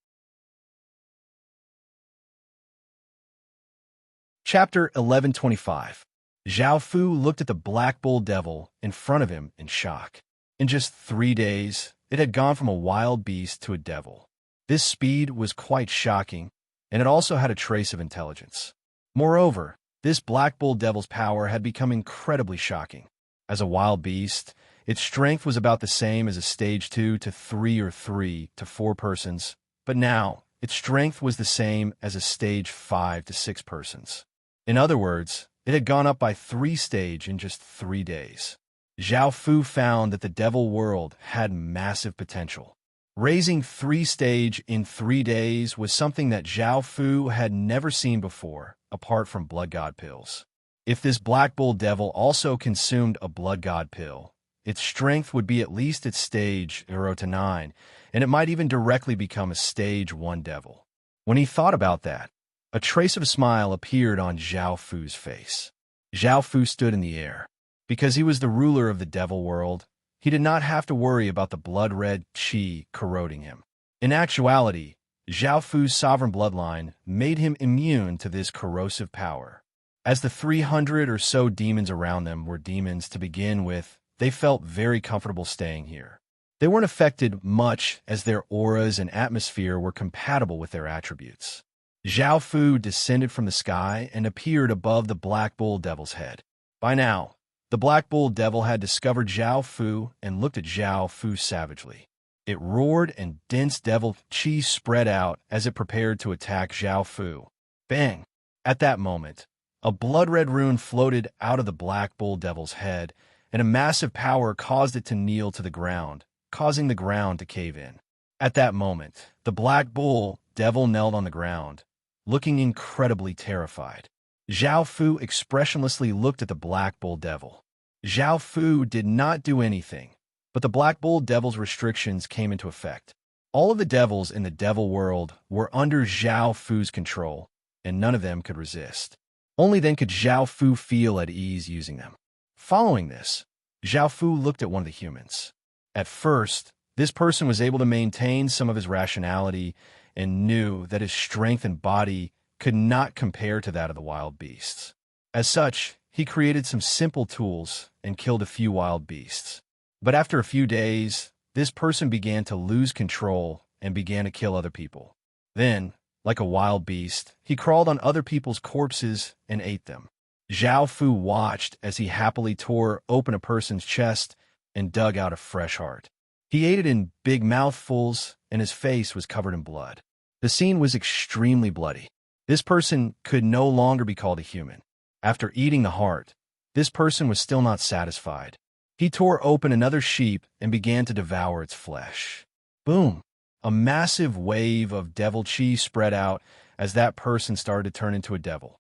Chapter 1125. Zhao Fu looked at the black bull devil in front of him in shock. In just 3 days, it had gone from a wild beast to a devil. This speed was quite shocking, and it also had a trace of intelligence. Moreover, this black bull devil's power had become incredibly shocking. As a wild beast, its strength was about the same as a stage 2 to 3 or 3 to 4 persons, but now its strength was the same as a stage 5 to 6 persons. In other words, it had gone up by 3 stages in just 3 days. Zhao Fu found that the devil world had massive potential. Raising 3 stages in 3 days was something that Zhao Fu had never seen before, apart from blood god pills. If this black bull devil also consumed a blood god pill, its strength would be at least at stage 0 to 9, and it might even directly become a stage 1 devil. When he thought about that, a trace of a smile appeared on Zhao Fu's face. Zhao Fu stood in the air. Because he was the ruler of the devil world, he did not have to worry about the blood-red qi corroding him. In actuality, Zhao Fu's sovereign bloodline made him immune to this corrosive power. As the 300 or so demons around them were demons to begin with, they felt very comfortable staying here. They weren't affected much as their auras and atmosphere were compatible with their attributes. Zhao Fu descended from the sky and appeared above the Black Bull Devil's head. By now, the Black Bull Devil had discovered Zhao Fu and looked at Zhao Fu savagely. It roared and dense devil qi spread out as it prepared to attack Zhao Fu. Bang! At that moment, a blood-red rune floated out of the Black Bull Devil's head, and a massive power caused it to kneel to the ground, causing the ground to cave in. At that moment, the Black Bull Devil knelt on the ground, looking incredibly terrified. Zhao Fu expressionlessly looked at the Black Bull Devil. Zhao Fu did not do anything, but the Black Bull Devil's restrictions came into effect. All of the devils in the devil world were under Zhao Fu's control, and none of them could resist. Only then could Zhao Fu feel at ease using them. Following this, Zhao Fu looked at one of the humans. At first, this person was able to maintain some of his rationality and knew that his strength and body could not compare to that of the wild beasts. As such, he created some simple tools and killed a few wild beasts. But after a few days, this person began to lose control and began to kill other people. Then, like a wild beast, he crawled on other people's corpses and ate them. Zhao Fu watched as he happily tore open a person's chest and dug out a fresh heart. He ate it in big mouthfuls, and his face was covered in blood. The scene was extremely bloody. This person could no longer be called a human. After eating the heart, this person was still not satisfied. He tore open another sheep and began to devour its flesh. Boom! A massive wave of devil qi spread out as that person started to turn into a devil.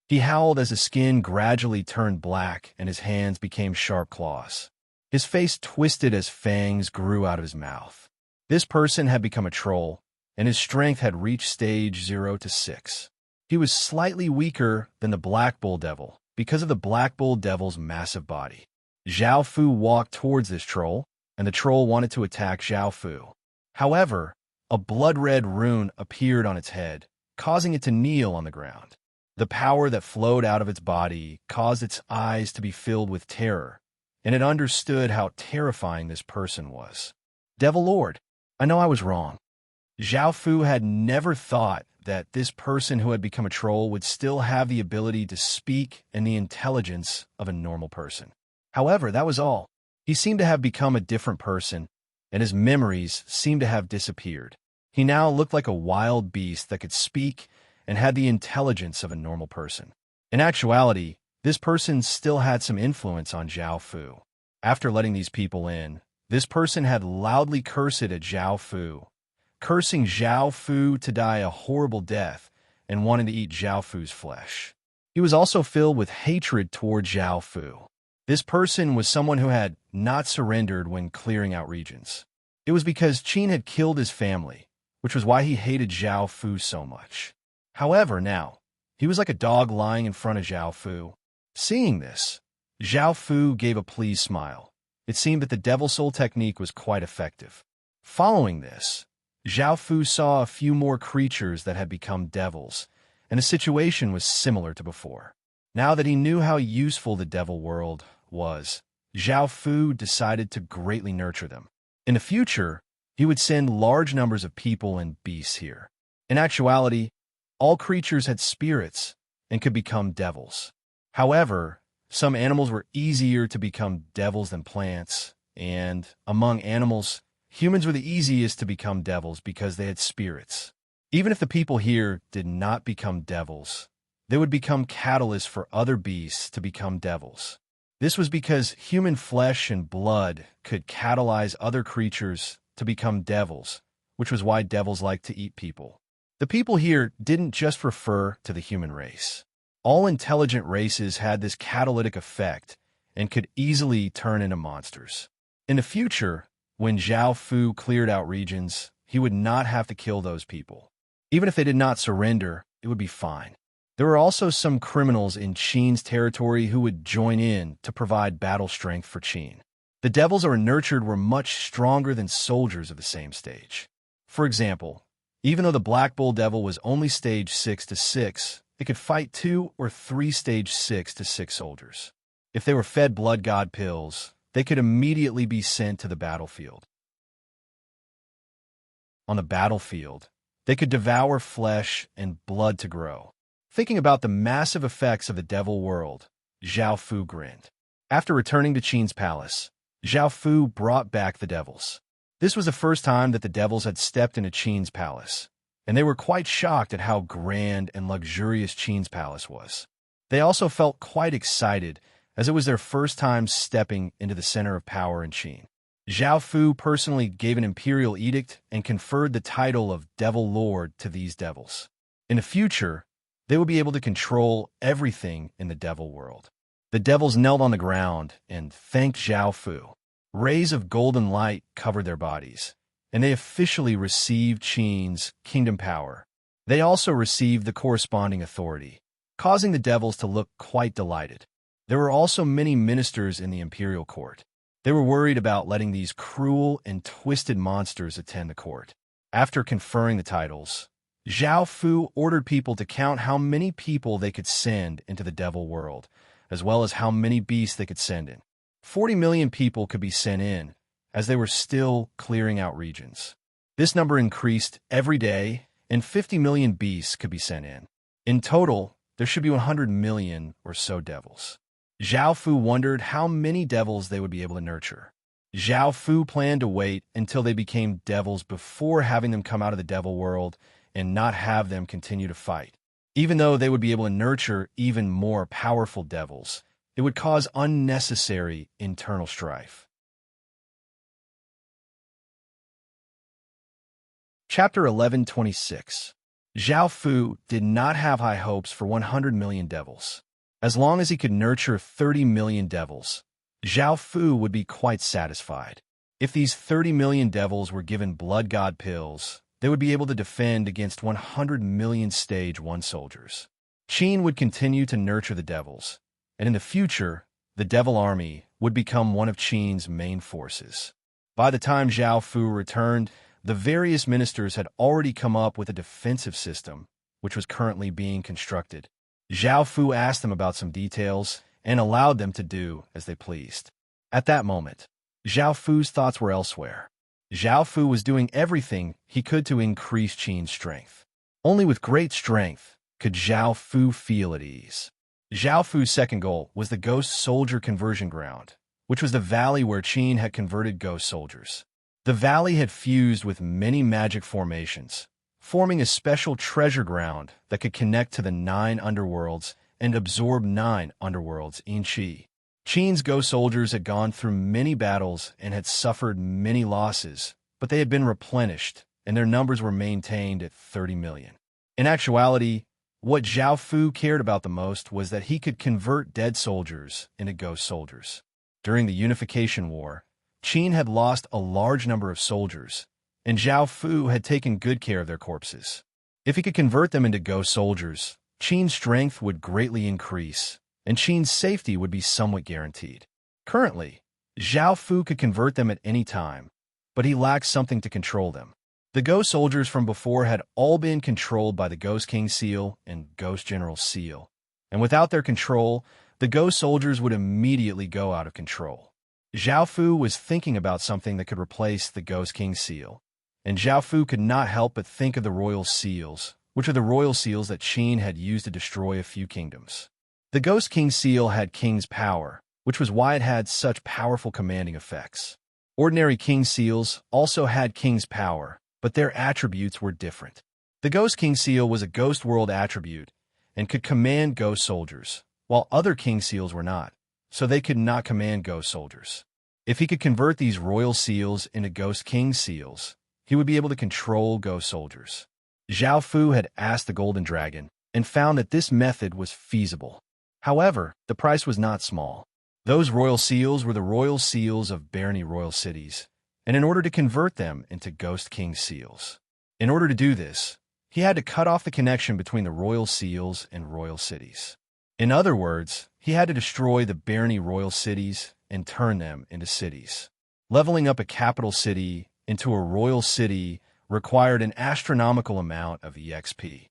He howled as his skin gradually turned black and his hands became sharp claws. His face twisted as fangs grew out of his mouth. This person had become a troll, and his strength had reached stage 0 to 6. He was slightly weaker than the Black Bull Devil because of the Black Bull Devil's massive body. Zhao Fu walked towards this troll, and the troll wanted to attack Zhao Fu. However, a blood-red rune appeared on its head, causing it to kneel on the ground. The power that flowed out of its body caused its eyes to be filled with terror, and it understood how terrifying this person was. Devil Lord, I know I was wrong. Zhao Fu had never thought that this person who had become a troll would still have the ability to speak and the intelligence of a normal person. However, that was all. He seemed to have become a different person, and his memories seemed to have disappeared. He now looked like a wild beast that could speak and had the intelligence of a normal person. In actuality, this person still had some influence on Zhao Fu. After letting these people in, this person had loudly cursed at Zhao Fu, cursing Zhao Fu to die a horrible death and wanting to eat Zhao Fu's flesh. He was also filled with hatred toward Zhao Fu. This person was someone who had not surrendered when clearing out regions. It was because Qin had killed his family, which was why he hated Zhao Fu so much. However, now, he was like a dog lying in front of Zhao Fu. Seeing this, Zhao Fu gave a pleased smile. It seemed that the Devil Soul technique was quite effective. Following this, Zhao Fu saw a few more creatures that had become devils, and the situation was similar to before. Now that he knew how useful the devil world was, Zhao Fu decided to greatly nurture them. In the future, he would send large numbers of people and beasts here. In actuality, all creatures had spirits and could become devils. However, some animals were easier to become devils than plants, and among animals, humans were the easiest to become devils because they had spirits. Even if the people here did not become devils, they would become catalysts for other beasts to become devils. This was because human flesh and blood could catalyze other creatures to become devils, which was why devils like to eat people. The people here didn't just refer to the human race. All intelligent races had this catalytic effect and could easily turn into monsters. In the future, when Zhao Fu cleared out regions, he would not have to kill those people. Even if they did not surrender, it would be fine. There were also some criminals in Qin's territory who would join in to provide battle strength for Qin. The devils that were nurtured were much stronger than soldiers of the same stage. For example, even though the Black Bull Devil was only stage 6 to 6, it could fight 2 or 3 stage 6 to 6 soldiers. If they were fed blood god pills, they could immediately be sent to the battlefield. On the battlefield, they could devour flesh and blood to grow. Thinking about the massive effects of the devil world, Zhao Fu grinned. After returning to Qin's palace, Zhao Fu brought back the devils. This was the first time that the devils had stepped into Qin's palace, and they were quite shocked at how grand and luxurious Qin's palace was. They also felt quite excited, as it was their first time stepping into the center of power in Qin. Zhao Fu personally gave an imperial edict and conferred the title of Devil Lord to these devils. In the future, they would be able to control everything in the devil world. The devils knelt on the ground and thanked Zhao Fu. Rays of golden light covered their bodies, and they officially received Qin's kingdom power. They also received the corresponding authority, causing the devils to look quite delighted. There were also many ministers in the imperial court. They were worried about letting these cruel and twisted monsters attend the court. After conferring the titles, Zhao Fu ordered people to count how many people they could send into the devil world, as well as how many beasts they could send in. 40 million people could be sent in, as they were still clearing out regions. This number increased every day, and 50 million beasts could be sent in. In total, there should be 100 million or so devils. Zhao Fu wondered how many devils they would be able to nurture. Zhao Fu planned to wait until they became devils before having them come out of the devil world and not have them continue to fight. Even though they would be able to nurture even more powerful devils, it would cause unnecessary internal strife. Chapter 11:26. Zhao Fu did not have high hopes for 100 million devils. As long as he could nurture 30 million devils, Zhao Fu would be quite satisfied. If these 30 million devils were given blood god pills, they would be able to defend against 100 million stage 1 soldiers. Qin would continue to nurture the devils, and in the future, the devil army would become one of Qin's main forces. By the time Zhao Fu returned, the various ministers had already come up with a defensive system, which was currently being constructed. Zhao Fu asked them about some details and allowed them to do as they pleased. At that moment, Zhao Fu's thoughts were elsewhere. Zhao Fu was doing everything he could to increase Qin's strength. Only with great strength could Zhao Fu feel at ease. Zhao Fu's second goal was the Ghost Soldier Conversion Ground, which was the valley where Qin had converted ghost soldiers. The valley had fused with many magic formations, forming a special treasure ground that could connect to the 9 underworlds and absorb 9 underworlds in Qi. Qin's ghost soldiers had gone through many battles and had suffered many losses, but they had been replenished, and their numbers were maintained at 30 million. In actuality, what Zhao Fu cared about the most was that he could convert dead soldiers into ghost soldiers. During the Unification War, Qin had lost a large number of soldiers, and Zhao Fu had taken good care of their corpses. If he could convert them into ghost soldiers, Qin's strength would greatly increase, and Qin's safety would be somewhat guaranteed. Currently, Zhao Fu could convert them at any time, but he lacked something to control them. The ghost soldiers from before had all been controlled by the Ghost King Seal and Ghost General Seal, and without their control, the ghost soldiers would immediately go out of control. Zhao Fu was thinking about something that could replace the Ghost King Seal, and Zhao Fu could not help but think of the royal seals, which are the royal seals that Qin had used to destroy a few kingdoms. The Ghost King Seal had King's power, which was why it had such powerful commanding effects. Ordinary King Seals also had King's power, but their attributes were different. The Ghost King Seal was a Ghost World attribute and could command ghost soldiers, while other King Seals were not, so they could not command ghost soldiers. If he could convert these royal seals into Ghost King Seals, he would be able to control ghost soldiers. Zhao Fu had asked the Golden Dragon and found that this method was feasible. However, the price was not small. Those royal seals were the royal seals of barony royal cities, and in order to convert them into Ghost King Seals. In order to do this, he had to cut off the connection between the royal seals and royal cities. In other words, he had to destroy the barony royal cities and turn them into cities. Leveling up a capital city into a royal city required an astronomical amount of EXP.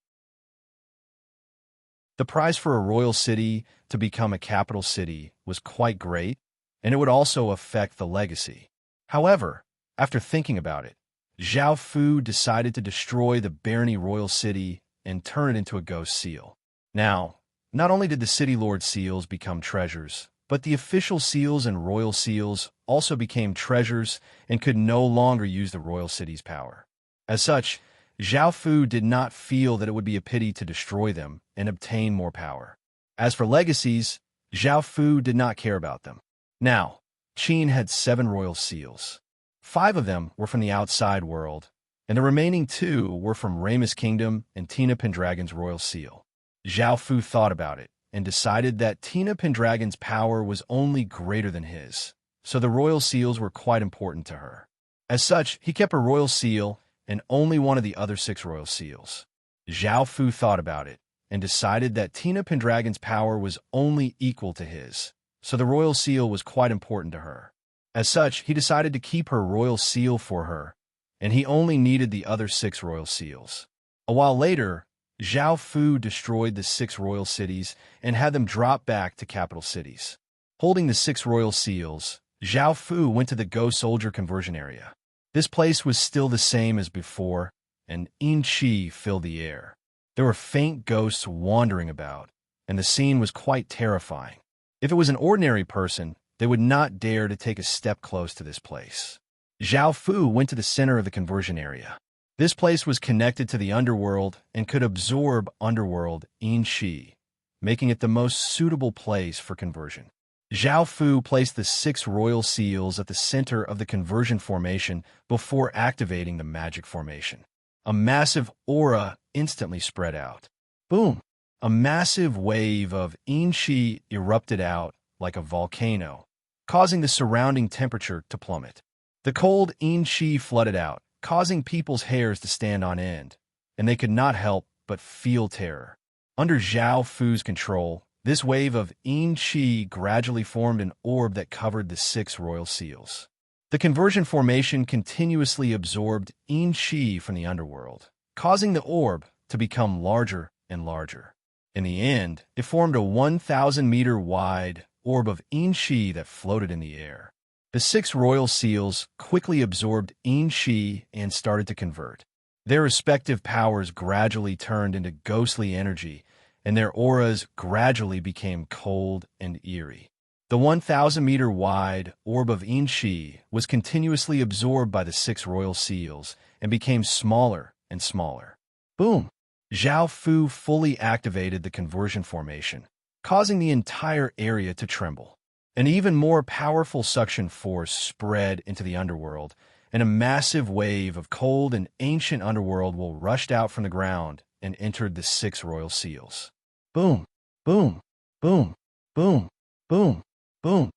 The price for a royal city to become a capital city was quite great, and it would also affect the legacy. However, after thinking about it, Zhao Fu decided to destroy the barony royal city and turn it into a ghost seal. Now, not only did the city lord seals become treasures, but the official seals and royal seals also became treasures and could no longer use the royal city's power. As such, Zhao Fu did not feel that it would be a pity to destroy them and obtain more power. As for legacies, Zhao Fu did not care about them. Now, Qin had 7 royal seals. 5 of them were from the outside world, and the remaining 2 were from Ramus Kingdom and Tina Pendragon's royal seal. Zhao Fu thought about it and decided that Tina Pendragon's power was only greater than his, so the royal seals were quite important to her. As such, he kept a royal seal and only one of the other 6 royal seals. Zhao Fu thought about it and decided that Tina Pendragon's power was only equal to his, so the royal seal was quite important to her. As such, he decided to keep her royal seal for her, and he only needed the other 6 royal seals. A while later, Zhao Fu destroyed the 6 royal cities and had them drop back to capital cities. Holding the 6 royal seals, Zhao Fu went to the ghost soldier conversion area. This place was still the same as before, and yin qi filled the air. There were faint ghosts wandering about, and the scene was quite terrifying. If it was an ordinary person, they would not dare to take a step close to this place. Zhao Fu went to the center of the conversion area. This place was connected to the underworld and could absorb underworld yin qi, making it the most suitable place for conversion. Zhao Fu placed the 6 royal seals at the center of the conversion formation before activating the magic formation. A massive aura instantly spread out. Boom! A massive wave of yin qi erupted out like a volcano, causing the surrounding temperature to plummet. The cold yin qi flooded out, causing people's hairs to stand on end, and they could not help but feel terror. Under Zhao Fu's control, this wave of yin qi gradually formed an orb that covered the 6 royal seals. The conversion formation continuously absorbed yin qi from the underworld, causing the orb to become larger and larger. In the end, it formed a 1,000-meter wide orb of yin qi that floated in the air. The 6 royal seals quickly absorbed yin qi and started to convert. Their respective powers gradually turned into ghostly energy, and their auras gradually became cold and eerie. The 1,000-meter wide orb of yin qi was continuously absorbed by the 6 royal seals and became smaller and smaller. Boom! Zhao Fu fully activated the conversion formation, causing the entire area to tremble. An even more powerful suction force spread into the underworld, and a massive wave of cold and ancient underworld will rushed out from the ground and entered the 6 royal seals. Boom! Boom! Boom! Boom! Boom! Boom!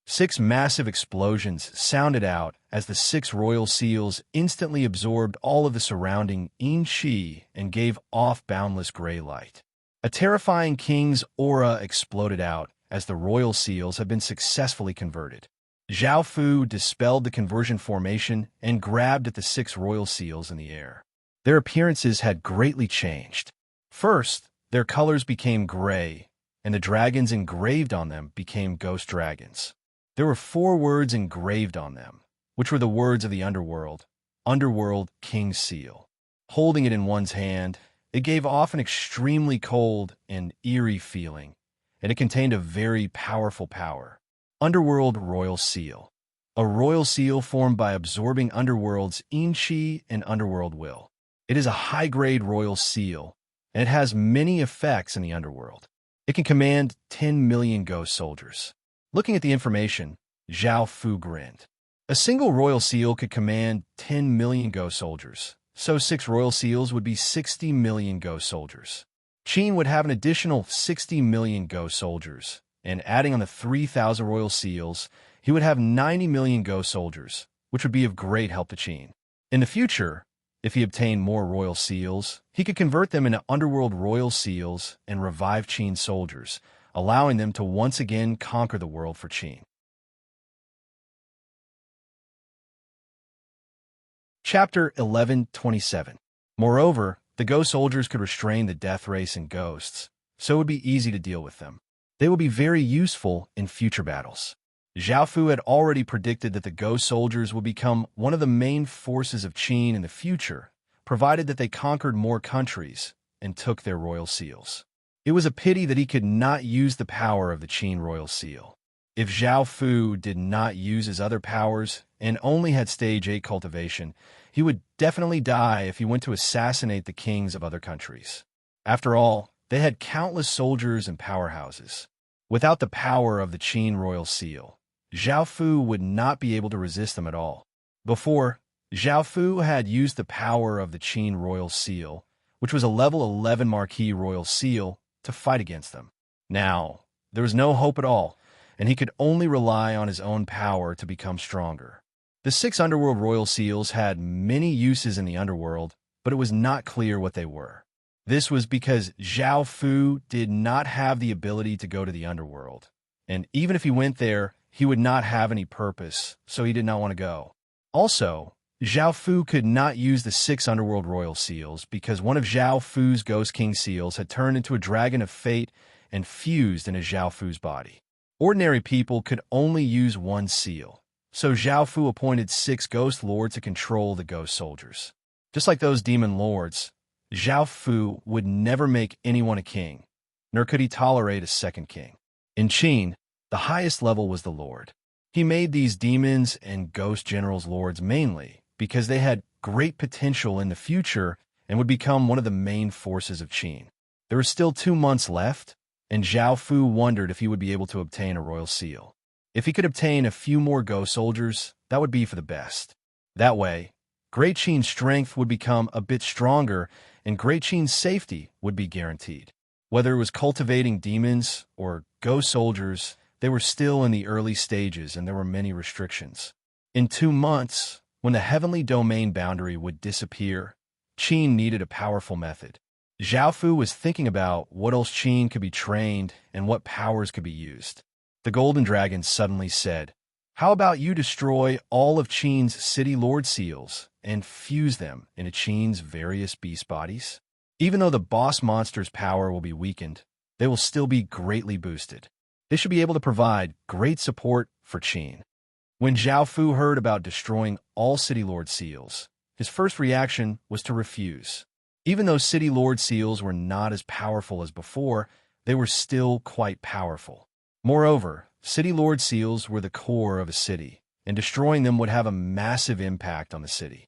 6 massive explosions sounded out as the 6 royal seals instantly absorbed all of the surrounding qi and gave off boundless gray light. A terrifying king's aura exploded out as the royal seals had been successfully converted. Zhao Fu dispelled the conversion formation and grabbed at the 6 royal seals in the air. Their appearances had greatly changed. First, their colors became gray, and the dragons engraved on them became ghost dragons. There were 4 words engraved on them, which were the words of the underworld, Underworld King's Seal. Holding it in one's hand, it gave off an extremely cold and eerie feeling, and it contained a very powerful power. Underworld Royal Seal. A royal seal formed by absorbing Underworld's qi and Underworld will. It is a high-grade royal seal, and it has many effects in the Underworld. It can command 10 million ghost soldiers. Looking at the information, Zhao Fu grinned. A single royal seal could command 10 million ghost soldiers, so 6 royal seals would be 60 million ghost soldiers. Qin would have an additional 60 million ghost soldiers, and adding on the 3,000 royal seals, he would have 90 million ghost soldiers, which would be of great help to Qin. In the future, if he obtained more royal seals, he could convert them into underworld royal seals and revive Qin's soldiers, allowing them to once again conquer the world for Qin. Chapter 11:27. Moreover, the ghost soldiers could restrain the death race and ghosts, so it would be easy to deal with them. They would be very useful in future battles. Zhao Fu had already predicted that the ghost soldiers would become one of the main forces of Qin in the future, provided that they conquered more countries and took their royal seals. It was a pity that he could not use the power of the Qin royal seal. If Zhao Fu did not use his other powers and only had stage 8 cultivation, he would definitely die if he went to assassinate the kings of other countries. After all, they had countless soldiers and powerhouses. Without the power of the Qin royal seal, Zhao Fu would not be able to resist them at all. Before, Zhao Fu had used the power of the Qin royal seal, which was a level 11 marquis royal seal, to fight against them. Now, there was no hope at all, and he could only rely on his own power to become stronger. The 6 underworld royal seals had many uses in the underworld, but it was not clear what they were. This was because Zhao Fu did not have the ability to go to the underworld, and even if he went there, he would not have any purpose, so he did not want to go. Also, Zhao Fu could not use the 6 underworld royal seals because one of Zhao Fu's ghost king seals had turned into a dragon of fate and fused into Zhao Fu's body. Ordinary people could only use 1 seal, so Zhao Fu appointed 6 ghost lords to control the ghost soldiers. Just like those demon lords, Zhao Fu would never make anyone a king, nor could he tolerate a second king. In Qin, the highest level was the lord. He made these demons and ghost generals lords mainly because they had great potential in the future and would become one of the main forces of Qin. There were still 2 months left, and Zhao Fu wondered if he would be able to obtain a royal seal. If he could obtain a few more ghost soldiers, that would be for the best. That way, Great Qin's strength would become a bit stronger, and Great Qin's safety would be guaranteed. Whether it was cultivating demons or ghost soldiers, they were still in the early stages and there were many restrictions. In 2 months, when the heavenly domain boundary would disappear, Qin needed a powerful method. Zhao Fu was thinking about what else Qin could be trained and what powers could be used. The golden dragon suddenly said, "How about you destroy all of Qin's city lord seals and fuse them into Qin's various beast bodies? Even though the boss monster's power will be weakened, they will still be greatly boosted. They should be able to provide great support for Qin." When Zhao Fu heard about destroying all City Lord seals, his first reaction was to refuse. Even though City Lord seals were not as powerful as before, they were still quite powerful. Moreover, City Lord seals were the core of a city, and destroying them would have a massive impact on the city.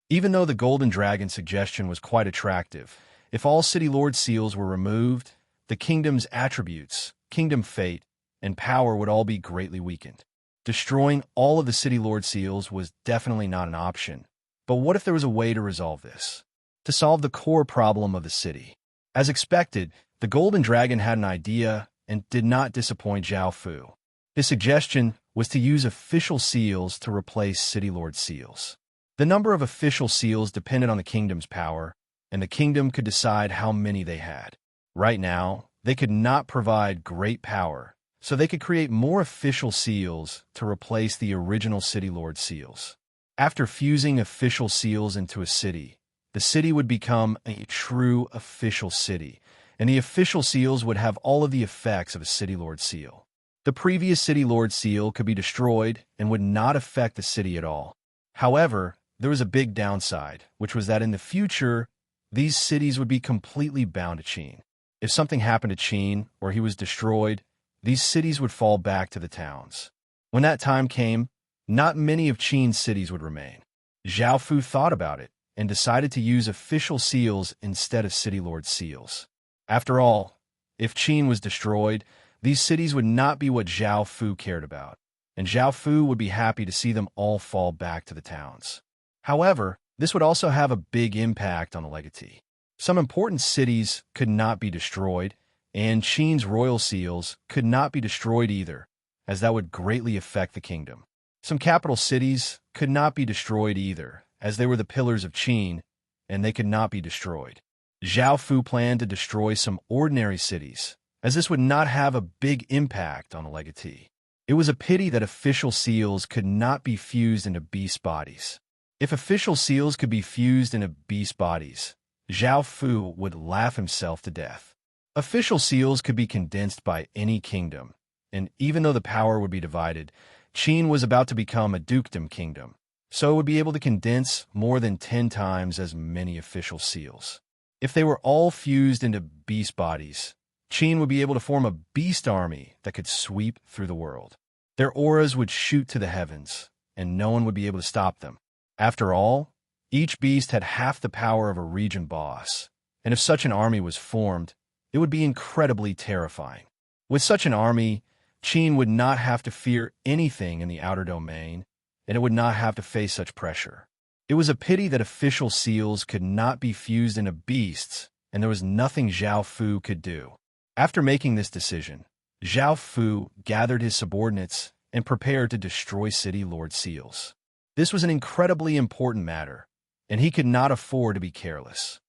Even though the Golden Dragon's suggestion was quite attractive, if all City Lord seals were removed, the kingdom's attributes, kingdom fate, and power would all be greatly weakened. Destroying all of the City Lord seals was definitely not an option. But what if there was a way to resolve this? To solve the core problem of the city? As expected, the Golden Dragon had an idea and did not disappoint Zhao Fu. His suggestion was to use official seals to replace city lord seals. The number of official seals depended on the kingdom's power, and the kingdom could decide how many they had. Right now, they could not provide great power, so they could create more official seals to replace the original city lord seals. After fusing official seals into a city, the city would become a true official city, and the official seals would have all of the effects of a city lord seal. The previous city lord seal could be destroyed and would not affect the city at all. However, there was a big downside, which was that in the future, these cities would be completely bound to Qin. If something happened to Qin or he was destroyed, these cities would fall back to the towns. When that time came, not many of Qin's cities would remain. Zhao Fu thought about it and decided to use official seals instead of city lord seals. After all, if Qin was destroyed, these cities would not be what Zhao Fu cared about, and Zhao Fu would be happy to see them all fall back to the towns. However, this would also have a big impact on the legatee. Some important cities could not be destroyed, and Qin's royal seals could not be destroyed either, as that would greatly affect the kingdom. Some capital cities could not be destroyed either, as they were the pillars of Qin, and they could not be destroyed. Zhao Fu planned to destroy some ordinary cities, as this would not have a big impact on the legatee. It was a pity that official seals could not be fused into beast bodies. If official seals could be fused into beast bodies, Zhao Fu would laugh himself to death. Official seals could be condensed by any kingdom, and even though the power would be divided, Qin was about to become a dukedom kingdom, so it would be able to condense more than 10 times as many official seals. If they were all fused into beast bodies, Qin would be able to form a beast army that could sweep through the world. Their auras would shoot to the heavens, and no one would be able to stop them. After all, each beast had half the power of a region boss, and if such an army was formed, it would be incredibly terrifying. With such an army, Qin would not have to fear anything in the outer domain, and it would not have to face such pressure. It was a pity that official seals could not be fused into beasts, and there was nothing Zhao Fu could do. After making this decision, Zhao Fu gathered his subordinates and prepared to destroy city lord seals. This was an incredibly important matter, and he could not afford to be careless.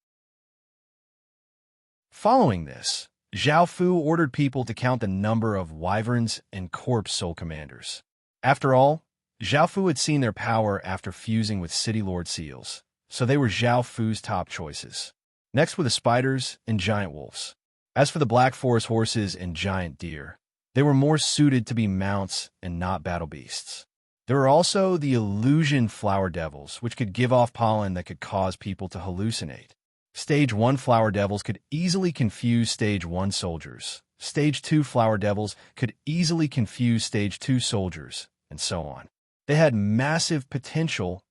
Following this, Zhao Fu ordered people to count the number of wyverns and corpse soul commanders. After all, Zhao Fu had seen their power after fusing with city lord seals, so they were Zhao Fu's top choices. Next were the spiders and giant wolves. As for the black forest horses and giant deer, they were more suited to be mounts and not battle beasts. There were also the illusion flower devils, which could give off pollen that could cause people to hallucinate. Stage 1 flower devils could easily confuse Stage 1 soldiers. Stage 2 flower devils could easily confuse Stage 2 soldiers, and so on. They had massive potential,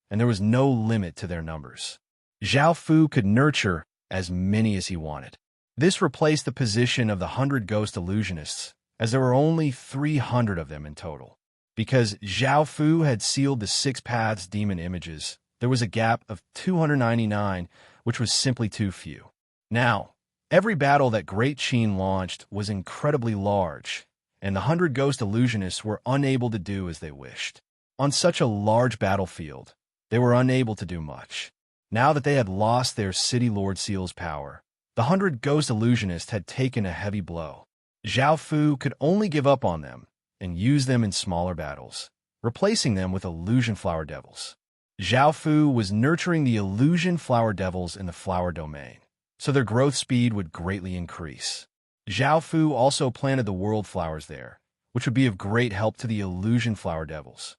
and there was no limit to their numbers. Zhao Fu could nurture as many as he wanted. This replaced the position of the 100 ghost illusionists, as there were only 300 of them in total. Because Zhao Fu had sealed the 6 paths demon images, there was a gap of 299, which was simply too few. Now, every battle that Great Qin launched was incredibly large, and the 100 ghost illusionists were unable to do as they wished. On such a large battlefield, they were unable to do much. Now that they had lost their City Lord Seal's power, the 100 ghost illusionists had taken a heavy blow. Zhao Fu could only give up on them and use them in smaller battles, replacing them with illusion flower devils. Zhao Fu was nurturing the illusion flower devils in the flower domain, so their growth speed would greatly increase. Zhao Fu also planted the world flowers there, which would be of great help to the illusion flower devils.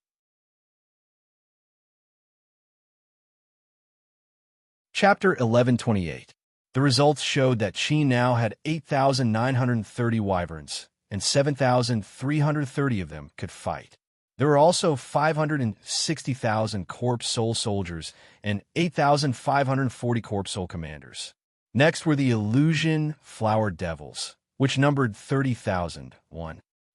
Chapter 1128. The results showed that Qin now had 8,930 wyverns, and 7,330 of them could fight. There were also 560,000 corpse soul soldiers and 8,540 corpse soul commanders. Next were the illusion flower devils, which numbered 30,000,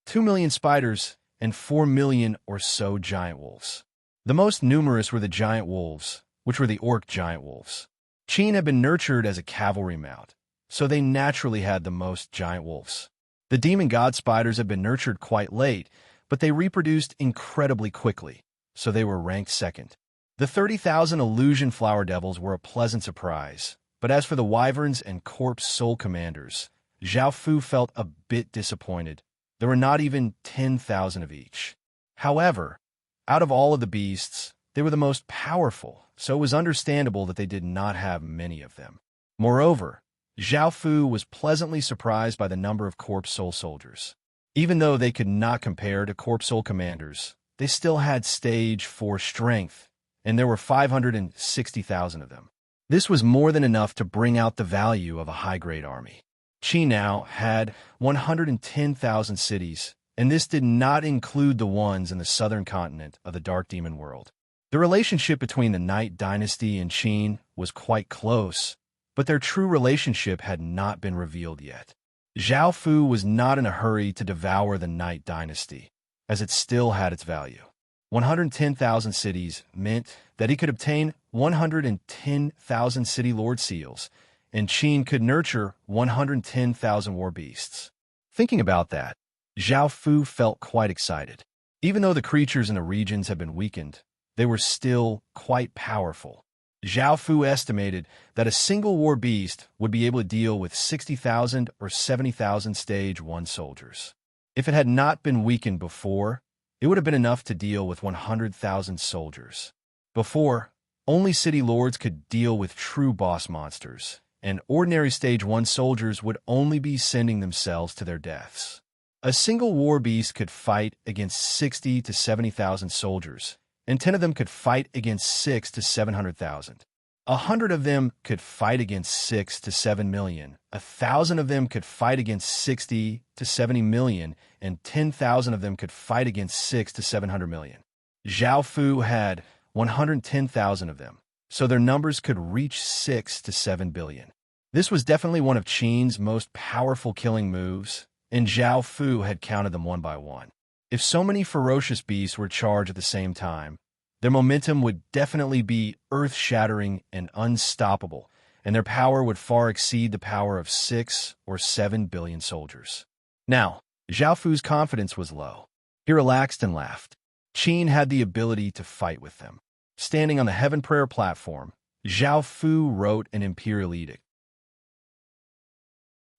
2 million spiders, and 4 million or so giant wolves. The most numerous were the giant wolves, which were the orc giant wolves. Qin had been nurtured as a cavalry mount, so they naturally had the most giant wolves. The demon god spiders had been nurtured quite late, but they reproduced incredibly quickly, so they were ranked second. The 30,000 illusion flower devils were a pleasant surprise, but as for the wyverns and corpse soul commanders, Zhao Fu felt a bit disappointed. There were not even 10,000 of each. However, out of all of the beasts, they were the most powerful, so it was understandable that they did not have many of them. Moreover, Zhao Fu was pleasantly surprised by the number of corpse soul soldiers. Even though they could not compare to corpse soul commanders, they still had stage 4 strength, and there were 560,000 of them. This was more than enough to bring out the value of a high-grade army. Qi now had 110,000 cities, and this did not include the ones in the southern continent of the Dark Demon world. The relationship between the Night Dynasty and Qin was quite close, but their true relationship had not been revealed yet. Zhao Fu was not in a hurry to devour the Night Dynasty, as it still had its value. 110,000 cities meant that he could obtain 110,000 city lord seals, and Qin could nurture 110,000 war beasts. Thinking about that, Zhao Fu felt quite excited. Even though the creatures in the regions had been weakened, they were still quite powerful. Zhao Fu estimated that a single war beast would be able to deal with 60,000 or 70,000 stage 1 soldiers. If it had not been weakened before, it would have been enough to deal with 100,000 soldiers. Before, only city lords could deal with true boss monsters, and ordinary stage 1 soldiers would only be sending themselves to their deaths. A single war beast could fight against 60 to 70,000 soldiers, and 10 of them could fight against 6 to 700,000. 100 of them could fight against 6 to 7 million. 1,000 of them could fight against 60 to 70 million, and 10,000 of them could fight against 6 to 700 million. Zhao Fu had 110,000 of them, so their numbers could reach 6 to 7 billion. This was definitely one of Qin's most powerful killing moves, and Zhao Fu had counted them one by one. If so many ferocious beasts were charged at the same time, their momentum would definitely be earth-shattering and unstoppable, and their power would far exceed the power of 6 or 7 billion soldiers. Now, Zhao Fu's confidence was low. He relaxed and laughed. Qin had the ability to fight with them. Standing on the Heaven Prayer platform, Zhao Fu wrote an imperial edict.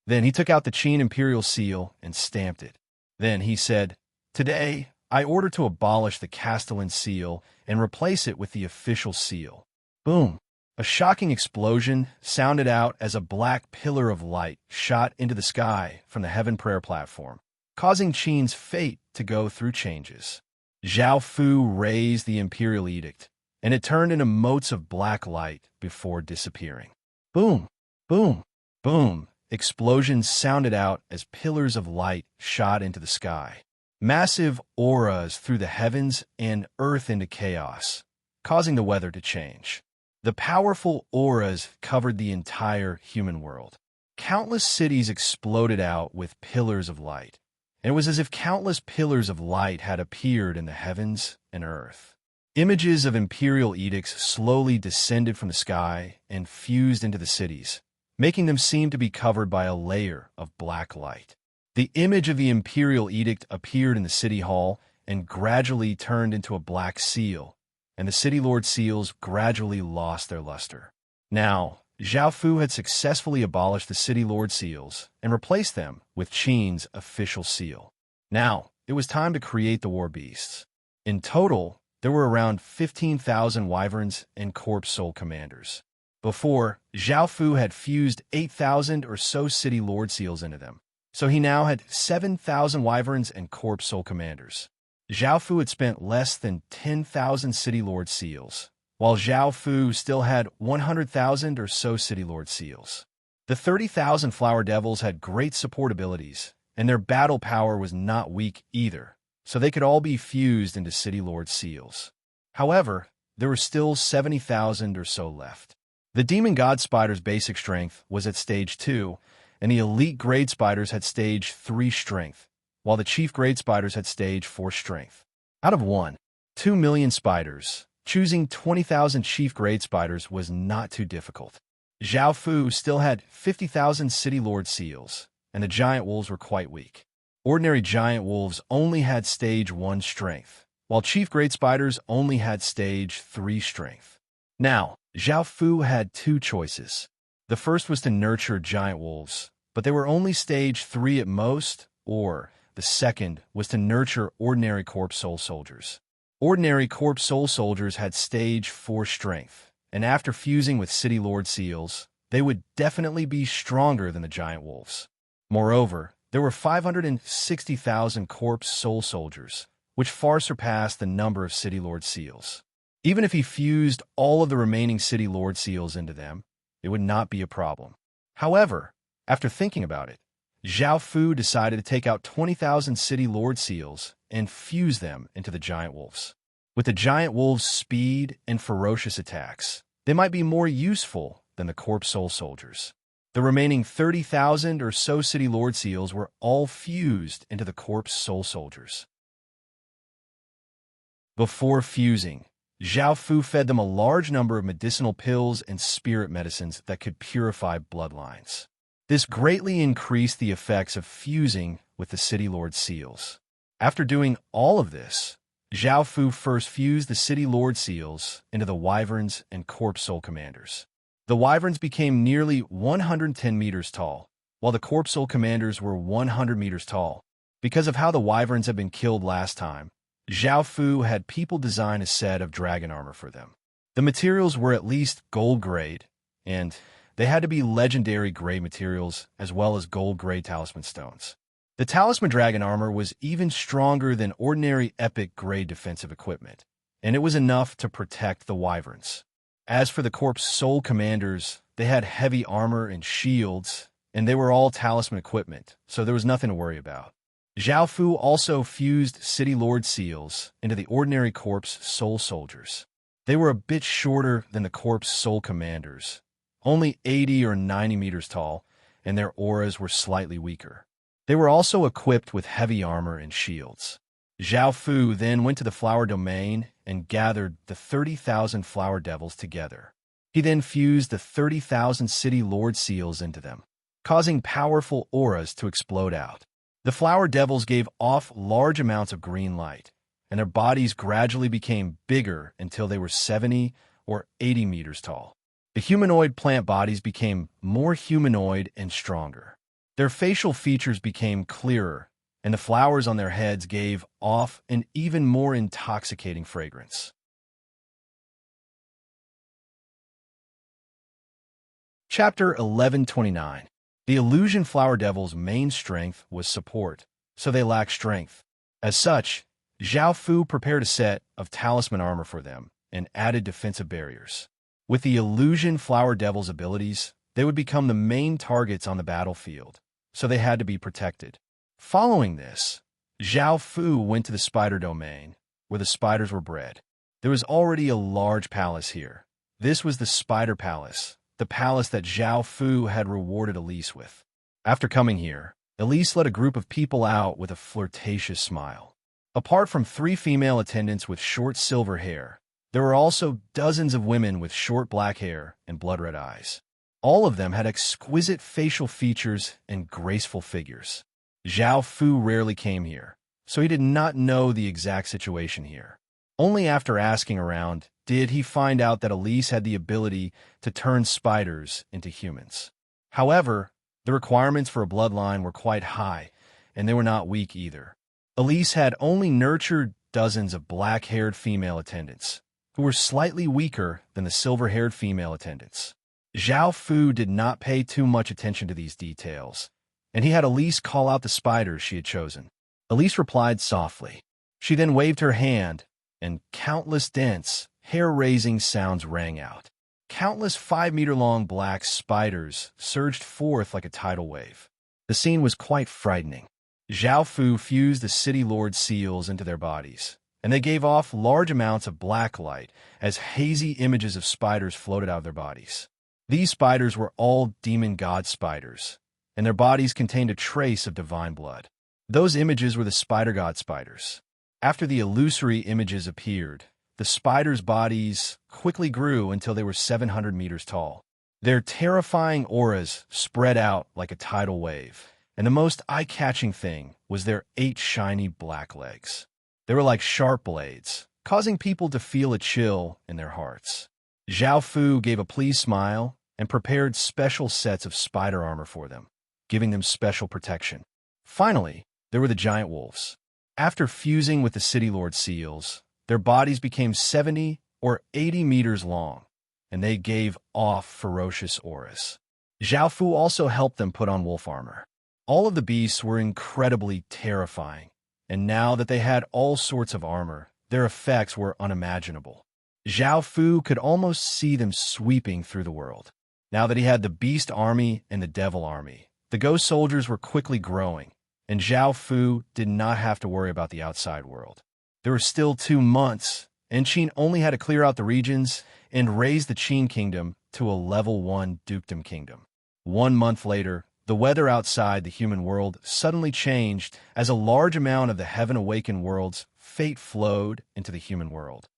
Then he took out the Qin imperial seal and stamped it. Then he said, "Today, I order to abolish the Castellan seal and replace it with the official seal." Boom! A shocking explosion sounded out as a black pillar of light shot into the sky from the Heaven Prayer platform, causing Qin's fate to go through changes. Zhao Fu raised the imperial edict, and it turned into motes of black light before disappearing. Boom! Boom! Boom! Explosions sounded out as pillars of light shot into the sky. Massive auras threw the heavens and earth into chaos, causing the weather to change. The powerful auras covered the entire human world. Countless cities exploded out with pillars of light, and it was as if countless pillars of light had appeared in the heavens and earth. Images of imperial edicts slowly descended from the sky and fused into the cities, making them seem to be covered by a layer of black light. The image of the imperial edict appeared in the city hall and gradually turned into a black seal, and the city lord seals gradually lost their luster. Now, Zhao Fu had successfully abolished the city lord seals and replaced them with Qin's official seal. Now, it was time to create the war beasts. In total, there were around 15,000 wyverns and corpse soul commanders. Before, Zhao Fu had fused 8,000 or so city lord seals into them, so he now had 7,000 wyverns and corpse soul commanders. Zhao Fu had spent less than 10,000 city lord seals, while Zhao Fu still had 100,000 or so city lord seals. The 30,000 flower devils had great support abilities, and their battle power was not weak either, so they could all be fused into city lord seals. However, there were still 70,000 or so left. The demon god spider's basic strength was at stage 2, and the elite grade spiders had stage 3 strength, while the chief grade spiders had stage 4 strength. Out of 2 million spiders, choosing 20,000 chief grade spiders was not too difficult. Zhao Fu still had 50,000 city lord seals, and the giant wolves were quite weak. Ordinary giant wolves only had stage 1 strength, while chief great spiders only had stage 3 strength. Now, Zhao Fu had two choices. The first was to nurture giant wolves, but they were only stage 3 at most, or the second was to nurture ordinary corpse soul soldiers. Ordinary corpse soul soldiers had stage 4 strength, and after fusing with City Lord seals, they would definitely be stronger than the giant wolves. Moreover, there were 560,000 corpse soul soldiers, which far surpassed the number of City Lord seals. Even if he fused all of the remaining City Lord seals into them, it would not be a problem. However, after thinking about it, Zhao Fu decided to take out 20,000 City Lord seals and fuse them into the giant wolves. With the giant wolves' speed and ferocious attacks, they might be more useful than the corpse soul soldiers. The remaining 30,000 or so City Lord seals were all fused into the corpse soul soldiers. Before fusing, Zhao Fu fed them a large number of medicinal pills and spirit medicines that could purify bloodlines. This greatly increased the effects of fusing with the City Lord seals. After doing all of this, Zhao Fu first fused the City Lord seals into the wyverns and corpse soul commanders. The wyverns became nearly 110 meters tall, while the corpse soul commanders were 100 meters tall. Because of how the wyverns had been killed last time, Zhao Fu had people design a set of dragon armor for them. The materials were at least gold grade, and they had to be legendary grade materials as well as gold grade talisman stones. The talisman dragon armor was even stronger than ordinary epic grade defensive equipment, and it was enough to protect the wyverns. As for the corpse soul commanders, they had heavy armor and shields, and they were all talisman equipment, so there was nothing to worry about. Zhao Fu also fused City Lord seals into the ordinary corpse soul soldiers. They were a bit shorter than the corpse soul commanders, only 80 or 90 meters tall, and their auras were slightly weaker. They were also equipped with heavy armor and shields. Zhao Fu then went to the flower domain and gathered the 30,000 flower devils together. He then fused the 30,000 City Lord seals into them, causing powerful auras to explode out. The flower devils gave off large amounts of green light, and their bodies gradually became bigger until they were 70 or 80 meters tall. The humanoid plant bodies became more humanoid and stronger. Their facial features became clearer, and the flowers on their heads gave off an even more intoxicating fragrance. Chapter 1129. The illusion flower devil's main strength was support, so they lacked strength. As such, Zhao Fu prepared a set of talisman armor for them and added defensive barriers. With the illusion flower devil's abilities, they would become the main targets on the battlefield, so they had to be protected. Following this, Zhao Fu went to the spider domain, where the spiders were bred. There was already a large palace here. This was the Spider Palace, the palace that Zhao Fu had rewarded Elise with. After coming here, Elise led a group of people out with a flirtatious smile. Apart from 3 female attendants with short silver hair, there were also dozens of women with short black hair and blood-red eyes. All of them had exquisite facial features and graceful figures. Zhao Fu rarely came here, so he did not know the exact situation here. Only after asking around did he find out that Elise had the ability to turn spiders into humans. However, the requirements for a bloodline were quite high, and they were not weak either. Elise had only nurtured dozens of black-haired female attendants, who were slightly weaker than the silver-haired female attendants. Zhao Fu did not pay too much attention to these details, and he had Elise call out the spiders she had chosen. Elise replied softly. She then waved her hand, and countless dense, hair-raising sounds rang out. Countless 5-meter-long black spiders surged forth like a tidal wave. The scene was quite frightening. Zhao Fu fused the City Lord seals into their bodies, and they gave off large amounts of black light as hazy images of spiders floated out of their bodies. These spiders were all demon god spiders, and their bodies contained a trace of divine blood. Those images were the spider god spiders. After the illusory images appeared, the spiders' bodies quickly grew until they were 700 meters tall. Their terrifying auras spread out like a tidal wave, And the most eye-catching thing was their 8 shiny black legs. They were like sharp blades, causing people to feel a chill in their hearts. Zhao Fu gave a pleased smile and prepared special sets of spider armor for them, giving them special protection. Finally, there were the giant wolves. After fusing with the City Lord seals, their bodies became 70 or 80 meters long, and they gave off ferocious auras. Zhao Fu also helped them put on wolf armor. All of the beasts were incredibly terrifying, and now that they had all sorts of armor, their effects were unimaginable. Zhao Fu could almost see them sweeping through the world. Now that he had the beast army and the devil army, the ghost soldiers were quickly growing, and Zhao Fu did not have to worry about the outside world. There were still 2 months, and Qin only had to clear out the regions and raise the Qin kingdom to a level 1 dukedom kingdom. 1 month later, the weather outside the human world suddenly changed as a large amount of the heaven-awakened world's fate flowed into the human world.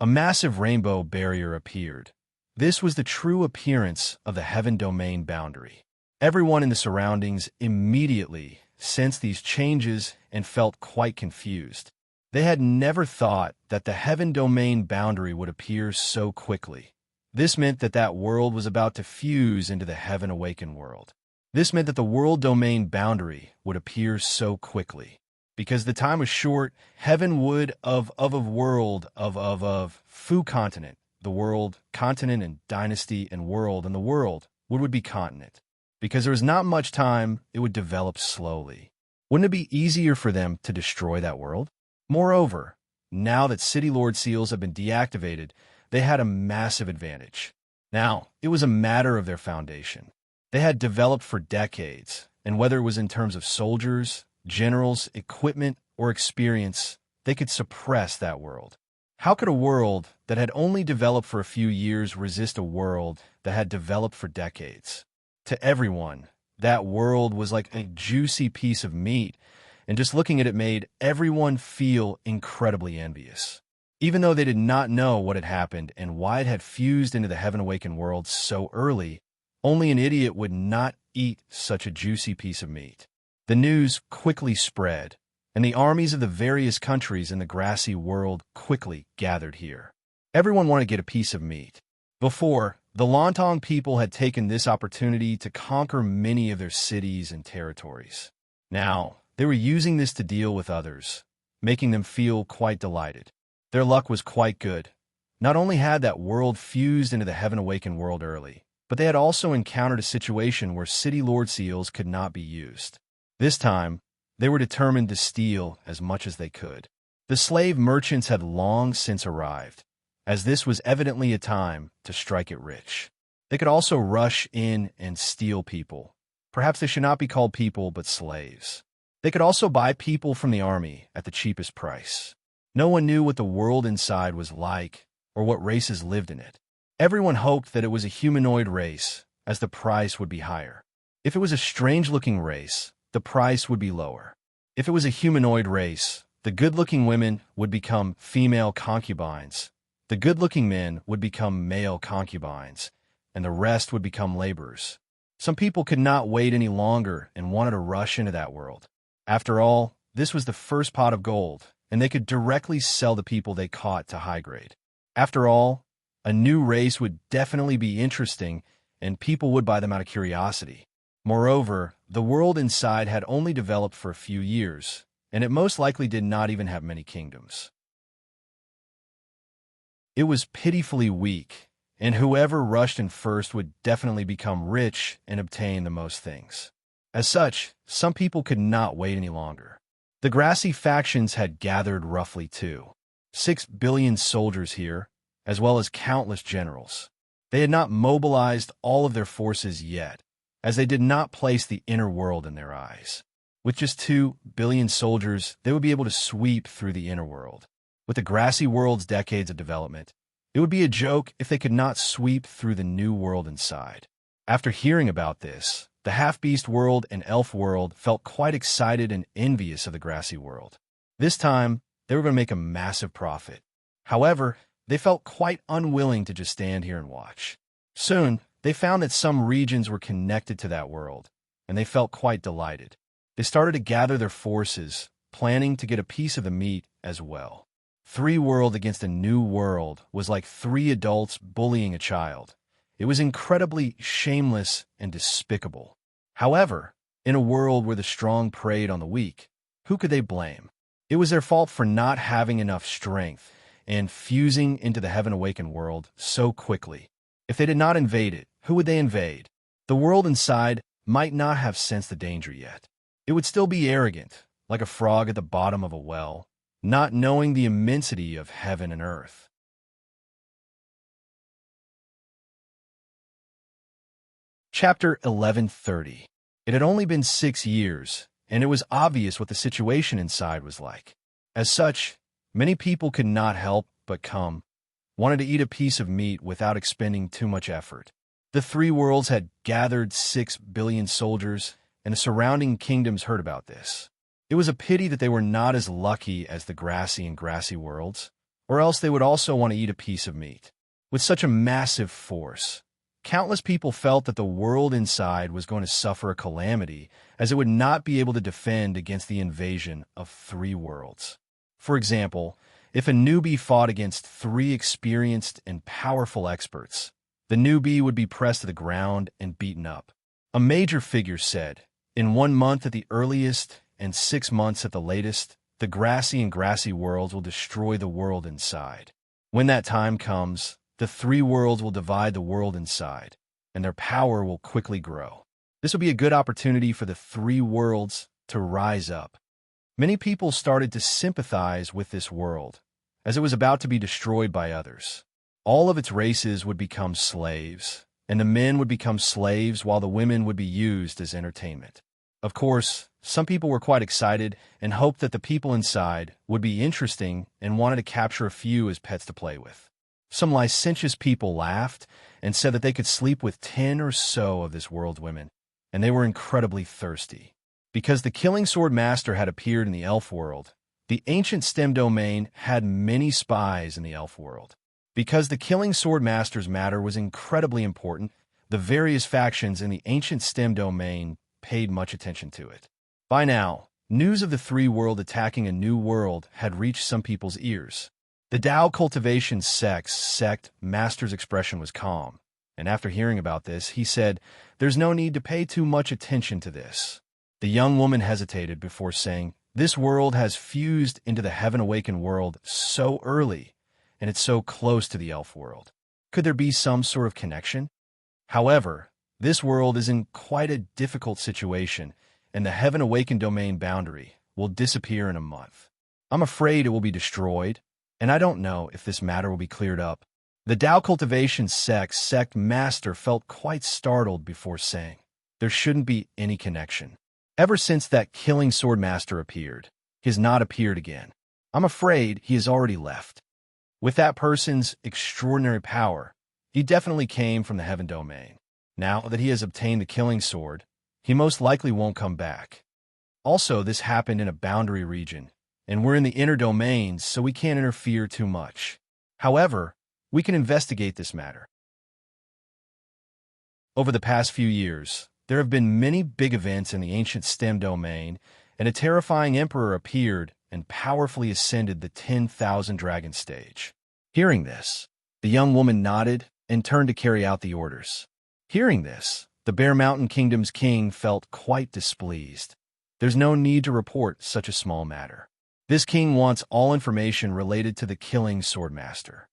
A massive rainbow barrier appeared. This was the true appearance of the heaven domain boundary. Everyone in the surroundings immediately sensed these changes and felt quite confused. They had never thought that the heaven domain boundary would appear so quickly. This meant that that world was about to fuse into the heaven-awakened world. This meant that the world domain boundary would appear so quickly. Because the time was short, heaven would of world of Fu continent, the world, continent and dynasty and world, and the world would be continent. Because there was not much time, it would develop slowly. Wouldn't it be easier for them to destroy that world? Moreover, now that City Lord seals have been deactivated, they had a massive advantage. Now, it was a matter of their foundation. They had developed for decades, and whether it was in terms of soldiers, generals, equipment, or experience, they could suppress that world. How could a world that had only developed for a few years resist a world that had developed for decades? To everyone, that world was like a juicy piece of meat, and just looking at it made everyone feel incredibly envious. Even though they did not know what had happened and why it had fused into the heaven-awakened world so early, only an idiot would not eat such a juicy piece of meat. The news quickly spread, and the armies of the various countries in the grassy world quickly gathered here. Everyone wanted to get a piece of meat. Before, the Lontong people had taken this opportunity to conquer many of their cities and territories. Now, they were using this to deal with others, making them feel quite delighted. Their luck was quite good. Not only had that world fused into the heaven-awakened world early, but they had also encountered a situation where City Lord seals could not be used. This time, they were determined to steal as much as they could. The slave merchants had long since arrived, as this was evidently a time to strike it rich. They could also rush in and steal people. Perhaps they should not be called people, but slaves. They could also buy people from the army at the cheapest price. No one knew what the world inside was like or what races lived in it. Everyone hoped that it was a humanoid race, as the price would be higher. If it was a strange-looking race, the price would be lower. If it was a humanoid race, the good-looking women would become female concubines, the good-looking men would become male concubines, and the rest would become laborers. Some people could not wait any longer and wanted to rush into that world. After all, this was the first pot of gold, and they could directly sell the people they caught to high grade. After all, a new race would definitely be interesting, and people would buy them out of curiosity. Moreover, the world inside had only developed for a few years, and it most likely did not even have many kingdoms. It was pitifully weak, and whoever rushed in first would definitely become rich and obtain the most things. As such, some people could not wait any longer. The grassy factions had gathered roughly 6 billion soldiers here, as well as countless generals. They had not mobilized all of their forces yet, as they did not place the inner world in their eyes. With just 2 billion soldiers, they would be able to sweep through the inner world. With the grassy world's decades of development, it would be a joke if they could not sweep through the new world inside. After hearing about this, the half-beast world and elf world felt quite excited and envious of the grassy world. This time, they were going to make a massive profit. However, they felt quite unwilling to just stand here and watch. Soon, They found that some regions were connected to that world, and they felt quite delighted. They started to gather their forces, planning to get a piece of the meat as well. 3 world against a new world was like 3 adults bullying a child. It was incredibly shameless and despicable. However, in a world where the strong preyed on the weak, who could they blame? It was their fault for not having enough strength and fusing into the heaven-awakened world so quickly. If they did not invade it, who would they invade? The world inside might not have sensed the danger yet. It would still be arrogant, like a frog at the bottom of a well, not knowing the immensity of heaven and earth. Chapter 1130. It had only been 6 years, and it was obvious what the situation inside was like. As such, many people could not help but wanted to eat a piece of meat without expending too much effort. The 3 worlds had gathered 6 billion soldiers, and the surrounding kingdoms heard about this. It was a pity that they were not as lucky as the grassy worlds, or else they would also want to eat a piece of meat. With such a massive force, countless people felt that the world inside was going to suffer a calamity, as it would not be able to defend against the invasion of 3 worlds. For example, if a newbie fought against 3 experienced and powerful experts, the newbie would be pressed to the ground and beaten up. A major figure said, "In 1 month at the earliest and 6 months at the latest, the grassy worlds will destroy the world inside. When that time comes, the 3 worlds will divide the world inside, and their power will quickly grow. This will be a good opportunity for the 3 worlds to rise up." Many people started to sympathize with this world, as it was about to be destroyed by others. All of its races would become slaves, and the men would become slaves while the women would be used as entertainment. Of course, some people were quite excited and hoped that the people inside would be interesting and wanted to capture a few as pets to play with. Some licentious people laughed and said that they could sleep with 10 or so of this world's women, and they were incredibly thirsty. Because the Killing Sword Master had appeared in the elf world, the ancient STEM domain had many spies in the elf world. Because the Killing Sword Master's matter was incredibly important, the various factions in the ancient STEM domain paid much attention to it. By now, news of the 3 world attacking a new world had reached some people's ears. The Tao Cultivation sect master's expression was calm, and after hearing about this, he said, "There's no need to pay too much attention to this." The young woman hesitated before saying, "This world has fused into the heaven-awakened world so early, and it's so close to the elf world. Could there be some sort of connection? However, this world is in quite a difficult situation, and the heaven-awakened domain boundary will disappear in a month. I'm afraid it will be destroyed, and I don't know if this matter will be cleared up." The Tao Cultivation sect master felt quite startled before saying, "There shouldn't be any connection. Ever since that Killing Sword Master appeared, he has not appeared again. I'm afraid he has already left. With that person's extraordinary power, he definitely came from the heaven domain. Now that he has obtained the Killing Sword, he most likely won't come back. Also, this happened in a boundary region, and we're in the inner domains, so we can't interfere too much. However, we can investigate this matter." Over the past few years, there have been many big events in the ancient STEM domain, and a terrifying emperor appeared and powerfully ascended the 10,000 dragon stage. Hearing this, the young woman nodded and turned to carry out the orders. Hearing this, the Bear Mountain Kingdom's king felt quite displeased. There's no need to report such a small matter. This king wants all information related to the Killing Sword Master.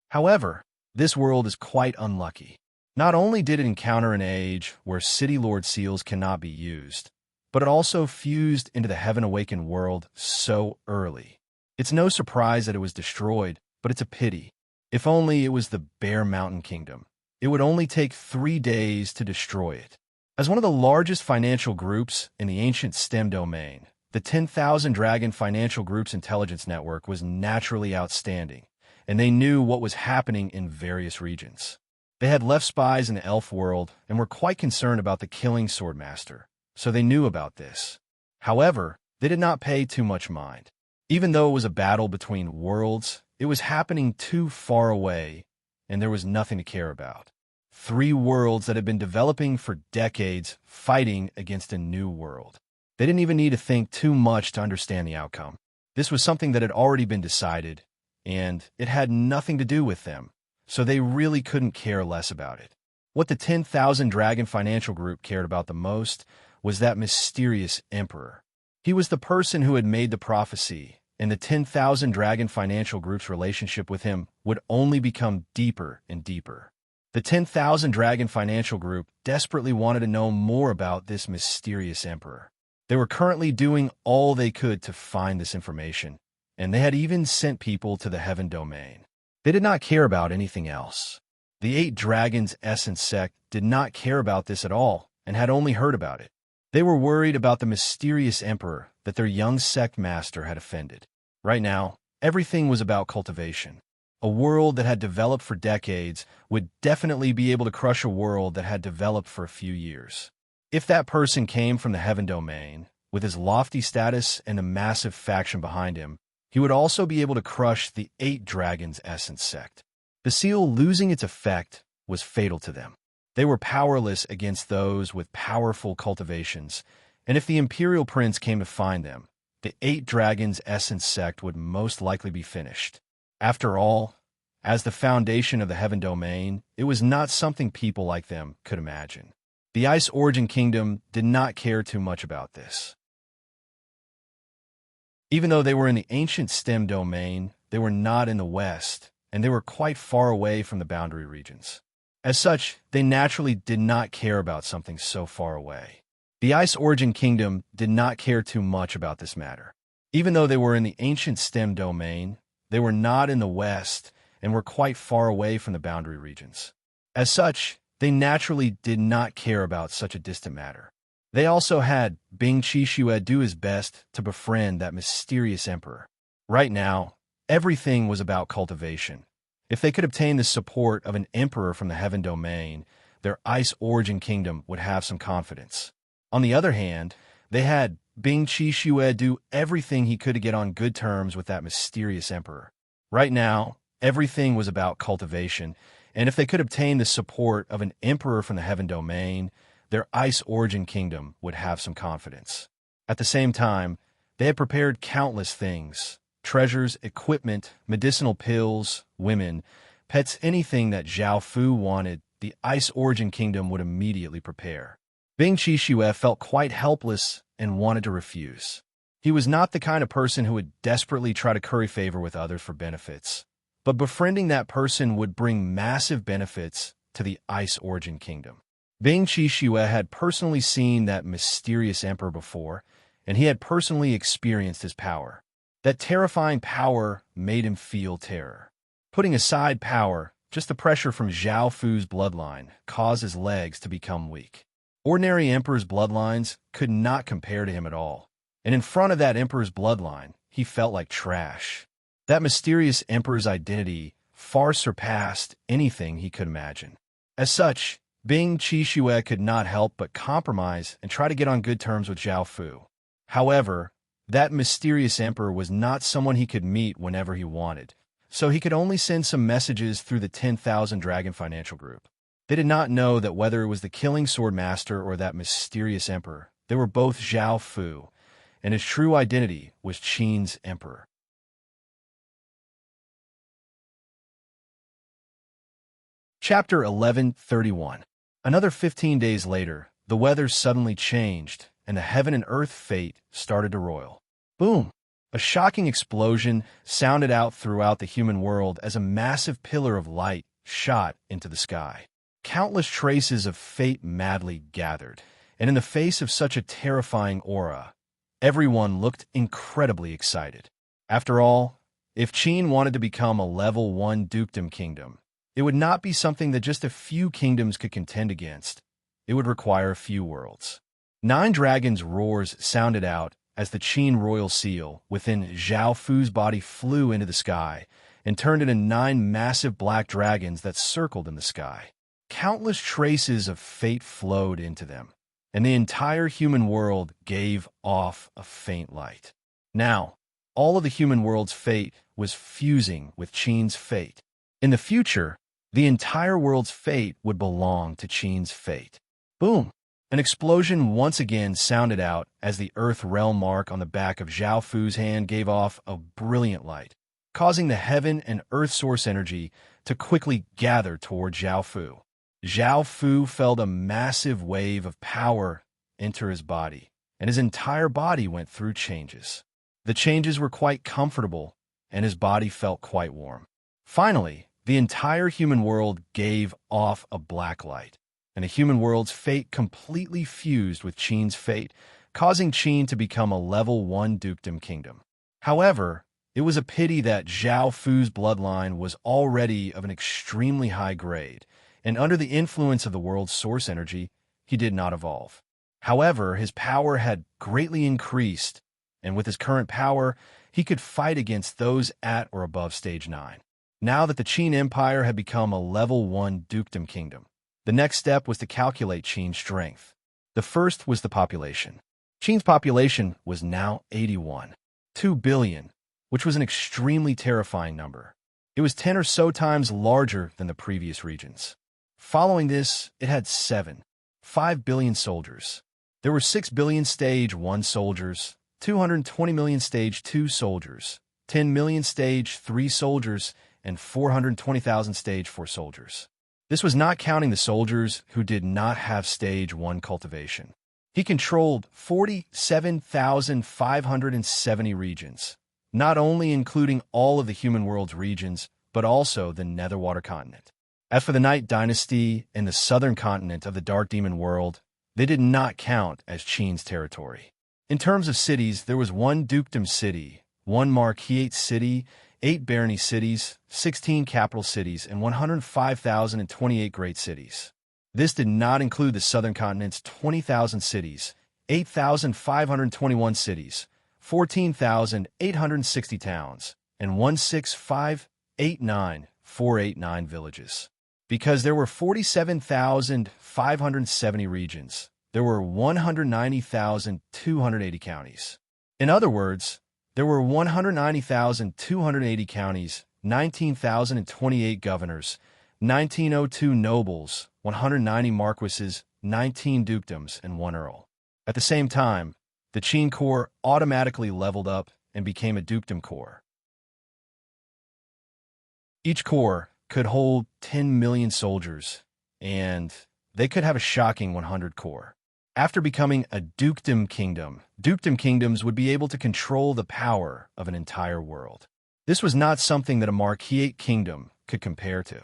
However, this world is quite unlucky. Not only did it encounter an age where City Lord seals cannot be used, but it also fused into the heaven-awakened world so early. It's no surprise that it was destroyed, but it's a pity. If only it was the Bear Mountain Kingdom. It would only take 3 days to destroy it. As one of the largest financial groups in the ancient STEM domain, the 10,000 Dragon Financial Group's intelligence network was naturally outstanding, and they knew what was happening in various regions. They had left spies in the elf world and were quite concerned about the Killing Sword Master, so they knew about this. However, they did not pay too much mind. Even though it was a battle between worlds, it was happening too far away, and there was nothing to care about. three worlds that had been developing for decades, fighting against a new world. They didn't even need to think too much to understand the outcome. This was something that had already been decided, and it had nothing to do with them, so they really couldn't care less about it. What the 10,000 Dragon Financial Group cared about the most was that mysterious emperor. He was the person who had made the prophecy, and the 10,000 Dragon Financial Group's relationship with him would only become deeper and deeper. The 10,000 Dragon Financial Group desperately wanted to know more about this mysterious emperor. They were currently doing all they could to find this information, and they had even sent people to the Heaven Domain. They did not care about anything else. The 8 Dragons Essence sect did not care about this at all and had only heard about it. They were worried about the mysterious emperor that their young sect master had offended. Right now, everything was about cultivation. A world that had developed for decades would definitely be able to crush a world that had developed for a few years. If that person came from the Heaven Domain, with his lofty status and a massive faction behind him, he would also be able to crush the 8 Dragons Essence sect. The seal losing its effect was fatal to them. They were powerless against those with powerful cultivations, and if the Imperial Prince came to find them, the 8 Dragons Essence sect would most likely be finished. After all, as the foundation of the Heaven Domain, it was not something people like them could imagine. The Ice Origin Kingdom did not care too much about this. Even though they were in the ancient STEM domain, they were not in the West, and they were quite far away from the boundary regions. As such, they naturally did not care about something so far away. The Ice Origin Kingdom did not care too much about this matter. Even though they were in the ancient STEM domain, they were not in the West and were quite far away from the boundary regions. As such, they naturally did not care about such a distant matter. They also had Bing Qixue do his best to befriend that mysterious emperor. Right now, everything was about cultivation. If they could obtain the support of an emperor from the Heaven Domain, their Ice Origin Kingdom would have some confidence. On the other hand, they had Bing Qixue do everything he could to get on good terms with that mysterious emperor. Right now, everything was about cultivation, and if they could obtain the support of an emperor from the Heaven Domain, their Ice Origin Kingdom would have some confidence. At the same time, they had prepared countless things: treasures, equipment, medicinal pills, women, pets, anything that Zhao Fu wanted, the Ice Origin Kingdom would immediately prepare. Bing Qixue felt quite helpless and wanted to refuse. He was not the kind of person who would desperately try to curry favor with others for benefits, but befriending that person would bring massive benefits to the Ice Origin Kingdom. Bing Qixue had personally seen that mysterious emperor before, and he had personally experienced his power. That terrifying power made him feel terror. Putting aside power, just the pressure from Zhao Fu's bloodline caused his legs to become weak. Ordinary emperor's bloodlines could not compare to him at all, and in front of that emperor's bloodline, he felt like trash. That mysterious emperor's identity far surpassed anything he could imagine. As such, Bing Qixue could not help but compromise and try to get on good terms with Zhao Fu. However, that mysterious emperor was not someone he could meet whenever he wanted, so he could only send some messages through the 10,000 Dragon Financial Group. They did not know that whether it was the Killing Sword Master or that mysterious emperor, they were both Zhao Fu, and his true identity was Qin's emperor. Chapter 11:31. Another 15 days later, the weather suddenly changed, and the heaven and earth fate started to roil. Boom! A shocking explosion sounded out throughout the human world as a massive pillar of light shot into the sky. Countless traces of fate madly gathered, and in the face of such a terrifying aura, everyone looked incredibly excited. After all, if Qin wanted to become a level 1 dukedom kingdom, it would not be something that just a few kingdoms could contend against. It would require a few worlds. 9 dragons' roars sounded out as the Qin royal seal within Zhao Fu's body flew into the sky and turned into 9 massive black dragons that circled in the sky. Countless traces of fate flowed into them, and the entire human world gave off a faint light. Now, all of the human world's fate was fusing with Qin's fate. In the future, The entire world's fate would belong to Qin's fate. Boom! An explosion once again sounded out as the Earth realm mark on the back of Zhao Fu's hand gave off a brilliant light, causing the heaven and earth source energy to quickly gather toward Zhao Fu. Zhao Fu felt a massive wave of power enter his body, and his entire body went through changes. The changes were quite comfortable, and his body felt quite warm. Finally, the entire human world gave off a black light, and the human world's fate completely fused with Qin's fate, causing Qin to become a level 1 dukedom kingdom. However, it was a pity that Zhao Fu's bloodline was already of an extremely high grade, and under the influence of the world's source energy, he did not evolve. However, his power had greatly increased, and with his current power, he could fight against those at or above stage 9. Now that the Qin Empire had become a level 1 dukedom kingdom, the next step was to calculate Qin's strength. The first was the population. Qin's population was now 81.2 billion, which was an extremely terrifying number. It was 10 or so times larger than the previous regions. Following this, it had 7.5 billion soldiers. There were 6 billion Stage 1 soldiers, 220 million Stage 2 soldiers, 10 million Stage 3 soldiers, and 420,000 Stage 4 soldiers. This was not counting the soldiers who did not have Stage 1 cultivation. He controlled 47,570 regions, not only including all of the human world's regions, but also the Netherwater continent. As for the Night Dynasty and the southern continent of the Dark Demon world, they did not count as Qin's territory. In terms of cities, there was 1 dukedom city, 1 marquisate city, 8 barony cities, 16 capital cities, and 105,028 great cities. This did not include the southern continent's 20,000 cities, 8,521 cities, 14,860 towns, and 165,89489 villages. Because there were 47,570 regions, there were 190,280 counties. In other words, there were 190,280 counties, 19,028 governors, 1902 nobles, 190 marquises, 19 dukedoms, and 1 earl. At the same time, the Qin Corps automatically leveled up and became a dukedom corps. Each corps could hold 10 million soldiers, and they could have a shocking 100 corps. After becoming a dukedom kingdoms would be able to control the power of an entire world. This was not something that a marquisate kingdom could compare to.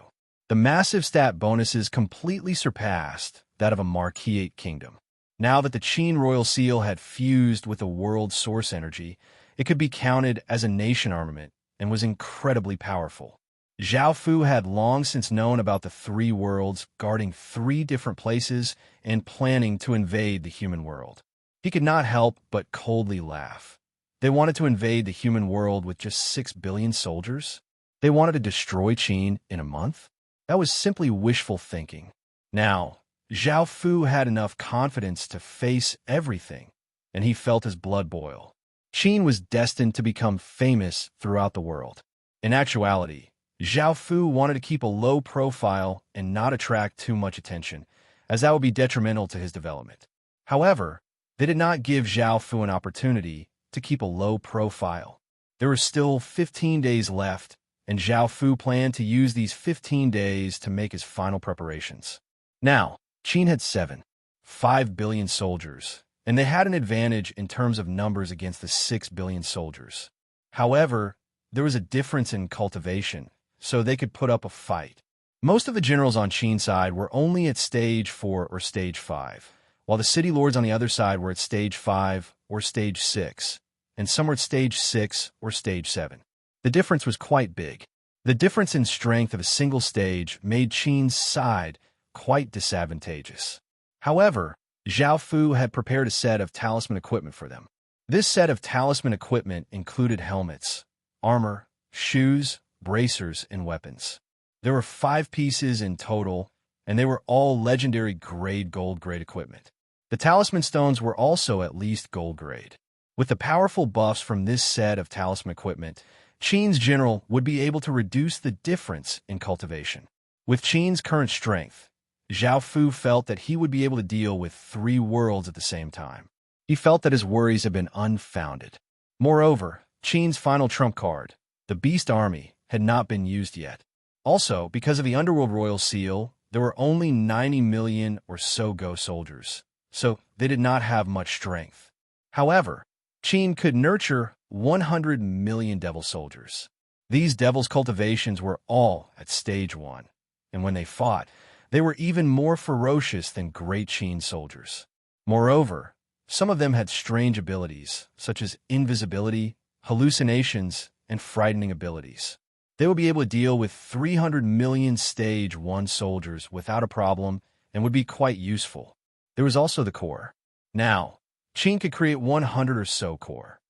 The massive stat bonuses completely surpassed that of a marquisate kingdom. Now that the Qin royal seal had fused with the world's source energy, it could be counted as a nation armament and was incredibly powerful. Zhao Fu had long since known about the 3 worlds guarding 3 different places and planning to invade the human world. He could not help but coldly laugh. They wanted to invade the human world with just 6 billion soldiers? They wanted to destroy Qin in a month? That was simply wishful thinking. Now, Zhao Fu had enough confidence to face everything, and he felt his blood boil. Qin was destined to become famous throughout the world. In actuality, Zhao Fu wanted to keep a low profile and not attract too much attention, as that would be detrimental to his development. However, they did not give Zhao Fu an opportunity to keep a low profile. There were still 15 days left, and Zhao Fu planned to use these 15 days to make his final preparations. Now, Qin had 7.5 billion soldiers, and they had an advantage in terms of numbers against the 6 billion soldiers. However, there was a difference in cultivation, so they could put up a fight. Most of the generals on Qin's side were only at Stage 4 or Stage 5, while the city lords on the other side were at Stage 5 or Stage 6, and some were at Stage 6 or Stage 7. The difference was quite big. The difference in strength of a single stage made Qin's side quite disadvantageous. However, Zhao Fu had prepared a set of talisman equipment for them. This set of talisman equipment included helmets, armor, shoes, bracers, and weapons. There were 5 pieces in total, and they were all legendary gold grade equipment. The talisman stones were also at least gold grade. With the powerful buffs from this set of talisman equipment, Qin's general would be able to reduce the difference in cultivation. With Qin's current strength, Zhao Fu felt that he would be able to deal with 3 worlds at the same time. He felt that his worries had been unfounded. Moreover, Qin's final trump card, the Beast Army, had not been used yet. Also, because of the Underworld Royal Seal, there were only 90 million or so Go soldiers, so they did not have much strength. However, Qin could nurture 100 million Devil soldiers. These Devil's cultivations were all at stage 1, and when they fought, they were even more ferocious than Great Qin soldiers. Moreover, some of them had strange abilities, such as invisibility, hallucinations, and frightening abilities. They would be able to deal with 300 million Stage 1 soldiers without a problem and would be quite useful. There was also the core. Now, Qin could create 100 or so core.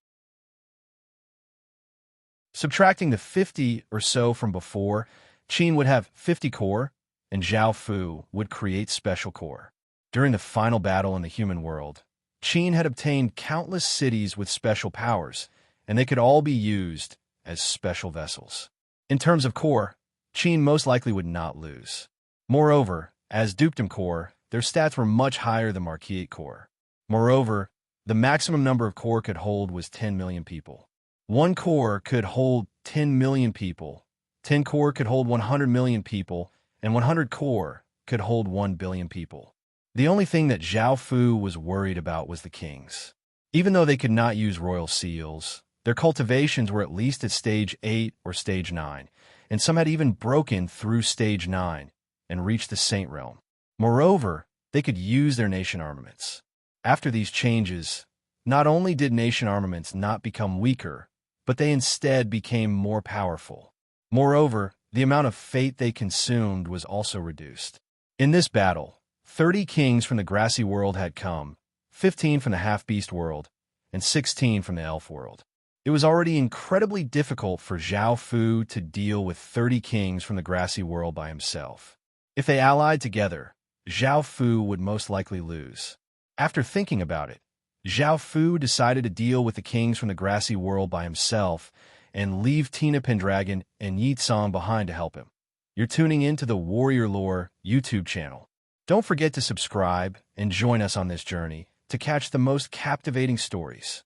Subtracting the 50 or so from before, Qin would have 50 core, and Zhao Fu would create special core. During the final battle in the human world, Qin had obtained countless cities with special powers, and they could all be used as special vessels. In terms of core, Qin most likely would not lose. Moreover, as Dukedom core, their stats were much higher than Marquise core. Moreover, the maximum number of core could hold was 10 million people. 1 core could hold 10 million people, 10 core could hold 100 million people, and 100 core could hold 1 billion people. The only thing that Zhao Fu was worried about was the kings. Even though they could not use royal seals, their cultivations were at least at stage 8 or stage 9, and some had even broken through stage 9 and reached the Saint Realm. Moreover, they could use their nation armaments. After these changes, not only did nation armaments not become weaker, but they instead became more powerful. Moreover, the amount of fate they consumed was also reduced. In this battle, 30 kings from the grassy world had come, 15 from the half-beast world, and 16 from the elf world. It was already incredibly difficult for Zhao Fu to deal with 30 kings from the grassy world by himself. If they allied together, Zhao Fu would most likely lose. After thinking about it, Zhao Fu decided to deal with the kings from the grassy world by himself and leave Tina Pendragon and Yi Tsong behind to help him. You're tuning in to the Warrior Lore YouTube channel. Don't forget to subscribe and join us on this journey to catch the most captivating stories.